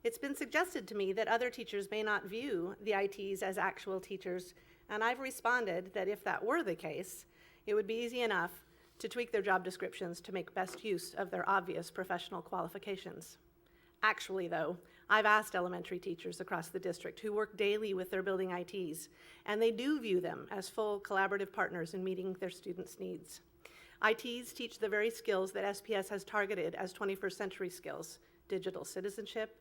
It's been suggested to me that other teachers may not view the ITs as actual teachers, and I've responded that if that were the case, it would be easy enough to tweak their job descriptions to make best use of their obvious professional qualifications. Actually, though, I've asked elementary teachers across the district who work daily with their building ITs, and they do view them as full collaborative partners in meeting their students' needs. ITs teach the very skills that SPS has targeted as 21st century skills: digital citizenship,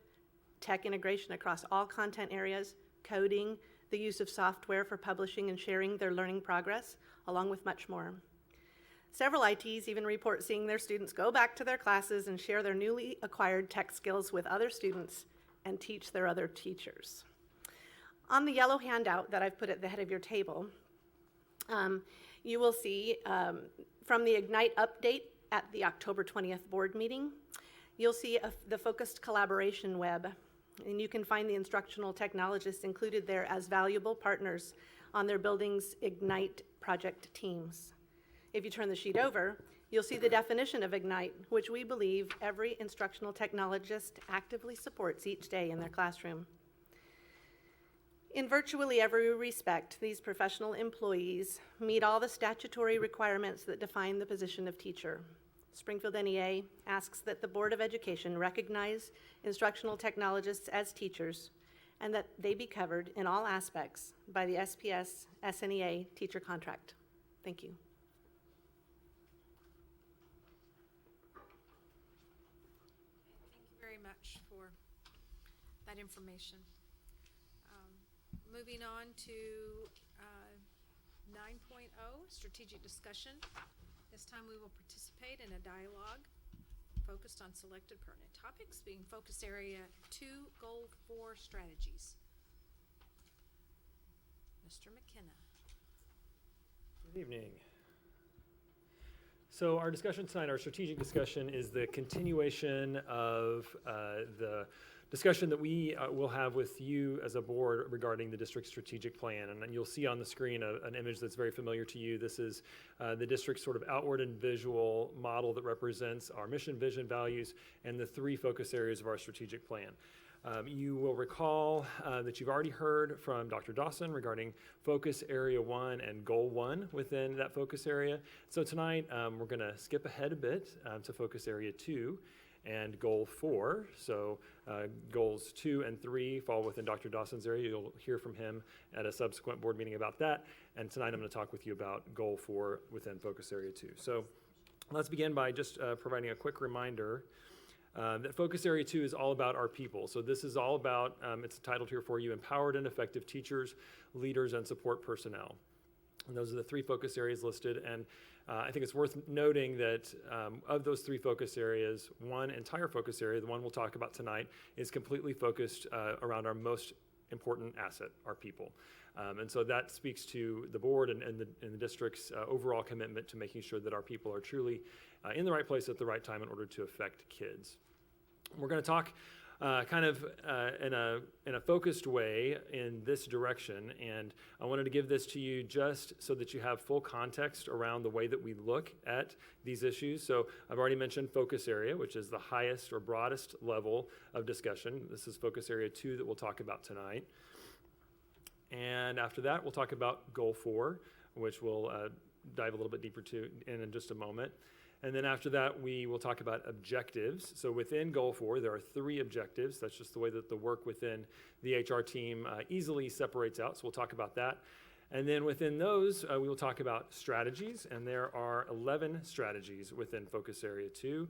tech integration across all content areas, coding, the use of software for publishing and sharing their learning progress, along with much more. Several ITs even report seeing their students go back to their classes and share their newly acquired tech skills with other students and teach their other teachers. On the yellow handout that I've put at the head of your table, you will see from the Ignite update at the October 20th board meeting, you'll see the focused collaboration web, and you can find the instructional technologists included there as valuable partners on their building's Ignite project teams. If you turn the sheet over, you'll see the definition of Ignite, which we believe every instructional technologist actively supports each day in their classroom. In virtually every respect, these professional employees meet all the statutory requirements that define the position of teacher. Springfield NEA asks that the Board of Education recognize instructional technologists as teachers and that they be covered in all aspects by the SPS SNEA teacher contract. Thank you. Much for that information. Moving on to 9.0, strategic discussion. This time we will participate in a dialogue focused on selected pertinent topics, being focus area 2, goal 4 strategies. Mr. McKenna. Good evening. So our discussion tonight, our strategic discussion, is the continuation of the discussion that we will have with you as a board regarding the district's strategic plan. And you'll see on the screen an image that's very familiar to you. This is the district's sort of outward and visual model that represents our mission, vision, values, and the 3 focus areas of our strategic plan. You will recall that you've already heard from Dr. Dawson regarding focus area 1 and goal 1 within that focus area. So tonight we're going to skip ahead a bit to focus area 2 and goal 4. So goals 2 and 3 fall within Dr. Dawson's area. You'll hear from him at a subsequent board meeting about that. And tonight I'm going to talk with you about goal 4 within focus area 2. So let's begin by just providing a quick reminder that focus area 2 is all about our people. So this is all about, it's titled here for you, empowered and effective teachers, leaders, and support personnel. And those are the 3 focus areas listed. And I think it's worth noting that of those 3 focus areas, one entire focus area, the one we'll talk about tonight, is completely focused around our most important asset, our people. And so that speaks to the board and the district's overall commitment to making sure that our people are truly in the right place at the right time in order to affect kids. We're going to talk kind of in a focused way in this direction, and I wanted to give this to you just so that you have full context around the way that we look at these issues. So I've already mentioned focus area, which is the highest or broadest level of discussion. This is focus area 2 that we'll talk about tonight. And after that, we'll talk about goal 4, which we'll dive a little bit deeper in just a moment. And then after that, we will talk about objectives. So within goal 4, there are 3 objectives. That's just the way that the work within the HR team easily separates out. So we'll talk about that. And then within those, we will talk about strategies. And there are 11 strategies within focus area 2.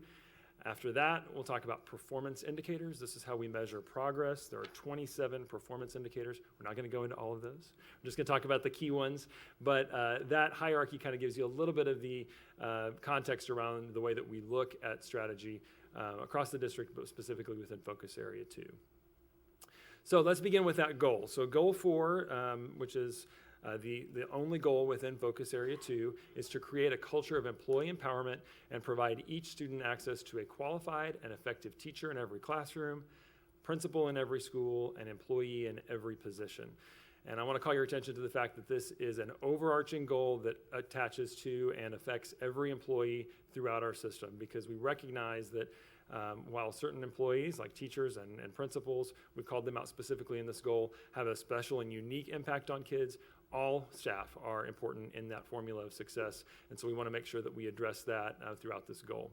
After that, we'll talk about performance indicators. This is how we measure progress. There are 27 performance indicators. We're not going to go into all of those. We're just going to talk about the key ones. But that hierarchy kind of gives you a little bit of the context around the way that we look at strategy across the district, but specifically within focus area 2. So let's begin with that goal. So goal 4, which is the only goal within focus area 2, is to create a culture of employee empowerment and provide each student access to a qualified and effective teacher in every classroom, principal in every school, and employee in every position. And I want to call your attention to the fact that this is an overarching goal that attaches to and affects every employee throughout our system, because we recognize that while certain employees, like teachers and principals, we've called them out specifically in this goal, have a special and unique impact on kids, all staff are important in that formula of success. And so we want to make sure that we address that throughout this goal.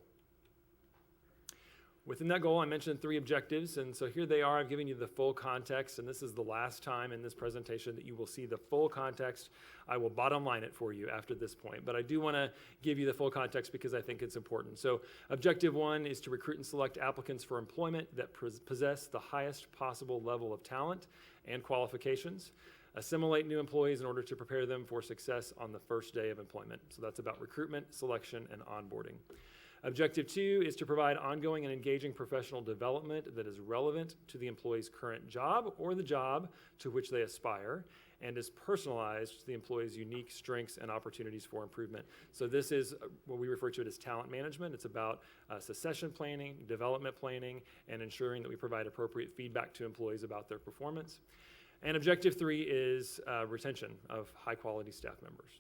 Within that goal, I mentioned 3 objectives, and so here they are. I've given you the full context, and this is the last time in this presentation that you will see the full context. I will bottom line it for you after this point, but I do want to give you the full context because I think it's important. So objective 1 is to recruit and select applicants for employment that possess the highest possible level of talent and qualifications. Assimilate new employees in order to prepare them for success on the first day of employment. So that's about recruitment, selection, and onboarding. Objective 2 is to provide ongoing and engaging professional development that is relevant to the employee's current job or the job to which they aspire, and is personalized to the employee's unique strengths and opportunities for improvement. So this is what we refer to it as talent management. It's about succession planning, development planning, and ensuring that we provide appropriate feedback to employees about their performance. And objective 3 is retention of high-quality staff members.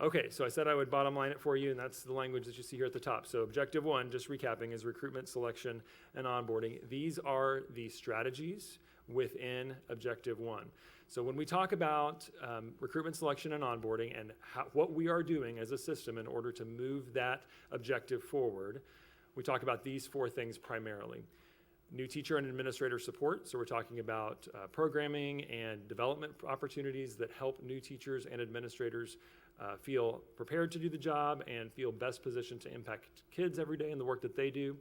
Okay, so I said I would bottom line it for you, and that's the language that you see here at the top. So objective 1, just recapping, is recruitment, selection, and onboarding. These are the strategies within objective 1. So when we talk about recruitment, selection, and onboarding, and what we are doing as a system in order to move that objective forward, we talk about these 4 things primarily. New teacher and administrator support, so we're talking about programming and development opportunities that help new teachers and administrators feel prepared to do the job and feel best positioned to impact kids every day in the work that they do.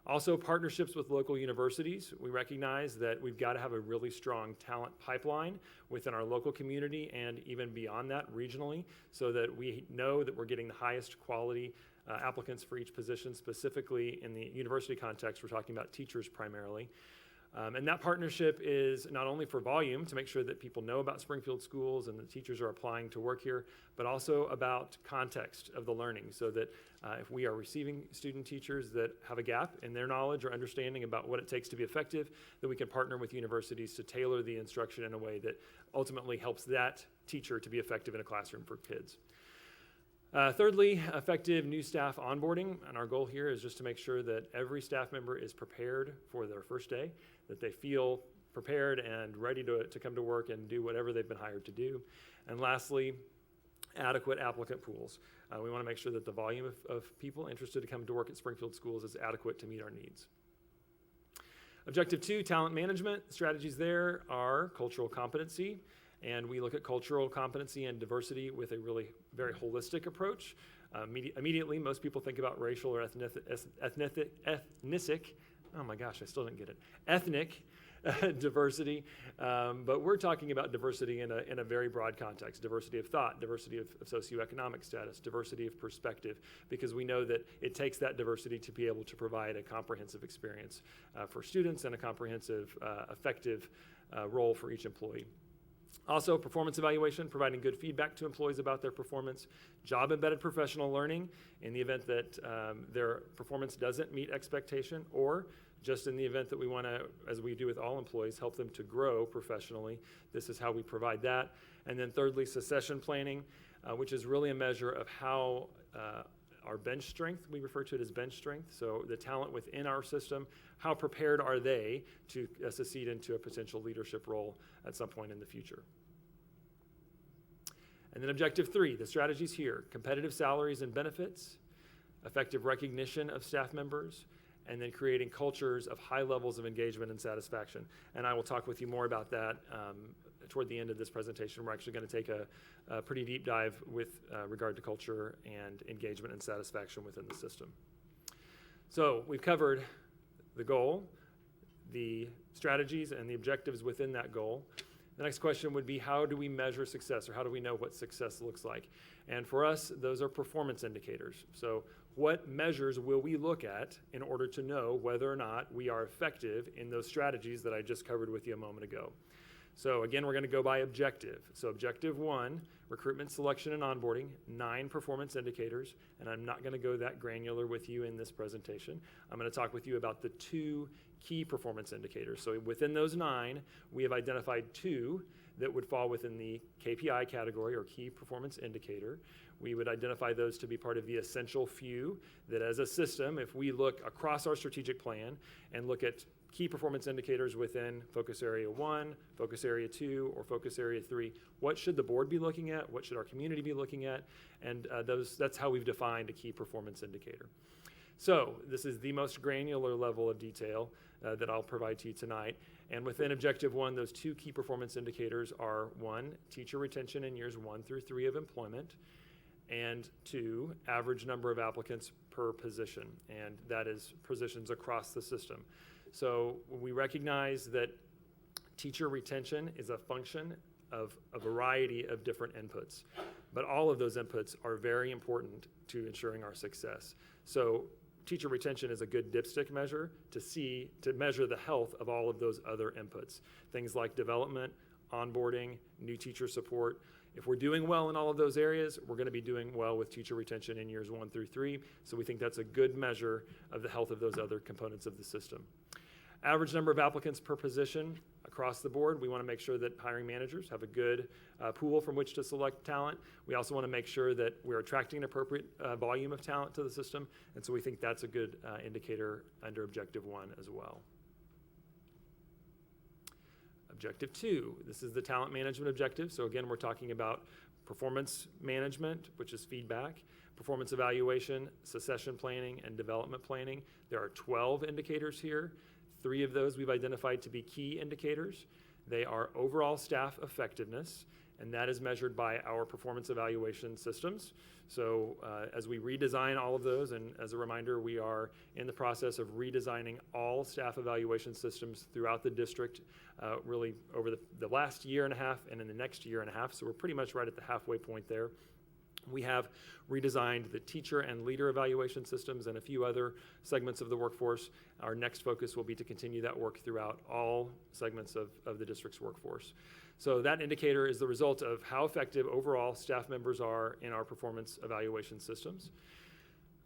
Also, partnerships with local universities. We recognize that we've got to have a really strong talent pipeline within our local community and even beyond that regionally, so that we know that we're getting the highest quality applicants for each position. Specifically in the university context, we're talking about teachers primarily. And that partnership is not only for volume, to make sure that people know about Springfield schools and the teachers are applying to work here, but also about context of the learning, so that if we are receiving student teachers that have a gap in their knowledge or understanding about what it takes to be effective, that we can partner with universities to tailor the instruction in a way that ultimately helps that teacher to be effective in a classroom for kids. Thirdly, effective new staff onboarding, and our goal here is just to make sure that every staff member is prepared for their first day, that they feel prepared and ready to come to work and do whatever they've been hired to do. And lastly, adequate applicant pools. We want to make sure that the volume of people interested to come to work at Springfield schools is adequate to meet our needs. Objective 2, talent management. Strategies there are cultural competency. And we look at cultural competency and diversity with a really very holistic approach. Immediately, most people think about racial or ethnic diversity, but we're talking about diversity in a very broad context: diversity of thought, diversity of socioeconomic status, diversity of perspective, because we know that it takes that diversity to be able to provide a comprehensive experience for students and a comprehensive, effective role for each employee. Also, performance evaluation, providing good feedback to employees about their performance. Job-embedded professional learning in the event that their performance doesn't meet expectation, or just in the event that we want to, as we do with all employees, help them to grow professionally. This is how we provide that. And then thirdly, succession planning, which is really a measure of how our bench strength, we refer to it as bench strength, so the talent within our system, how prepared are they to succeed into a potential leadership role at some point in the future. And then objective 3, the strategies here: competitive salaries and benefits, effective recognition of staff members, and then creating cultures of high levels of engagement and satisfaction. And I will talk with you more about that toward the end of this presentation. We're actually going to take a pretty deep dive with regard to culture and engagement and satisfaction within the system. So we've covered the goal, the strategies, and the objectives within that goal. The next question would be, how do we measure success, or how do we know what success looks like? And for us, those are performance indicators. So what measures will we look at in order to know whether or not we are effective in those strategies that I just covered with you a moment ago? So again, we're going to go by objective. So objective 1, recruitment, selection, and onboarding, 9 performance indicators, and I'm not going to go that granular with you in this presentation. I'm going to talk with you about the 2 key performance indicators. So within those 9, we have identified 2 that would fall within the KPI category, or key performance indicator. We would identify those to be part of the essential few that, as a system, if we look across our strategic plan and look at key performance indicators within focus area 1, focus area 2, or focus area 3, what should the board be looking at? What should our community be looking at? And that's how we've defined a key performance indicator. So this is the most granular level of detail that I'll provide to you tonight. And within objective 1, those 2 key performance indicators are 1, teacher retention in years 1 through 3 of employment, and 2, average number of applicants per position, and that is positions across the system. So we recognize that teacher retention is a function of a variety of different inputs, but all of those inputs are very important to ensuring our success. So teacher retention is a good dipstick measure to measure the health of all of those other inputs. Things like development, onboarding, new teacher support. If we're doing well in all of those areas, we're going to be doing well with teacher retention in years 1 through 3. So we think that's a good measure of the health of those other components of the system. Average number of applicants per position across the board. We want to make sure that hiring managers have a good pool from which to select talent. We also want to make sure that we're attracting an appropriate volume of talent to the system. And so we think that's a good indicator under objective 1 as well. Objective 2, this is the talent management objective. So again, we're talking about performance management, which is feedback, performance evaluation, succession planning, and development planning. There are 12 indicators here. 3 of those we've identified to be key indicators. They are overall staff effectiveness, and that is measured by our performance evaluation systems. So as we redesign all of those, and as a reminder, we are in the process of redesigning all staff evaluation systems throughout the district, really over the last year and a half and in the next year and a half. So we're pretty much right at the halfway point there. We have redesigned the teacher and leader evaluation systems and a few other segments of the workforce. Our next focus will be to continue that work throughout all segments of the district's workforce. So that indicator is the result of how effective overall staff members are in our performance evaluation systems.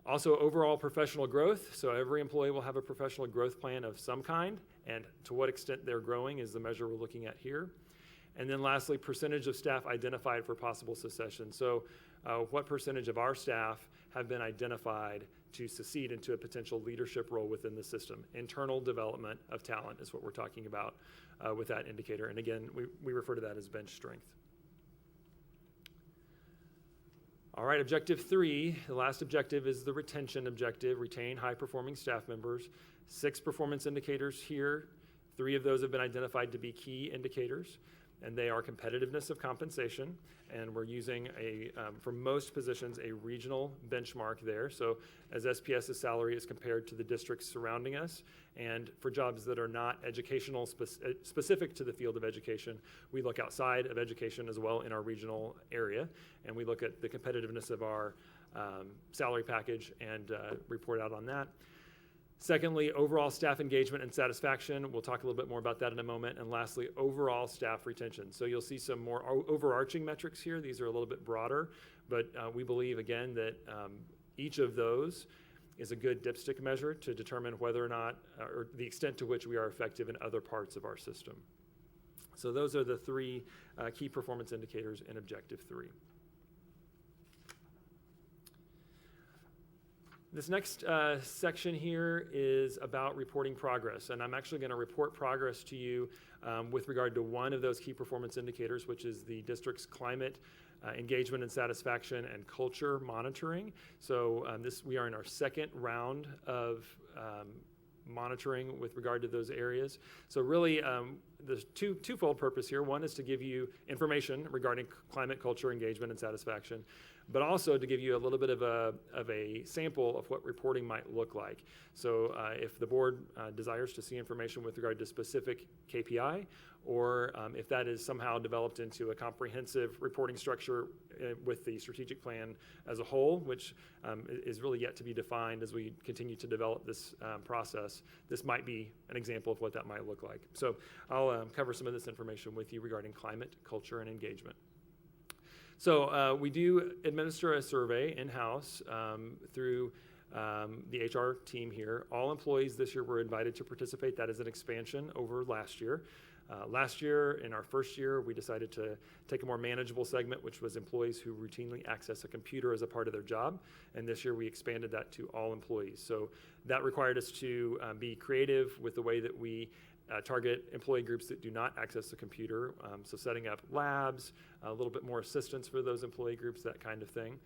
Also, overall professional growth. So every employee will have a professional growth plan of some kind, and to what extent they're growing is the measure we're looking at here. And then lastly, percentage of staff identified for possible succession. So what percentage of our staff have been identified to succeed into a potential leadership role within the system? Internal development of talent is what we're talking about with that indicator. And again, we refer to that as bench strength. All right, objective 3, the last objective is the retention objective, retain high-performing staff members. 6 performance indicators here, 3 of those have been identified to be key indicators, and they are competitiveness of compensation, and we're using for most positions, a regional benchmark there. So as SPS's salary is compared to the districts surrounding us, and for jobs that are not educational specific to the field of education, we look outside of education as well in our regional area, and we look at the competitiveness of our salary package and report out on that. Secondly, overall staff engagement and satisfaction. We'll talk a little bit more about that in a moment. And lastly, overall staff retention. So you'll see some more overarching metrics here. These are a little bit broader, but we believe, again, that each of those is a good dipstick measure to determine whether or not, or the extent to which we are effective in other parts of our system. So those are the 3 key performance indicators in Objective 3. This next section here is about reporting progress, and I'm actually going to report progress to you with regard to one of those key performance indicators, which is the district's climate, engagement and satisfaction, and culture monitoring. So we are in our second round of monitoring with regard to those areas. So really, there's twofold purpose here. One is to give you information regarding climate, culture, engagement, and satisfaction, but also to give you a little bit of a sample of what reporting might look like. So if the board desires to see information with regard to specific KPI, or if that is somehow developed into a comprehensive reporting structure with the strategic plan as a whole, which is really yet to be defined as we continue to develop this process, this might be an example of what that might look like. So I'll cover some of this information with you regarding climate, culture, and engagement. So we do administer a survey in-house through the HR team here. All employees this year were invited to participate. That is an expansion over last year. Last year, in our first year, we decided to take a more manageable segment, which was employees who routinely access a computer as a part of their job. And this year, we expanded that to all employees. So that required us to be creative with the way that we target employee groups that do not access a computer. So setting up labs, a little bit more assistance for those employee groups, that kind of thing.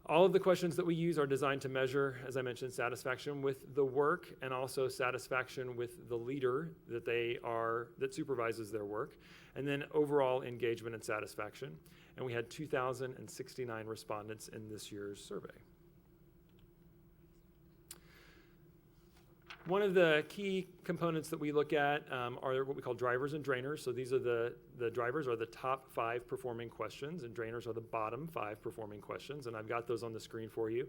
All of the questions that we use are designed to measure, as I mentioned, satisfaction with the work and also satisfaction with the leader that supervises their work, and then overall engagement and satisfaction. And we had 2,069 respondents in this year's survey. One of the key components that we look at are what we call drivers and drainers. So these are the drivers are the top 5 performing questions, and drainers are the bottom 5 performing questions, and I've got those on the screen for you.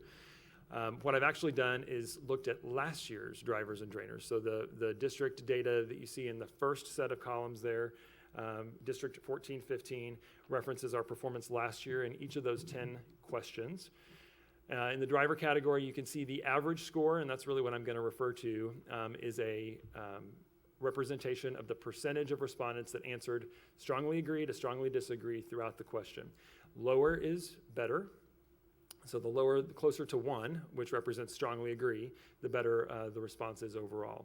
What I've actually done is looked at last year's drivers and drainers. So the district data that you see in the first set of columns there, District 14-15, references our performance last year in each of those 10 questions. In the driver category, you can see the average score, and that's really what I'm going to refer to, is a representation of the percentage of respondents that answered strongly agree to strongly disagree throughout the question. Lower is better. So the lower, the closer to 1, which represents strongly agree, the better the response is overall.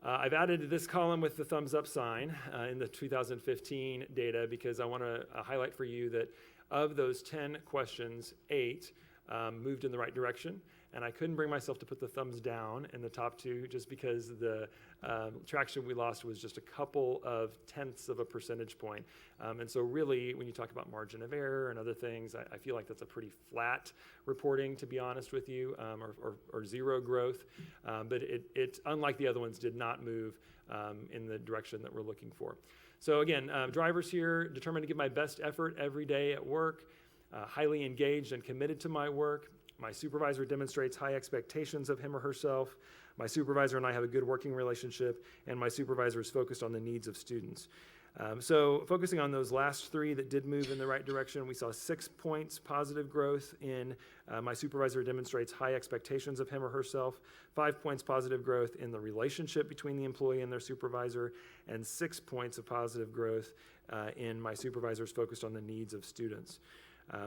I've added this column with the thumbs up sign in the 2015 data because I want to highlight for you that of those 10 questions, 8 moved in the right direction, and I couldn't bring myself to put the thumbs down in the top 2 just because the traction we lost was just a couple of tenths of a percentage point. And so really, when you talk about margin of error and other things, I feel like that's a pretty flat reporting, to be honest with you, or zero growth. But it, unlike the other ones, did not move in the direction that we're looking for. So again, drivers here, determined to give my best effort every day at work, highly engaged and committed to my work. My supervisor demonstrates high expectations of him or herself. My supervisor and I have a good working relationship, and my supervisor is focused on the needs of students. So focusing on those last 3 that did move in the right direction, we saw 6 points positive growth in my supervisor demonstrates high expectations of him or herself, 5 points positive growth in the relationship between the employee and their supervisor, and 6 points of positive growth in my supervisors focused on the needs of students.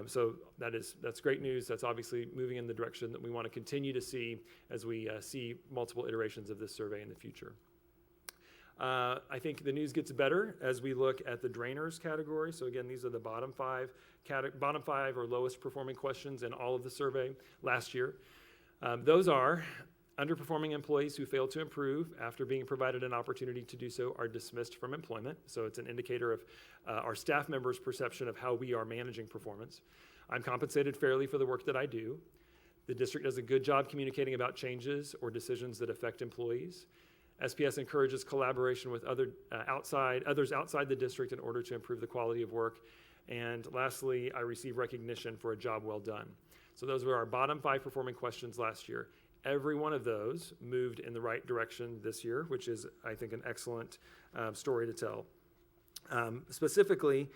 So that's great news. That's obviously moving in the direction that we want to continue to see as we see multiple iterations of this survey in the future. I think the news gets better as we look at the drainers category. So again, these are the bottom 5 or lowest performing questions in all of the survey last year. Those are Underperforming employees who fail to improve after being provided an opportunity to do so are dismissed from employment. So it's an indicator of our staff members' perception of how we are managing performance. I'm compensated fairly for the work that I do. The district does a good job communicating about changes or decisions that affect employees. SPS encourages collaboration with others outside the district in order to improve the quality of work. And lastly, I receive recognition for a job well done. So those were our bottom 5 performing questions last year. Every one of those moved in the right direction this year, which is, I think, an excellent story to tell. Specifically,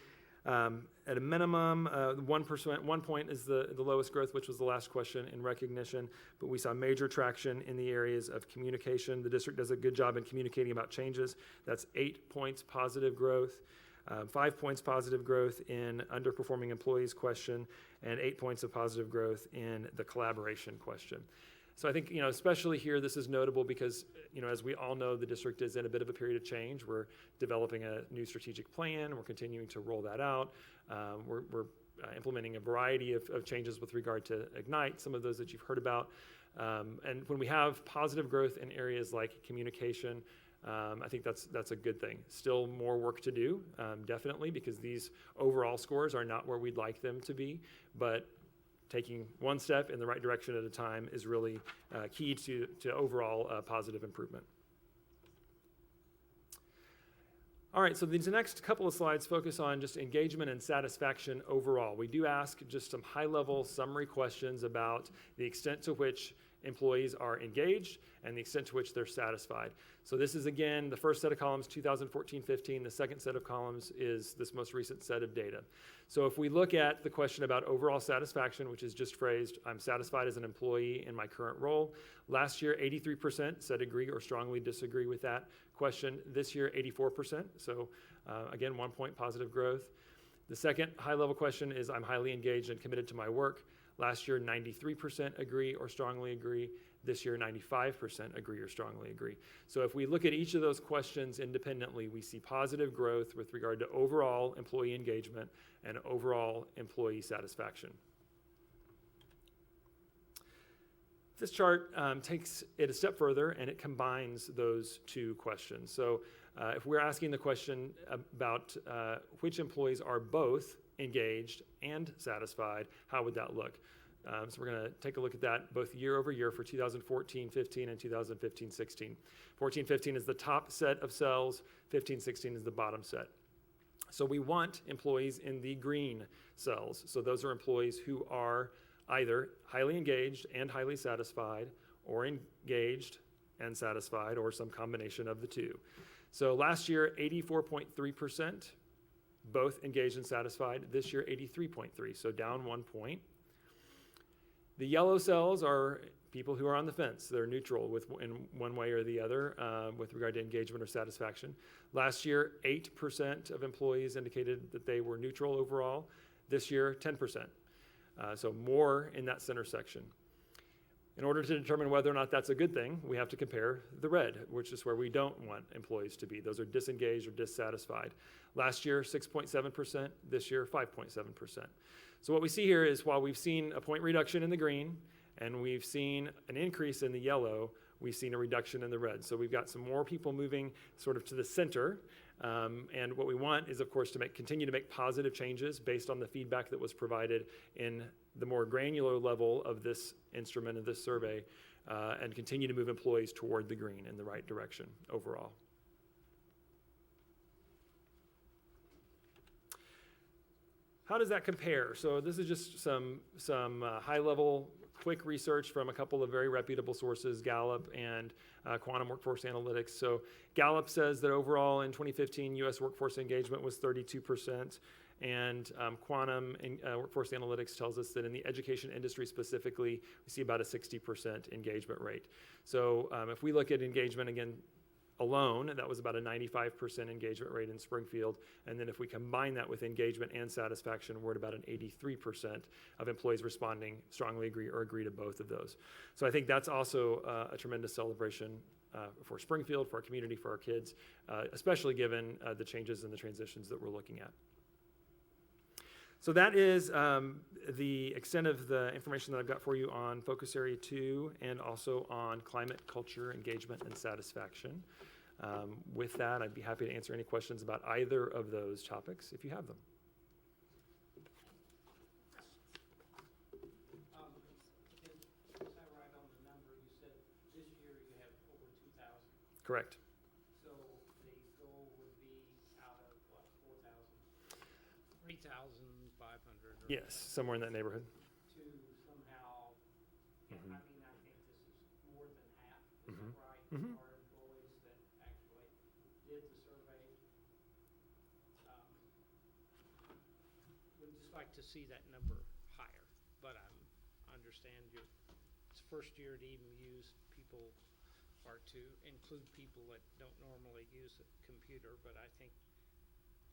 at a minimum, 1 point is the lowest growth, which was the last question in recognition, but we saw major traction in the areas of communication. The district does a good job in communicating about changes. That's 8 points positive growth, 5 points positive growth in underperforming employees question, and 8 points of positive growth in the collaboration question. So I think, especially here, this is notable because, as we all know, the district is in a bit of a period of change. We're developing a new strategic plan. We're continuing to roll that out. We're implementing a variety of changes with regard to Ignite, some of those that you've heard about. And when we have positive growth in areas like communication, I think that's a good thing. Still more work to do, definitely, because these overall scores are not where we'd like them to be, but taking one step in the right direction at a time is really key to overall positive improvement. All right, so these next couple of slides focus on just engagement and satisfaction overall. We do ask just some high-level summary questions about the extent to which employees are engaged and the extent to which they're satisfied. So this is, again, the first set of columns, 2014-15. The second set of columns is this most recent set of data. So if we look at the question about overall satisfaction, which is just phrased, I'm satisfied as an employee in my current role. Last year, 83% said agree or strongly disagree with that question. This year, 84%. So again, 1 point positive growth. The second high-level question is I'm highly engaged and committed to my work. Last year, 93% agree or strongly agree. This year, 95% agree or strongly agree. So if we look at each of those questions independently, we see positive growth with regard to overall employee engagement and overall employee satisfaction. This chart takes it a step further and it combines those two questions. So if we're asking the question about which employees are both engaged and satisfied, how would that look? So we're going to take a look at that both year over year for 2014-15 and 2015-16. 14-15 is the top set of cells, 15-16 is the bottom set. So we want employees in the green cells. So those are employees who are either highly engaged and highly satisfied, or engaged and satisfied, or some combination of the two. So last year, 84.3%, both engaged and satisfied. This year, 83.3%, so down 1 point. The yellow cells are people who are on the fence. They're neutral in one way or the other with regard to engagement or satisfaction. Last year, 8% of employees indicated that they were neutral overall. This year, 10%. So more in that center section. In order to determine whether or not that's a good thing, we have to compare the red, which is where we don't want employees to be. Those are disengaged or dissatisfied. Last year, 6.7%. This year, 5.7%. So what we see here is while we've seen a point reduction in the green and we've seen an increase in the yellow, we've seen a reduction in the red. So we've got some more people moving sort of to the center. And what we want is, of course, to continue to make positive changes based on the feedback that was provided in the more granular level of this instrument, of this survey, and continue to move employees toward the green in the right direction overall. How does that compare? So this is just some high-level, quick research from a couple of very reputable sources, Gallup and Quantum Workforce Analytics. So Gallup says that overall in 2015, U.S. workforce engagement was 32%, and Quantum Workforce Analytics tells us that in the education industry specifically, we see about a 60% engagement rate. So if we look at engagement again, alone, that was about a 95% engagement rate in Springfield. And then if we combine that with engagement and satisfaction, we're at about an 83% of employees responding strongly agree or agree to both of those. So I think that's also a tremendous celebration for Springfield, for our community, for our kids, especially given the changes and the transitions that we're looking at. So that is the extent of the information that I've got for you on Focus Area 2 and also on climate, culture, engagement, and satisfaction. With that, I'd be happy to answer any questions about either of those topics if you have them. Is that right on the number? You said this year you have over 2,000. Correct. So the goal would be out of what, 4,000? 3,500? Yes, somewhere in that neighborhood. To somehow, Mhm. I mean, I think this is more than half, is Mhm. that right? Mhm. Our employees that actually did the survey. Would just like to see that number higher, but I understand it's first year to even use people or to include people that don't normally use a computer, but I think,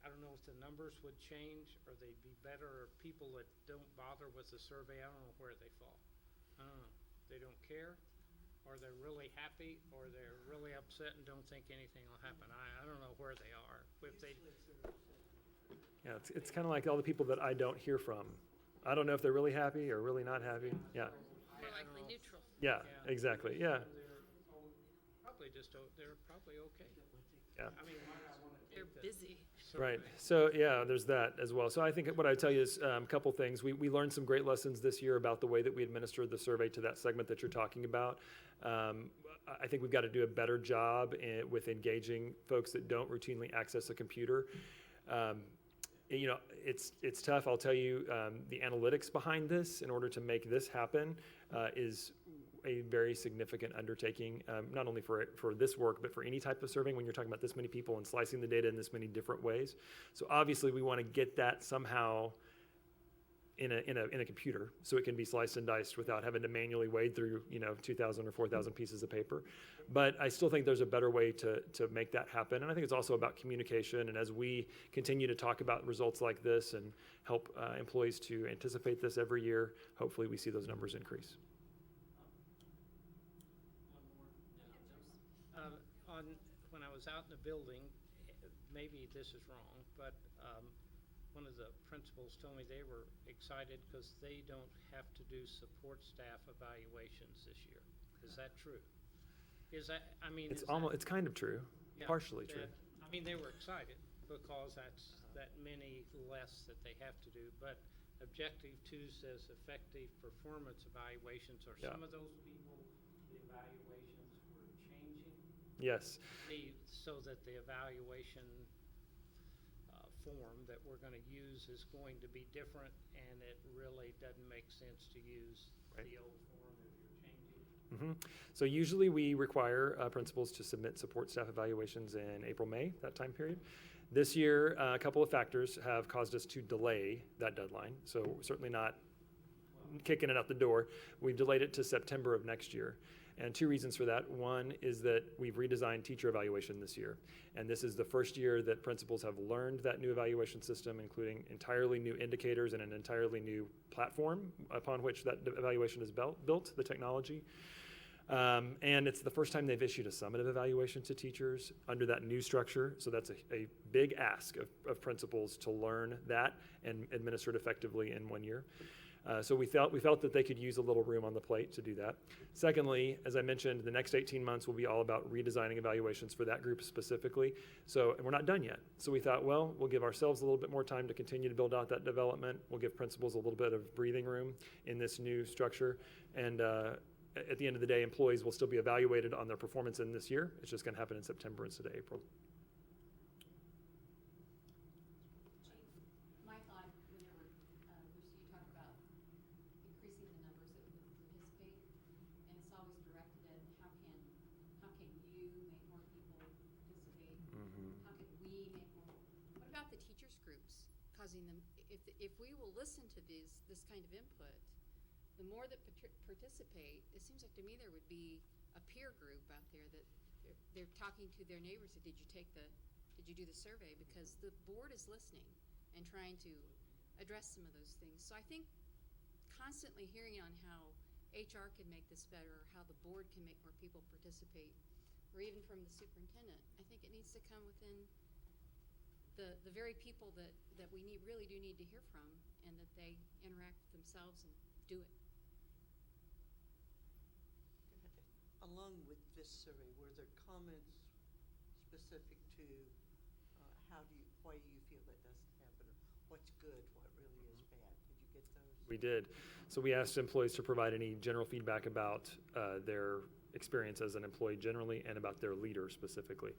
I don't know if the numbers would change or they'd be better, or people that don't bother with the survey, I don't know where they fall. I don't know, they don't care, or they're really happy, or they're really upset and don't think anything will happen. I don't know where they are. If they, Yeah, it's kind of like all the people that I don't hear from. I don't know if they're really happy or really not happy. Yeah. More likely neutral. Yeah, exactly. Yeah. they're probably just, they're probably okay. Yeah. I mean, why not want to They're take the busy. Right. survey? So yeah, there's that as well. So I think what I'd tell you is a couple things. We learned some great lessons this year about the way that we administered the survey to that segment that you're talking about. I think we've got to do a better job with engaging folks that don't routinely access a computer. You know, it's tough. I'll tell you, the analytics behind this, in order to make this happen, is a very significant undertaking, not only for this work, but for any type of surveying when you're talking about this many people and slicing the data in this many different ways. So obviously we want to get that somehow in a computer so it can be sliced and diced without having to manually wade through, 2,000 or 4,000 pieces of paper. But I still think there's a better way to make that happen. And I think it's also about communication. And as we continue to talk about results like this and help employees to anticipate this every year, hopefully we see those numbers increase. When I was out in the building, maybe this is wrong, but one of the principals told me they were excited because they don't have to do support staff evaluations this year. Is that true? Is that, I mean, It's is that- it's kind of true, yeah, partially true. I mean, they were excited because that's that many less that they have to do, but Objective 2 says effective performance evaluations. Are Yeah. some of those people, the evaluations were changing? Yes. So that the evaluation form that we're going to use is going to be different, and it really doesn't make sense to use the old form if you're changing. So usually we require principals to submit support staff evaluations in April, May, that time period. This year, a couple of factors have caused us to delay that deadline. So we're certainly not kicking it out the door. We've delayed it to September of next year. And two reasons for that. One is that we've redesigned teacher evaluation this year. And this is the first year that principals have learned that new evaluation system, including entirely new indicators and an entirely new platform upon which that evaluation is built, the technology. And it's the first time they've issued a summative evaluation to teachers under that new structure. So that's a big ask of principals to learn that and administer it effectively in 1 year. So we felt that they could use a little room on the plate to do that. Secondly, as I mentioned, the next 18 months will be all about redesigning evaluations for that group specifically. And we're not done yet. So we thought, well, we'll give ourselves a little bit more time to continue to build out that development. We'll give principals a little bit of breathing room in this new structure. And at the end of the day, employees will still be evaluated on their performance in this year. It's just going to happen in September instead of April. My thought, whenever, Lucy, you talk about increasing the numbers that would participate, and it's always directed at how can you make more people participate? How can we make more? What about the teachers groups causing them, if we will listen to this kind of input, the more that participate, it seems like to me there would be a peer group out there that they're talking to their neighbors. Did you do the survey? Because the board is listening and trying to address some of those things. So I think constantly hearing on how HR can make this better, or how the board can make more people participate, or even from the superintendent, I think it needs to come within the very people that we really do need to hear from, and that they interact with themselves and do it. Along with this survey, were there comments specific to why do you feel that doesn't happen, or what's good, what really is bad? Did you get those? We did. So we asked employees to provide any general feedback about their experience as an employee generally and about their leader specifically.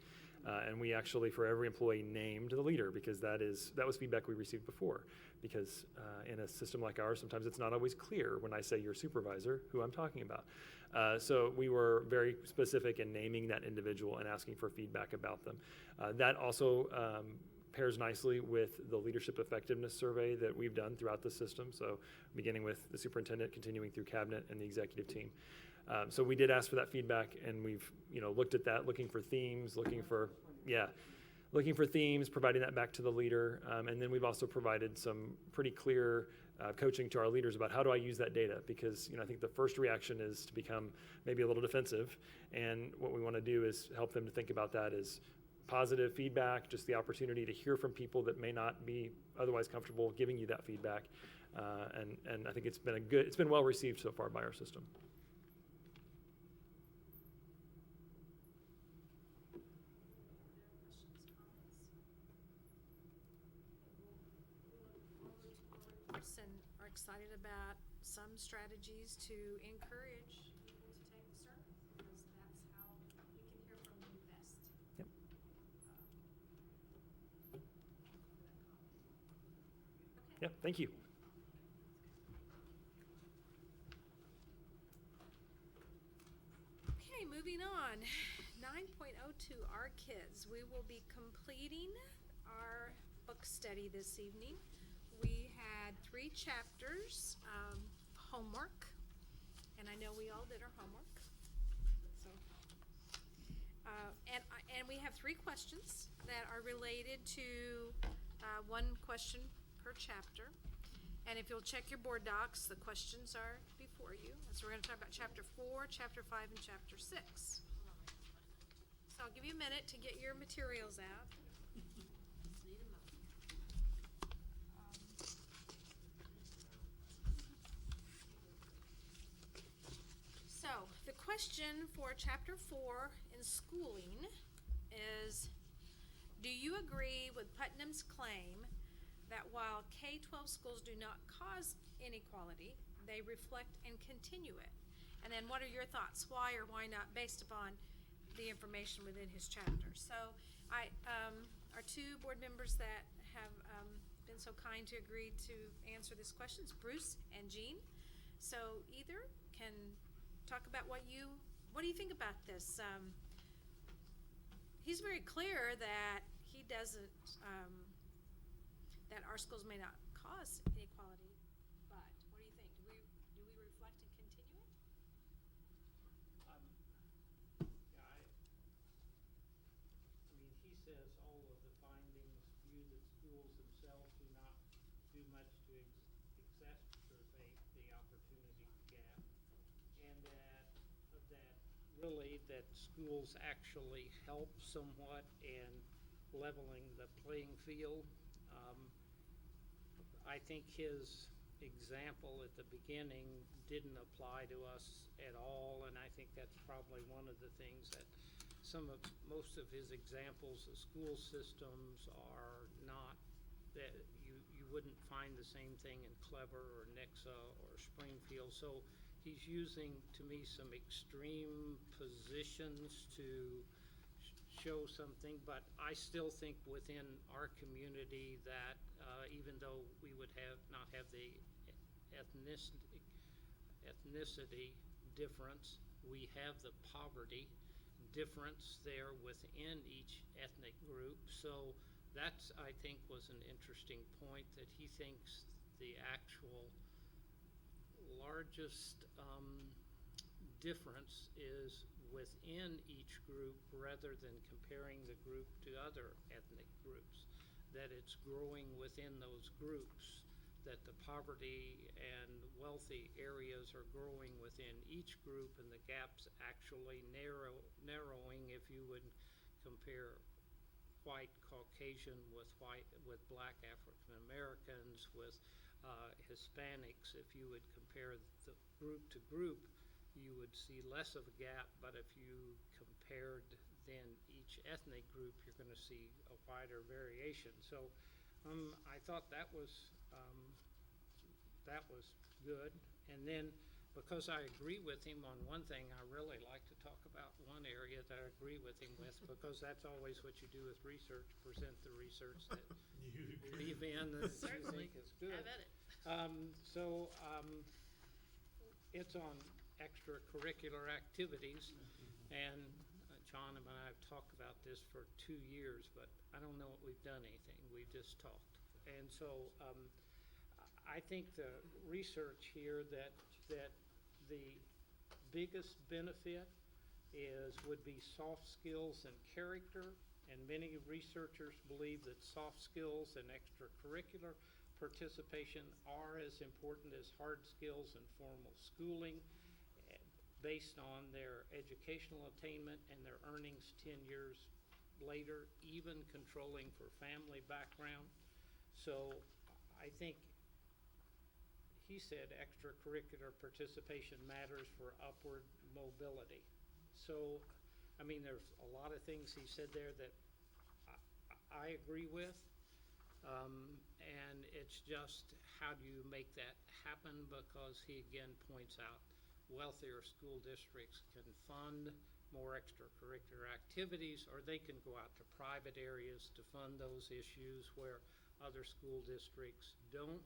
And we actually, for every employee, named the leader, because that was feedback we received before. Because in a system like ours, sometimes it's not always clear when I say your supervisor who I'm talking about. So we were very specific in naming that individual and asking for feedback about them. That also pairs nicely with the leadership effectiveness survey that we've done throughout the system. So beginning with the superintendent, continuing through cabinet and the executive team. So we did ask for that feedback, and we've looked at that, looking for themes, looking for themes, providing that back to the leader. And then we've also provided some pretty clear coaching to our leaders about how do I use that data, because I think the first reaction is to become maybe a little defensive, and what we want to do is help them to think about that as positive feedback, just the opportunity to hear from people that may not be otherwise comfortable giving you that feedback. And I think it's been well received so far by our system. And are excited about some strategies to encourage people to take the survey, because that's how we can hear from them best. Yep. Okay. Yep, thank you. Okay, moving on. 9.02, our kids. We will be completing our book study this evening. We had 3 chapters of homework, and I know we all did our homework. So, and we have 3 questions that are related to 1 question per chapter. And if you'll check your board docs, the questions are before you. So we're going to talk about chapter 4, chapter 5, and chapter 6. So I'll give you a minute to get your materials out. So, the question for chapter 4 in schooling is, do you agree with Putnam's claim that while K-12 schools do not cause inequality, they reflect and continue it? And then what are your thoughts? Why or why not, based upon the information within his chapter? So, our 2 board members that have been so kind to agree to answer this question is Bruce and Jean. So, either can talk about what do you think about this? He's very clear that he doesn't, that our schools may not cause inequality, but what do you think? Do we reflect and continue it? I mean, he says all of the findings view that schools themselves do not do much to exacerbate the opportunity gap, and that really that schools actually help somewhat in leveling the playing field. I think his example at the beginning didn't apply to us at all, and I think that's probably one of the things that most of his examples of school systems are not, that you wouldn't find the same thing in Clever or Nixa or Springfield. So he's using, to me, some extreme positions to show something, but I still think within our community that even though we would not have the ethnicity difference, we have the poverty difference there within each ethnic group. So that's, I think, was an interesting point, that he thinks the actual largest difference is within each group rather than comparing the group to other ethnic groups, that it's growing within those groups, that the poverty and wealthy areas are growing within each group, and the gap's actually narrowing if you would compare white Caucasian with black African Americans, with Hispanics. If you would compare the group to group, you would see less of a gap, but if you compared then each ethnic group, you're going to see a wider variation. So I thought that was good. And then because I agree with him on one thing, I really like to talk about one area that I agree with him with, because that's always what you do with research, present the research that you believe in that you think is good. Have at it. It's on extracurricular activities, and John and I have talked about this for 2 years, but I don't know that we've done anything. We've just talked. And so I think the research here that the biggest benefit would be soft skills and character, and many researchers believe that soft skills and extracurricular participation are as important as hard skills and formal schooling, based on their educational attainment and their earnings 10 years later, even controlling for family background. So I think he said extracurricular participation matters for upward mobility. So, I mean, there's a lot of things he said there that I agree with. And it's just, how do you make that happen? Because he again points out wealthier school districts can fund more extracurricular activities, or they can go out to private areas to fund those issues where other school districts don't.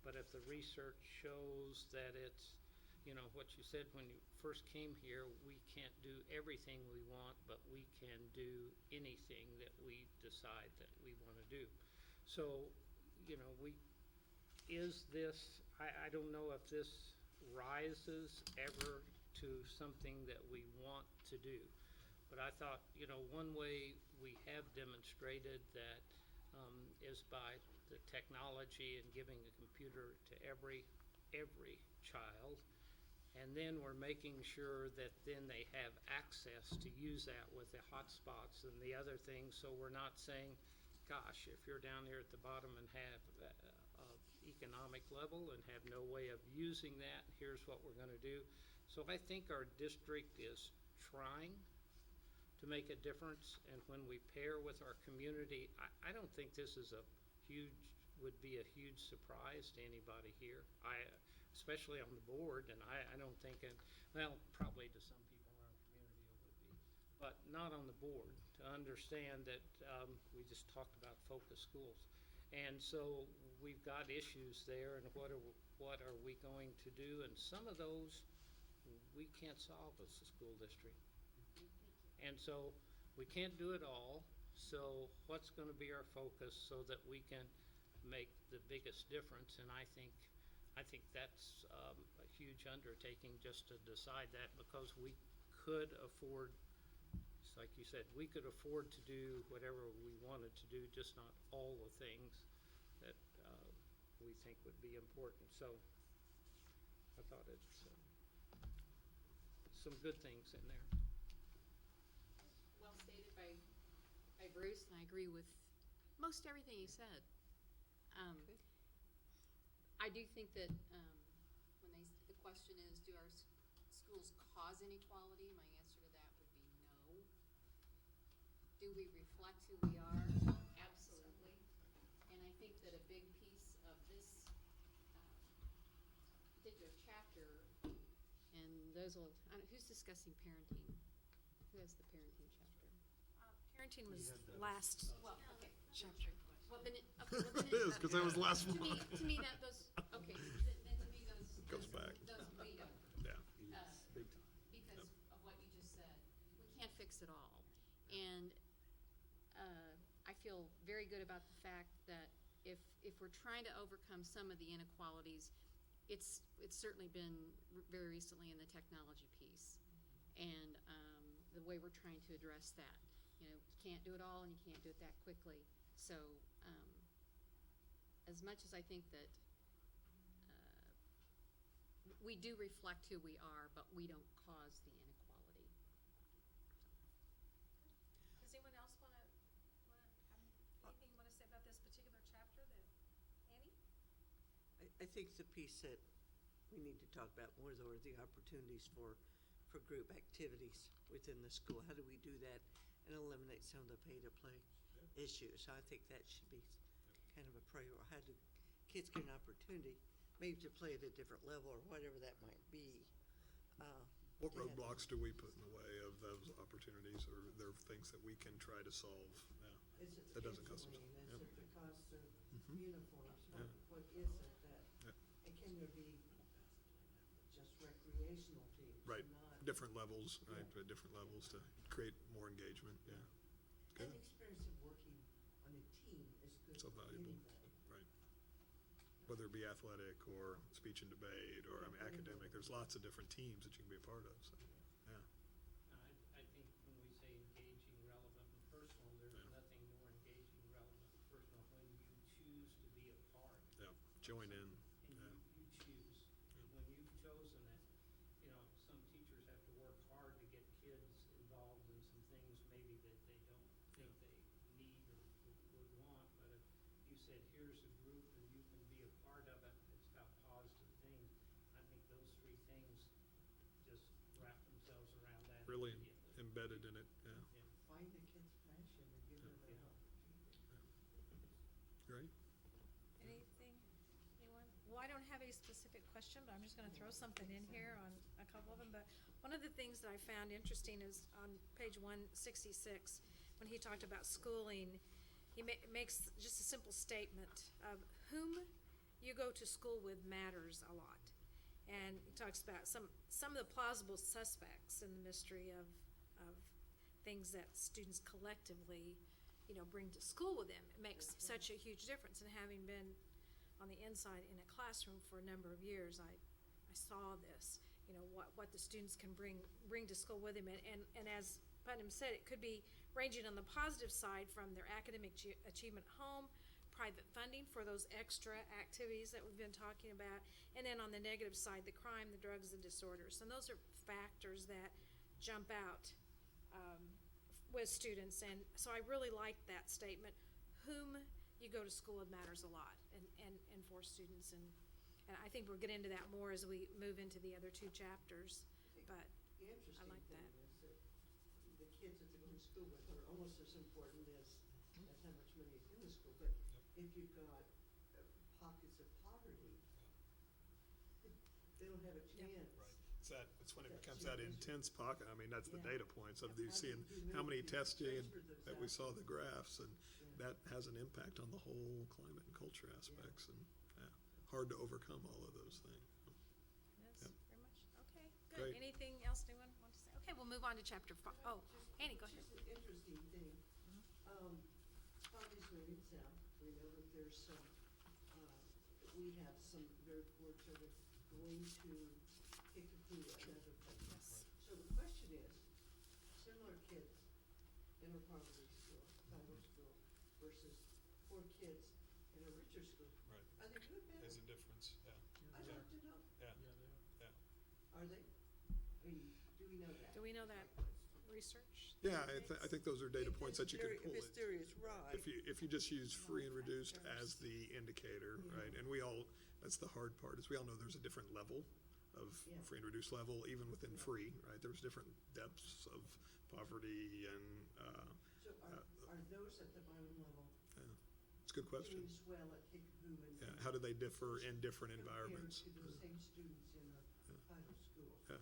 But if the research shows that it's, you know, what you said when you first came here, we can't do everything we want, but we can do anything that we decide that we want to do. So, you know, I don't know if this rises ever to something that we want to do. But I thought, you know, one way we have demonstrated that is by the technology and giving a computer to every child. And then we're making sure that then they have access to use that with the hotspots and the other things. So we're not saying, gosh, if you're down here at the bottom and have economic level and have no way of using that, here's what we're going to do. So I think our district is trying to make a difference, and when we pair with our community, I don't think this is would be a huge surprise to anybody here. Especially on the board, and I don't think well, probably to some people in our community it would be, but not on the board, to understand that we just talked about focus schools. And so we've got issues there, and what are we going to do? And some of those we can't solve as a school district. And so we can't do it all. So what's going to be our focus so that we can make the biggest difference? And I think that's a huge undertaking just to decide that, because we could afford, just like you said, we could afford to do whatever we wanted to do, just not all the things that we think would be important. So I thought it's some good things in there. Well stated by Bruce, and I agree with most everything he said. I do think that when the question is, do our schools cause inequality? My answer to that would be no. Do we reflect who we are? Absolutely. And I think that a big piece of this particular chapter, and who's discussing parenting? Who has the parenting chapter? Parenting was last chapter. Well, then It is, because that was the last one. to me, then to me those Goes back. Those lead up. Yeah. Big time. Because of what you just said. We can't fix it all. And I feel very good about the fact that if we're trying to overcome some of the inequalities, it's certainly been very recently in the technology piece. And the way we're trying to address that. You know, you can't do it all and you can't do it that quickly. So as much as I think that we do reflect who we are, but we don't cause the inequality. Does anyone else want to I think the piece that we need to talk about more though are the opportunities for group activities within the school. How do we do that and eliminate some of the pay-to-play issues? So I think that should be kind of a priority. How do kids get an opportunity, maybe to play at a different level or whatever that might be? What roadblocks do we put in the way of those opportunities, or are there things that we can try to solve? Yeah. Is it That doesn't cost us. scheduling? Yep. Is it the cost of Mhm. uniforms? Yeah. What is it that, Yeah. and can there be just recreational teams? Right, Not, different levels, right, Yeah. at different levels to create more engagement, yeah. and Good, the experience of working on a team is good so for valuable, anybody. right. Whether it be athletic or speech and debate or, I mean, academic, there's lots of different teams that you can be a part of, so, yeah. I think when we say engaging, relevant, and personal, there's Yeah. nothing more engaging, relevant, and personal when you choose to be a part. Yeah, join in, And yeah. you choose, and when you've chosen it, you know, some teachers have to work hard to get kids involved in some things maybe that they don't think they need or would want, but if you said, here's a group and you can be a part of it, it's got positive things, I think those three things just wrap themselves around that Really immediately. embedded in it, yeah. Find the kid's passion and give them an opportunity. Great. Anything, anyone? Well, I don't have a specific question, but I'm just gonna throw something in here on a couple of them, but one of the things that I found interesting is on page 166, when he talked about schooling, he makes just a simple statement of whom you go to school with matters a lot. And he talks about some of the plausible suspects in the mystery of things that students collectively, you know, bring to school with them. It makes such a huge difference, and having been on the inside in a classroom for a number of years, I saw this, you know, what the students can bring to school with them, and as Putnam said, it could be ranging on the positive side from their academic achievement at home, private funding for those extra activities that we've been talking about, and then on the negative side, the crime, the drugs, the disorders, and those are factors that jump out with students, and so I really like that statement, whom you go to school with matters a lot, and for students, and I think we'll get into that more as we move into the other two chapters, but The interesting like thing that. is that the kids that they go to school with are almost as important as how much money is in the school, but if you've got pockets of poverty, they don't have a chance. Right. It's when it That's becomes your that issue. intense pocket, I mean, that's the Yeah. data points of Yeah. you How do seeing you do how many that? testing and Transfer those that we out. saw the graphs, and Yeah. that has an impact on the whole climate and culture aspects, and, yeah, hard to overcome all of those things. yes, Yep. very much, okay, good. Great. Anything else anyone want to say? Okay, we'll move on to chapter 5. Oh, Annie, go ahead. Just an interesting thing. Poverty's moving south. We know that there's some, we have some very poor children going to Kickapoo and other places. So the question is, similar kids in a poverty school, title school, versus poor kids in a richer school. Right. Are they good, bad? There's a difference, yeah. I'd Yeah. like to know. Yeah, yeah. Are they? Do we know that? Do we know that research? Yeah, I think those are data points that you can pull. If his theory is right. If you just use free and reduced as the indicator, right, and that's the hard part, is we all know there's a different level of Yeah. free and reduced level, even within free, right, there's different depths of poverty and, So are those at the bottom level it's a good question. doing swell at Kickapoo and? Yeah, how do they differ in different environments? Compared to the same students in a title school? Yeah.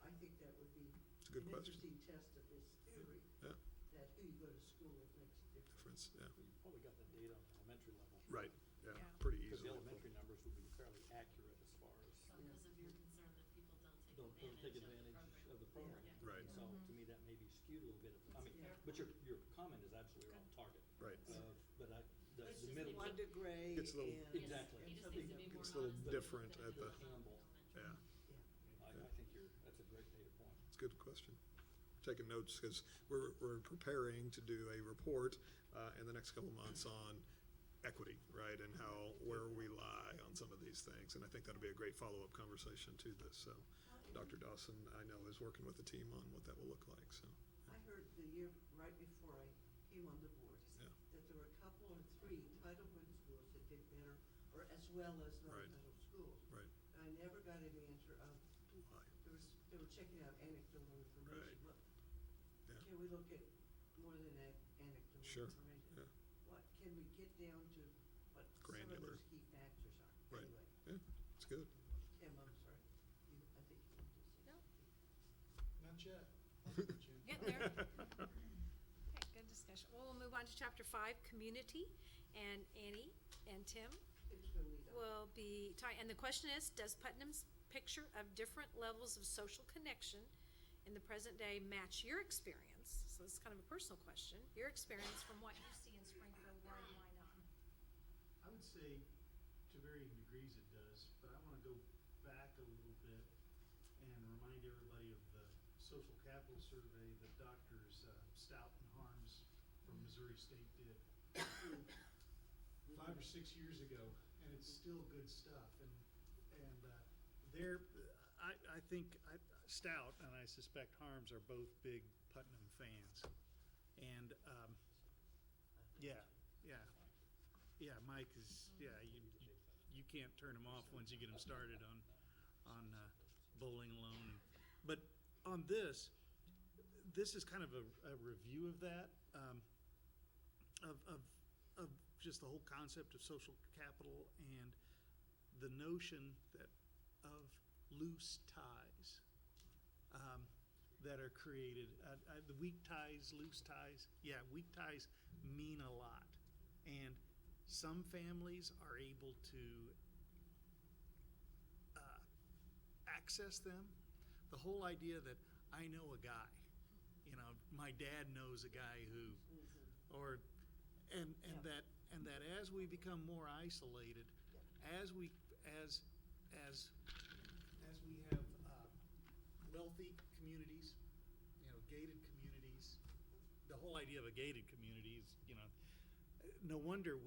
I think that would be It's a good an question. interesting test of his theory, Yeah, that who you go to school with makes a difference. difference, yeah, You probably got the data on the elementary level. right, yeah, Yeah. pretty Because the easily. elementary numbers would be fairly accurate as far as Because of your concern that people don't take advantage of the program. Right. So to me, that may be skewed a little bit. I mean, but your comment is absolutely on target. Right. But the It's the just middle. one degree It's a little- and. Exactly. and He just something needs to be else. more It's a little honest different than at he the- is on Campbell. Yeah. I think that's a great data point. It's a good question. Taking notes because we're preparing to do a report in the next couple months on equity, right, and where we lie on some of these things, and I think that'll be a great follow-up conversation to this. So, Dr. Dawson, I know, is working with the team on what that will look like. So, I heard the year right before I came on the board, Yeah. that there were a couple or three Title I schools that did better, or as well as Right. non-title schools. I never got any answer of, they were checking out anecdotal information. What, Yeah. can we look at more than anecdotal Sure, information? yeah. What, can we get down to what some of Granular. those key factors are? Right. Anyway, Yeah, it's good. Tim, I'm sorry. I think you wanted to say. No. Not yet. Get there. Okay, good discussion. Well, we'll move on to chapter 5, community, and Annie and Tim It's gonna lead on. will be, and the question is, does Putnam's picture of different levels of social connection in the present day match your experience? So this is kind of a personal question. Your experience from what you see in Springfield, why and why not? I would say to varying degrees it does, but I want to go back a little bit and remind everybody of the social capital survey that Doctors Stout and Harms from Missouri State did 5 or 6 years ago, and it's still good stuff. And there, I think Stout and I suspect Harms are both big Putnam fans, and yeah, Mike is, you can't turn him off once you get him started on bowling alone. But on this is kind of a review of that, of just the whole concept of social capital and the notion that of loose ties that are created. The weak ties, loose ties, weak ties mean a lot. And some families are able to access them. The whole idea that I know a guy, my dad knows a guy who, and that as we become more isolated, as we have wealthy communities, gated communities, the whole idea of a gated community is, no wonder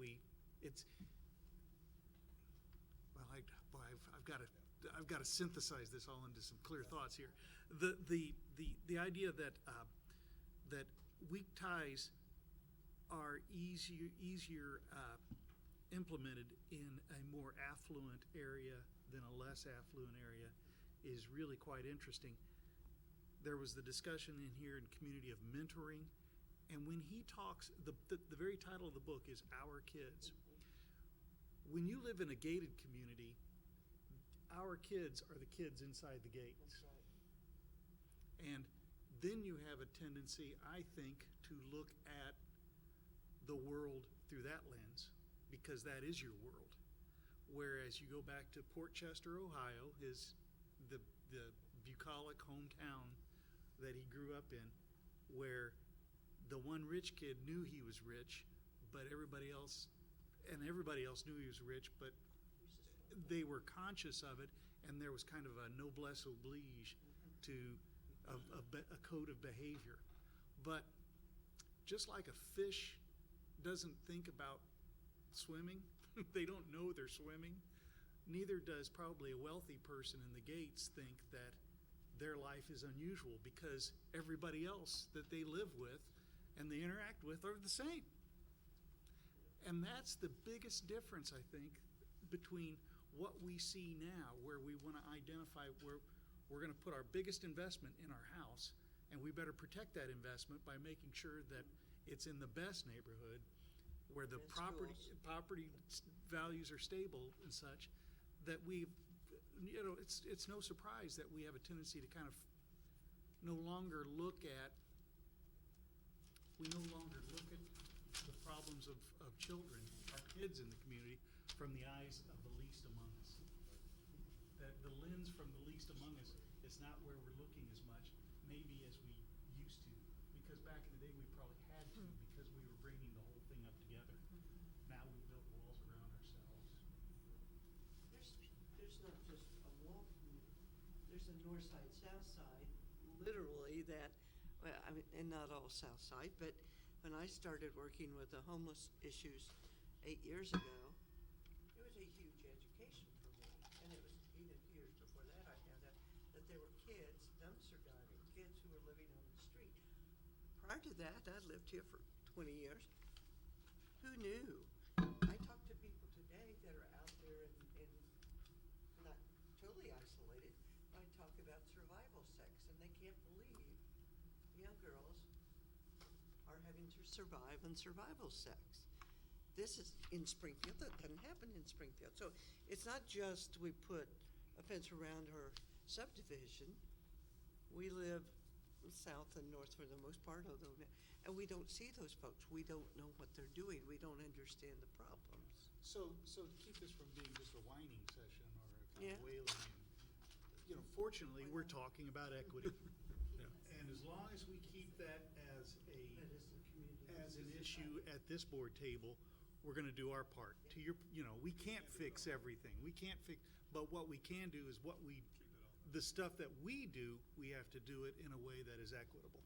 I've got to synthesize this all into some clear thoughts here. The idea that weak ties are easier implemented in a more affluent area than a less affluent area is really quite interesting. There was the discussion in here in community of mentoring, and when he talks, the very title of the book is Our Kids. When you live in a gated community, our kids are the kids inside the gates. And then you have a tendency, I think, to look at the world through that lens, because that is your world. Whereas you go back to Port Chester, Ohio, the bucolic hometown that he grew up in, where the one rich kid knew he was rich, but everybody else knew he was rich, but they were conscious of it, and there was kind of a noblesse oblige to a code of behavior. But just like a fish doesn't think about swimming, they don't know they're swimming, neither does probably a wealthy person in the gates think that their life is unusual, because everybody else that they live with and they interact with are the same. And that's the biggest difference, I think, between what we see now, where we want to identify where we're going to put our biggest investment in our house, and we better protect that investment by making sure that it's in the best neighborhood, where the property values are stable and such, that it's no surprise that we have a tendency to kind of no longer look at the problems of children, our kids in the community, from the eyes of the least among us. That the lens from the least among us is not where we're looking as much, maybe as we used to, because back in the day we probably had to, because we were bringing the whole thing up together. Now we've built walls around ourselves. There's not just a wall, there's a north side, south side, literally that, well, I mean, and not all south side, but when I started working with the homeless issues 8 years ago, it was a huge education for me. And it was even years before that I had that there were kids, dumpster diving, kids who were living on the street. Prior to that, I'd lived here for 20 years. Who knew? I talk to people today that are out there and not totally about survival sex, and they can't believe young girls are having to survive on survival sex. This is in Springfield, that doesn't happen in Springfield. So it's not just we put a fence around our subdivision. We live south and north for the most part of them, and we don't see those folks. We don't know what they're doing. We don't understand the problems. So to keep this from being just a whining session or a kind Yeah. of wailing, fortunately, we're talking about equity. And as long as we keep that as an issue at this board table, we're gonna do our part. To your, we can't fix everything. We can't fix, but what we can do is the stuff that we do, we have to do it in a way that is equitable.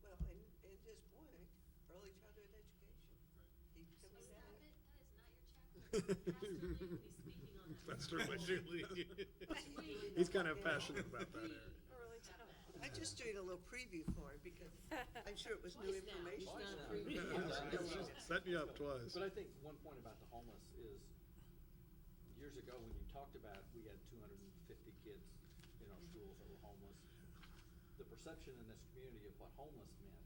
Well, and his point, early childhood education. Keep coming back. That's true. He's kind of passionate about that area. I'm just doing a little preview for him because I'm sure it was new information. Set me up twice. But I think one point about the homeless is, years ago, when you talked about, we had 250 kids in our schools that were homeless. The perception in this community of what homeless meant,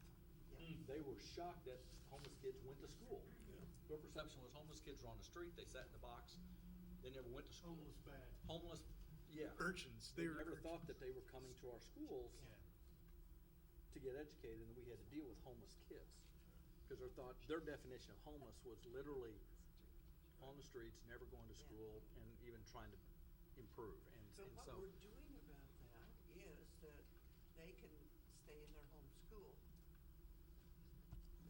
they were shocked that homeless kids went to school. Their perception was homeless kids were on the street, they sat in the box, they never went to school. Homeless bad. Homeless, yeah. Urchins. They never thought that they were coming to our schools to get educated, and we had to deal with homeless kids. Because their definition of homeless was literally on the streets, never going to school, and even trying to improve. So what we're doing about that is that they can stay in their home school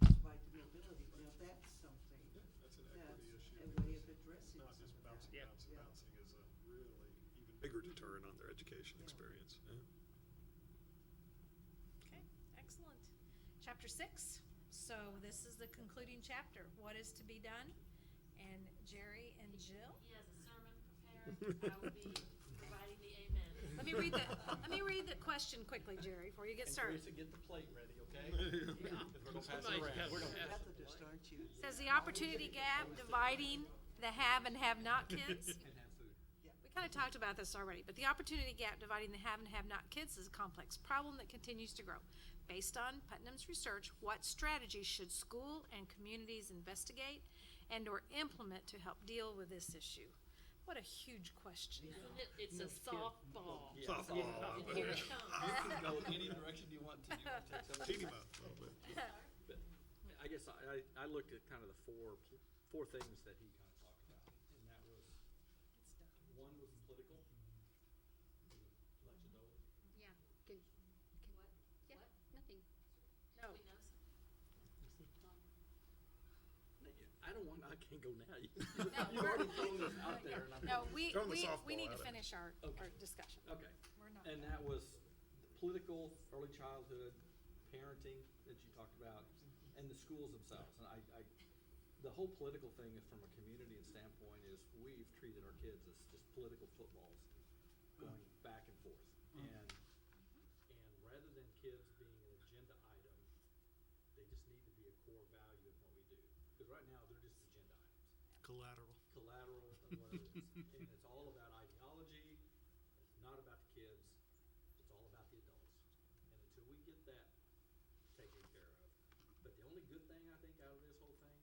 despite the mobility. Now, that's something. That's an equity issue. A way of addressing Not just some of bouncing that. is a really even bigger deterrent on their education experience. Yeah. Okay, excellent. Chapter 6. So this is the concluding chapter. What is to be done? And Jerry and Jill. He has a sermon prepared. I will be providing the amen. Let me read the question quickly, Jerry, before you get And started. Teresa, get the plate ready, okay? Because we're gonna pass it around. We're gonna pass it Methodist, aren't you? Says the opportunity gap dividing the have and have not kids. and have food. We kind of talked about this already, but the opportunity gap dividing the have and have not kids is a complex problem that continues to grow. Based on Putnam's research, what strategies should school and communities investigate and or implement to help deal with this issue? What a huge question. Isn't it? It's a softball. Yeah. Softball. And here it comes. You can go any direction you want to. You want to take some of Team these? him up a little bit. But I guess I looked at kind of the four things that he kind of talked about, and that was, one was political. Let you know. Yeah, can what? Yeah, nothing. No. We know some. I can't go now. You've already thrown this out there, and I'm. No, we Throw the need softball to at it. finish our discussion. Okay. We're not And done. that was political, early childhood, parenting that you talked about, and the schools themselves. And the whole political thing is from a community and standpoint is we've treated our kids as just political footballs going back and forth. And rather than kids being an agenda item, they just need to be a core value of what we do. Because right now, they're just agenda items. Collateral. Collateral and what it is. And it's all about ideology, it's not about the kids, it's all about the adults. And until we get that taken care of. But the only good thing I think out of this whole thing,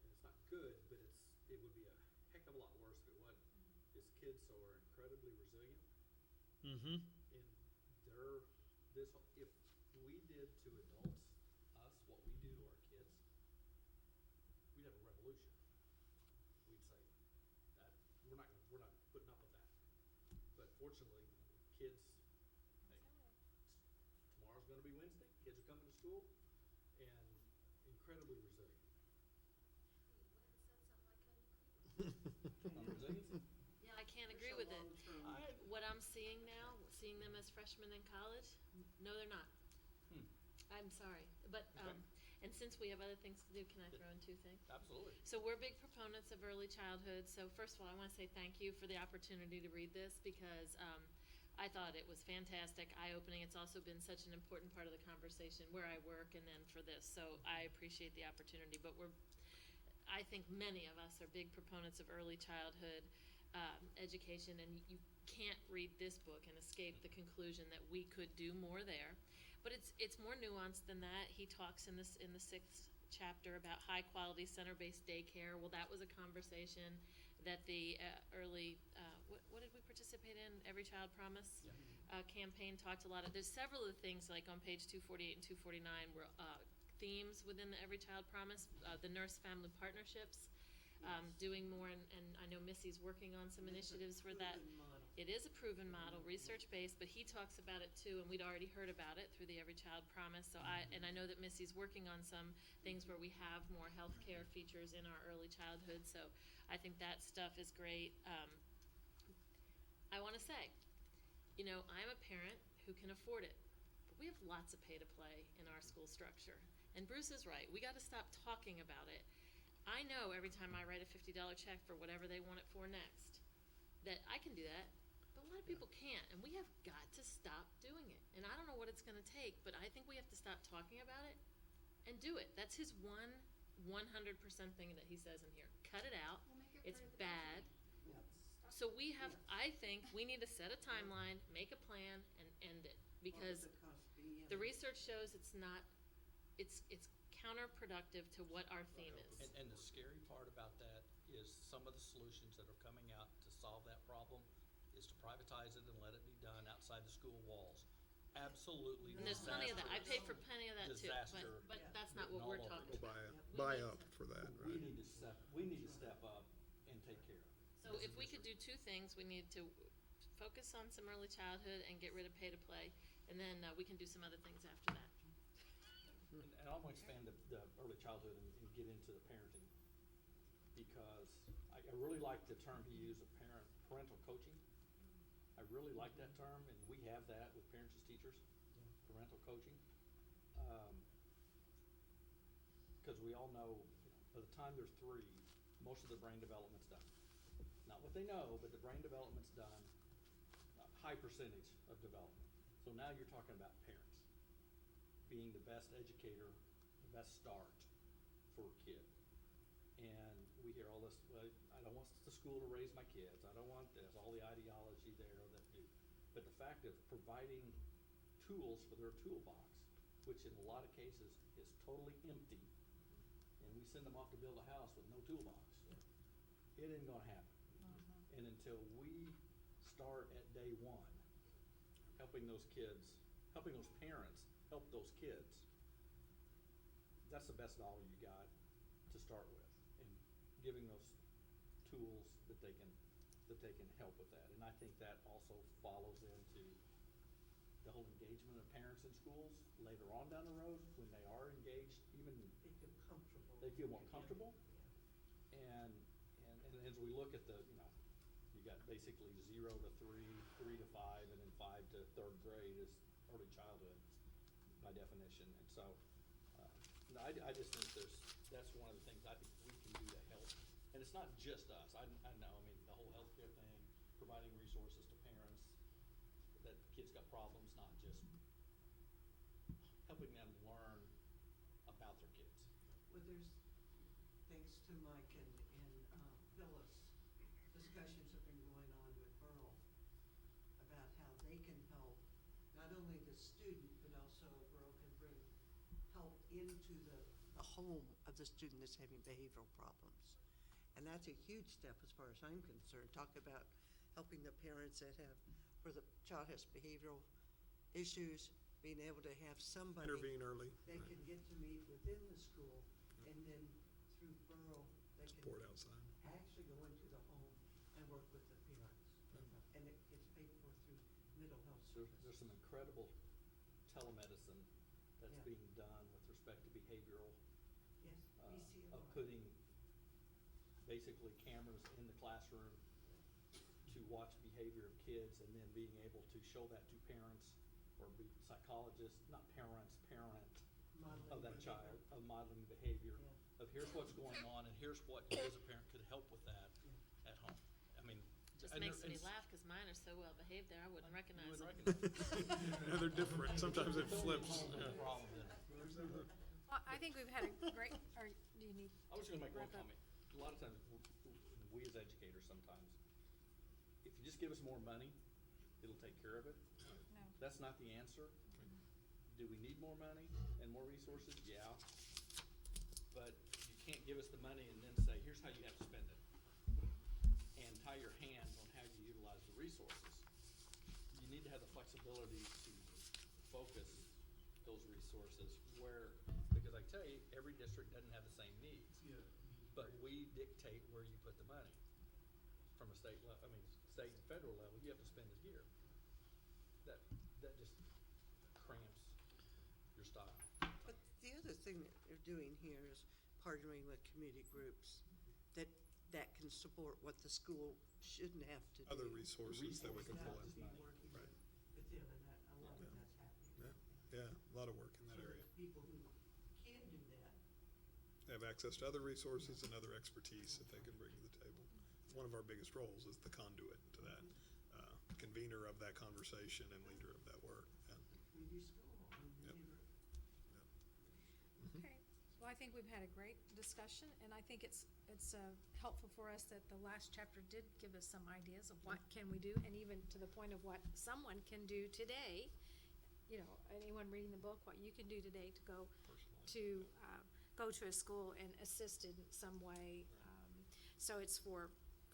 and it's not good, but it would be a heck of a lot worse if it wasn't, is kids are incredibly resilient. Mm-hmm. And if we did to adults, us, what we do to our kids, we'd have a revolution. We'd say, that, we're not putting up with that. But fortunately, kids, hey, tomorrow's gonna be Wednesday, kids are coming to school, and incredibly resilient. On resiliency? Yeah, I can't agree with it. What I'm seeing now, seeing them as freshmen in college, no, they're not. I'm sorry, but, and since we have other things to do, can I throw in two things? Absolutely. So we're big proponents of early childhood, so first of all, I wanna say thank you for the opportunity to read this, because, I thought it was fantastic, eye-opening. It's also been such an important part of the conversation where I work and then for this, so I appreciate the opportunity, but I think many of us are big proponents of early childhood. education, and you can't read this book and escape the conclusion that we could do more there. But it's more nuanced than that. He talks in the 6th chapter about high-quality center-based daycare. Well, that was a conversation that the early, what did we participate in? Every Child Promise campaign talked a lot of. There's several of the things, like on page 248 and 249, were themes within the Every Child Promise. The nurse-family partnerships, doing more, and I know Missy's working on some initiatives for that. It is a proven model, research-based, but he talks about it too, and we'd already heard about it through the Every Child Promise. So I know that Missy's working on some things where we have more healthcare features in our early childhood. So I think that stuff is great. I want to say, I'm a parent who can afford it, but we have lots of pay-to-play in our school structure. And Bruce is right. We got to stop talking about it. I know every time I write a $50 check for whatever they want it for next, that I can do that. But a lot of people can't, and we have got to stop doing it. And I don't know what it's going to take, but I think we have to stop talking about it and do it. That's his 100% thing that he says in here. Cut it out. It's bad. So I think we need to set a timeline, make a plan, and end it. Because the research shows it's counterproductive to what our theme is. And the scary part about that is some of the solutions that are coming out to solve that problem is to privatize it and let it be done outside the school walls. Absolutely. And there's plenty of that. I paid for plenty of that too, disaster but that's not what we're talking We'll about. buy up for that, We right? need to step up and take care of it. So if we could do two things, we need to focus on some early childhood and get rid of pay to play, and then we can do some other things after that. And I'm going to expand the early childhood and get into the parenting, because I really like the term he used of parental coaching. I really like that term, and we have that with parents as teachers, parental coaching. Because we all know, by the time they're 3, most of their brain development's done. Not what they know, but the brain development's done, high percentage of development. So now you're talking about parents being the best educator, the best start for a kid. And we hear all this, well, I don't want the school to raise my kids, I don't want this, all the ideology there that do. But the fact of providing tools for their toolbox, which in a lot of cases is totally empty, and we send them off to build a house with no toolbox, it ain't gonna happen. And until we start at day 1, helping those parents help those kids, that's the best dollar you got to start with, and giving those tools that they can help with that. And I think that also follows into the whole engagement of parents in schools later on down the road, when they are engaged, even they feel more comfortable. And as we look at you got basically 0 to 3, 3 to 5, and then 5 to 3rd grade is early childhood by definition. And so, I just think that's one of the things I think we can do to help. And it's not just us. I know, the whole healthcare thing, providing resources to parents, that kids got problems, not just helping them learn about their kids. Well, there's, thanks to Mike and Phyllis, discussions have been going on with Earl about how they can help not only the student, but also Earl can bring help into the home of the student that's having behavioral problems. And that's a huge step as far as I'm concerned. Talk about helping the parents that where the child has behavioral issues, being able to have somebody. Intervene early. They can get to meet within the school, and then through Earl, they can. Support outside. Actually go into the home and work with the parents. And it gets paid for through mental health services. There's some incredible telemedicine that's being done with respect to behavioral. Yes, we see a Of lot. putting basically cameras in the classroom to watch behavior of kids, and then being able to show that to parents or be psychologists, not parents, parent of that child, of modeling behavior, of here's what's going on, and here's what you as a parent could help with that at home. Just makes me laugh because mine are so well behaved there, I wouldn't recognize them. Yeah, they're different. Sometimes it flips. Well, I think we've had a great, or do you need? I was gonna make one wrap up? comment. A lot of times, we as educators sometimes if you just give us more money, it'll take care of it. No. That's not the answer. Do we need more money and more resources? Yeah. But you can't give us the money and then say, here's how you have to spend it. And tie your hands on how you utilize the resources. You need to have the flexibility to focus those resources where, because I tell you, every district doesn't have the same needs. Yeah. But we dictate where you put the money. From a state state and federal level, you have to spend it here. That just cramps your style. But the other thing that they're doing here is partnering with community groups that can support what the school shouldn't have to do. Other resources that we can pull in. Working Right. with them, and that, a lot of that's happening. Yeah, a lot of work in that So area. people who can do that, Have access to other resources and other expertise that they can bring to the table. One of our biggest roles is the conduit to that, convener of that conversation and leader of that work. Yeah. community school, Yep. Okay, well, I think we've had a great discussion, and I think it's helpful for us that the last chapter did give us some ideas of what can we do, and even to the point of what someone can do today. You know, anyone reading the book, what you can do today to go to a school and assist in some way. So it's for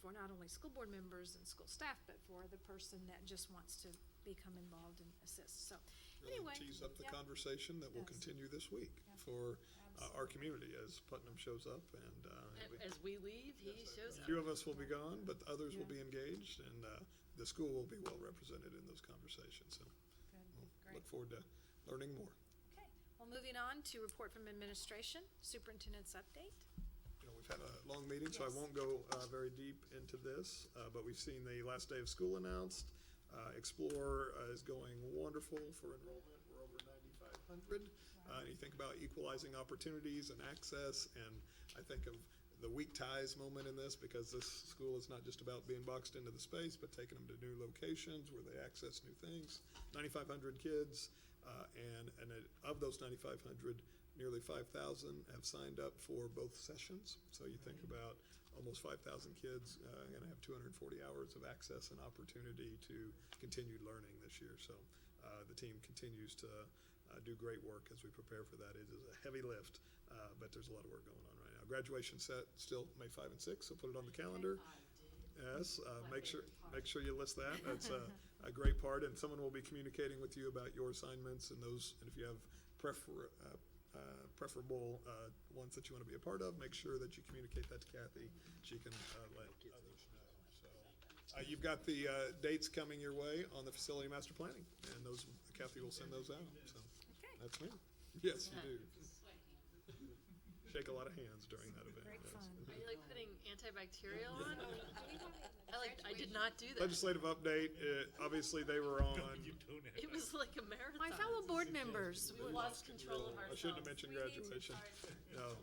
not only school board members and school staff, but for the person that just wants to become involved and assist. So Really anyway. tees up the yeah. conversation that will Yes. continue this week Yeah. for our community as Putnam shows up and As we leave, he shows a up. few of us will be gone, but others will be engaged, and the school will be well represented in those conversations. So Good, we'll great. look forward to learning more. Okay, well, moving on to report from administration, superintendent's update. You know, we've had a long meeting, so I Yes. won't go very deep into this, but we've seen the last day of school announced. Explore is going wonderful for enrollment. We're over 9,500. You think about equalizing opportunities and access, and I think of the weak ties moment in this, because this school is not just about being boxed into the space, but taking them to new locations where they access new things. 9,500 kids, and of those 9,500, nearly 5,000 have signed up for both sessions. So you think about almost 5,000 kids going to have 240 hours of access and opportunity to continued learning this year. So the team continues to do great work as we prepare for that. It is a heavy lift, but there's a lot of work going on right now. Graduation set still May 5 and 6, so put it on the calendar. Yes, make sure you list that. That's a great part, and someone will be communicating with you about your assignments and those. And if you have preferable ones that you want to be a part of, make sure that you communicate that to Kathy. She can let others know. So you've got the dates coming your way on the facility master planning, and those Kathy will send those out. So that's me. Yes, you do. Shake a lot of hands during that event. Great yes. fun. Are you like putting antibacterial on? I did not do that. Legislative update. Obviously, they were on. It was like a marathon. My fellow board members, We lost control of ourselves. I shouldn't have mentioned graduation. No.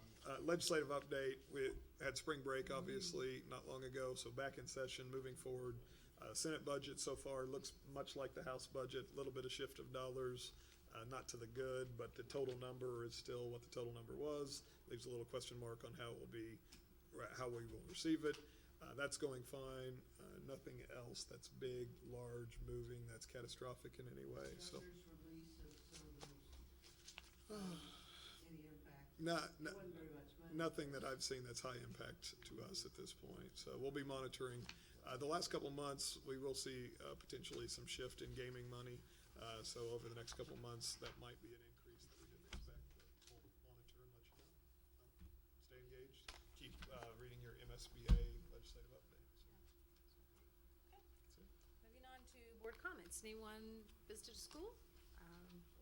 Legislative update, we had spring break, obviously, not long ago, so back in session, moving forward. Senate budget so far looks much like the House budget, a little bit of shift of dollars, not to the good, but the total number is still what the total number was. Leaves a little question mark on how it will be, how we will receive it. That's going fine. Nothing else that's big, large, moving, that's catastrophic in any way, so. governor's release of some of those, any impact? Not, There wasn't very much money. nothing that I've seen that's high impact to us at this point. So we'll be monitoring. The last couple of months, we will see potentially some shift in gaming money. So over the next couple of months, that might be an increase that we didn't expect, but we'll monitor and let you know. Stay engaged. Keep reading your MSBA legislative updates. Moving on to board comments. Anyone visited school?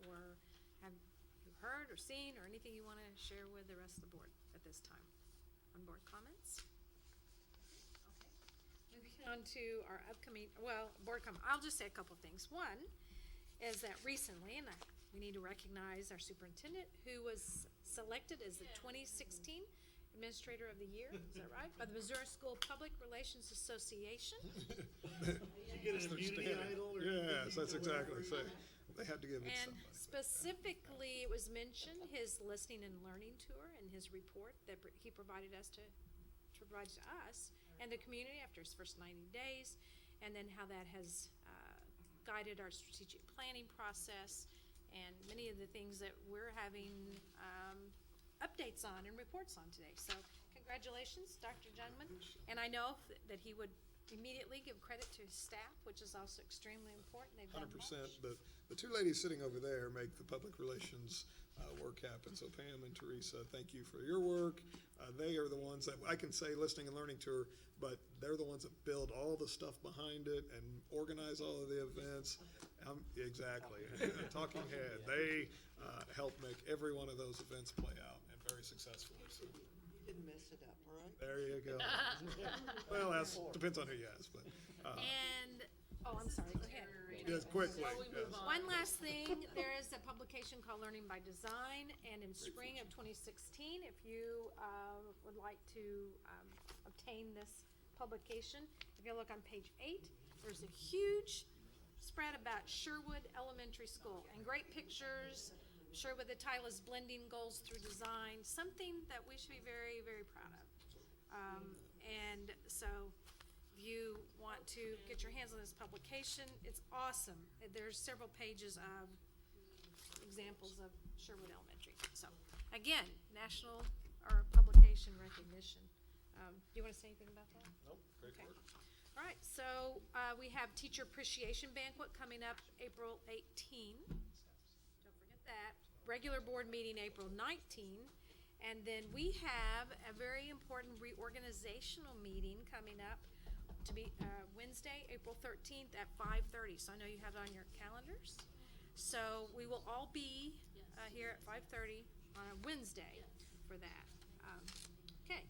Or have you heard or seen or anything you want to share with the rest of the board at this time on board comments? Okay. Moving on to our upcoming, board comment. I'll just say a couple of things. One is that recently, and we need to recognize our superintendent who was selected as the 2016 Administrator of the Year, is that right? By the Missouri School Public Relations Association. You get an immunity idol or? Yes, that's exactly. So they had to give it And somebody. specifically, it was mentioned, his listening and learning tour and his report that he provided to us and the community after his first 90 days. and then how that has guided our strategic planning process and many of the things that we're having updates on and reports on today. So congratulations, Dr. Jungman. And I know that he would immediately give credit to his staff, which is also extremely important. They've done 100%. much. The two ladies sitting over there make the public relations work happen. So Pam and Teresa, thank you for your work. They are the ones that I can say listening and learning tour, but they're the ones that build all the stuff behind it and organize all of the events. Exactly. Talking head. They help make every one of those events play out and very successfully. So. You didn't mess it up, all right? There you go. Well, that depends on who you ask, but. And, I'm sorry, go ahead. Yes, quickly. Yes. One last thing, there is a publication called Learning by Design, and in spring of 2016, if you would like to obtain this publication, if you look on page 8, there's a huge spread about Sherwood Elementary School, and great pictures. Sherwood, the title is Blending Goals Through Design, something that we should be very, very proud of. And so if you want to get your hands on this publication, it's awesome. There's several pages of examples of Sherwood Elementary. So again, national or publication recognition. Do you want to say anything about that? Nope, great work. All right, so we have Teacher Appreciation Banquet coming up April 18. Don't forget that. Regular board meeting April 19. And then we have a very important reorganizational meeting coming up to be Wednesday, April 13th at 5:30. So I know you have it on your calendars. So we will all be here at 5:30 on a Wednesday for that. Okay.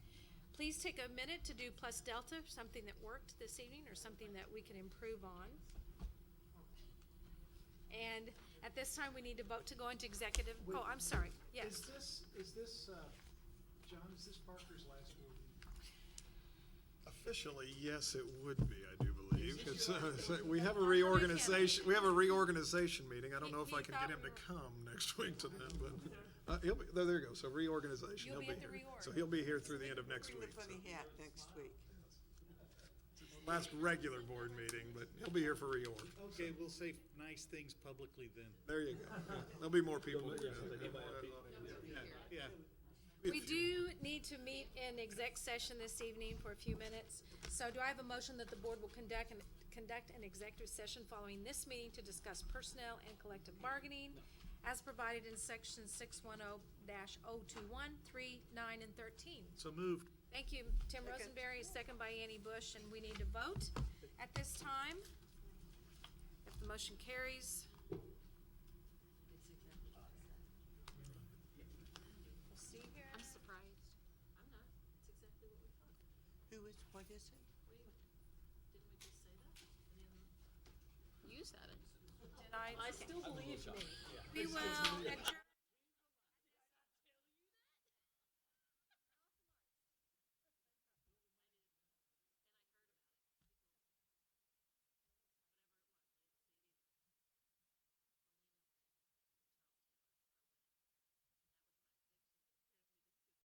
Please take a minute to do plus delta, something that worked this evening or something that we can improve on. And at this time, we need to vote to go into executive. Oh, I'm sorry. Yes. Is this, John, is this Parker's last board meeting? Officially, yes, it would be, I do believe. It's, we have a reorganization, meeting. I don't know if I can get him to come next week to that, but, he'll be, there you go, so reorganization, You'll he'll be be at the here. reorg. So he'll be here through the end of next Bring week. the funny so. hat next week. Last regular board meeting, but he'll be here for reorg. Okay, we'll say nice things publicly then. There you go. There'll be more people. Yeah. We do need to meet in exec session this evening for a few minutes. So do I have a motion that the board will conduct an executive session following this meeting to discuss personnel and collective bargaining as provided in section 610-021, 3, 9, and 13? So moved. Thank you, Tim Rosenberry, second by Annie Bush, and we need to vote at this time. If the motion carries. We'll see here. I'm surprised. I'm not. It's exactly what we thought. What is it? Didn't we just say that? You said it. Did I? I still believe me. We will adjourn.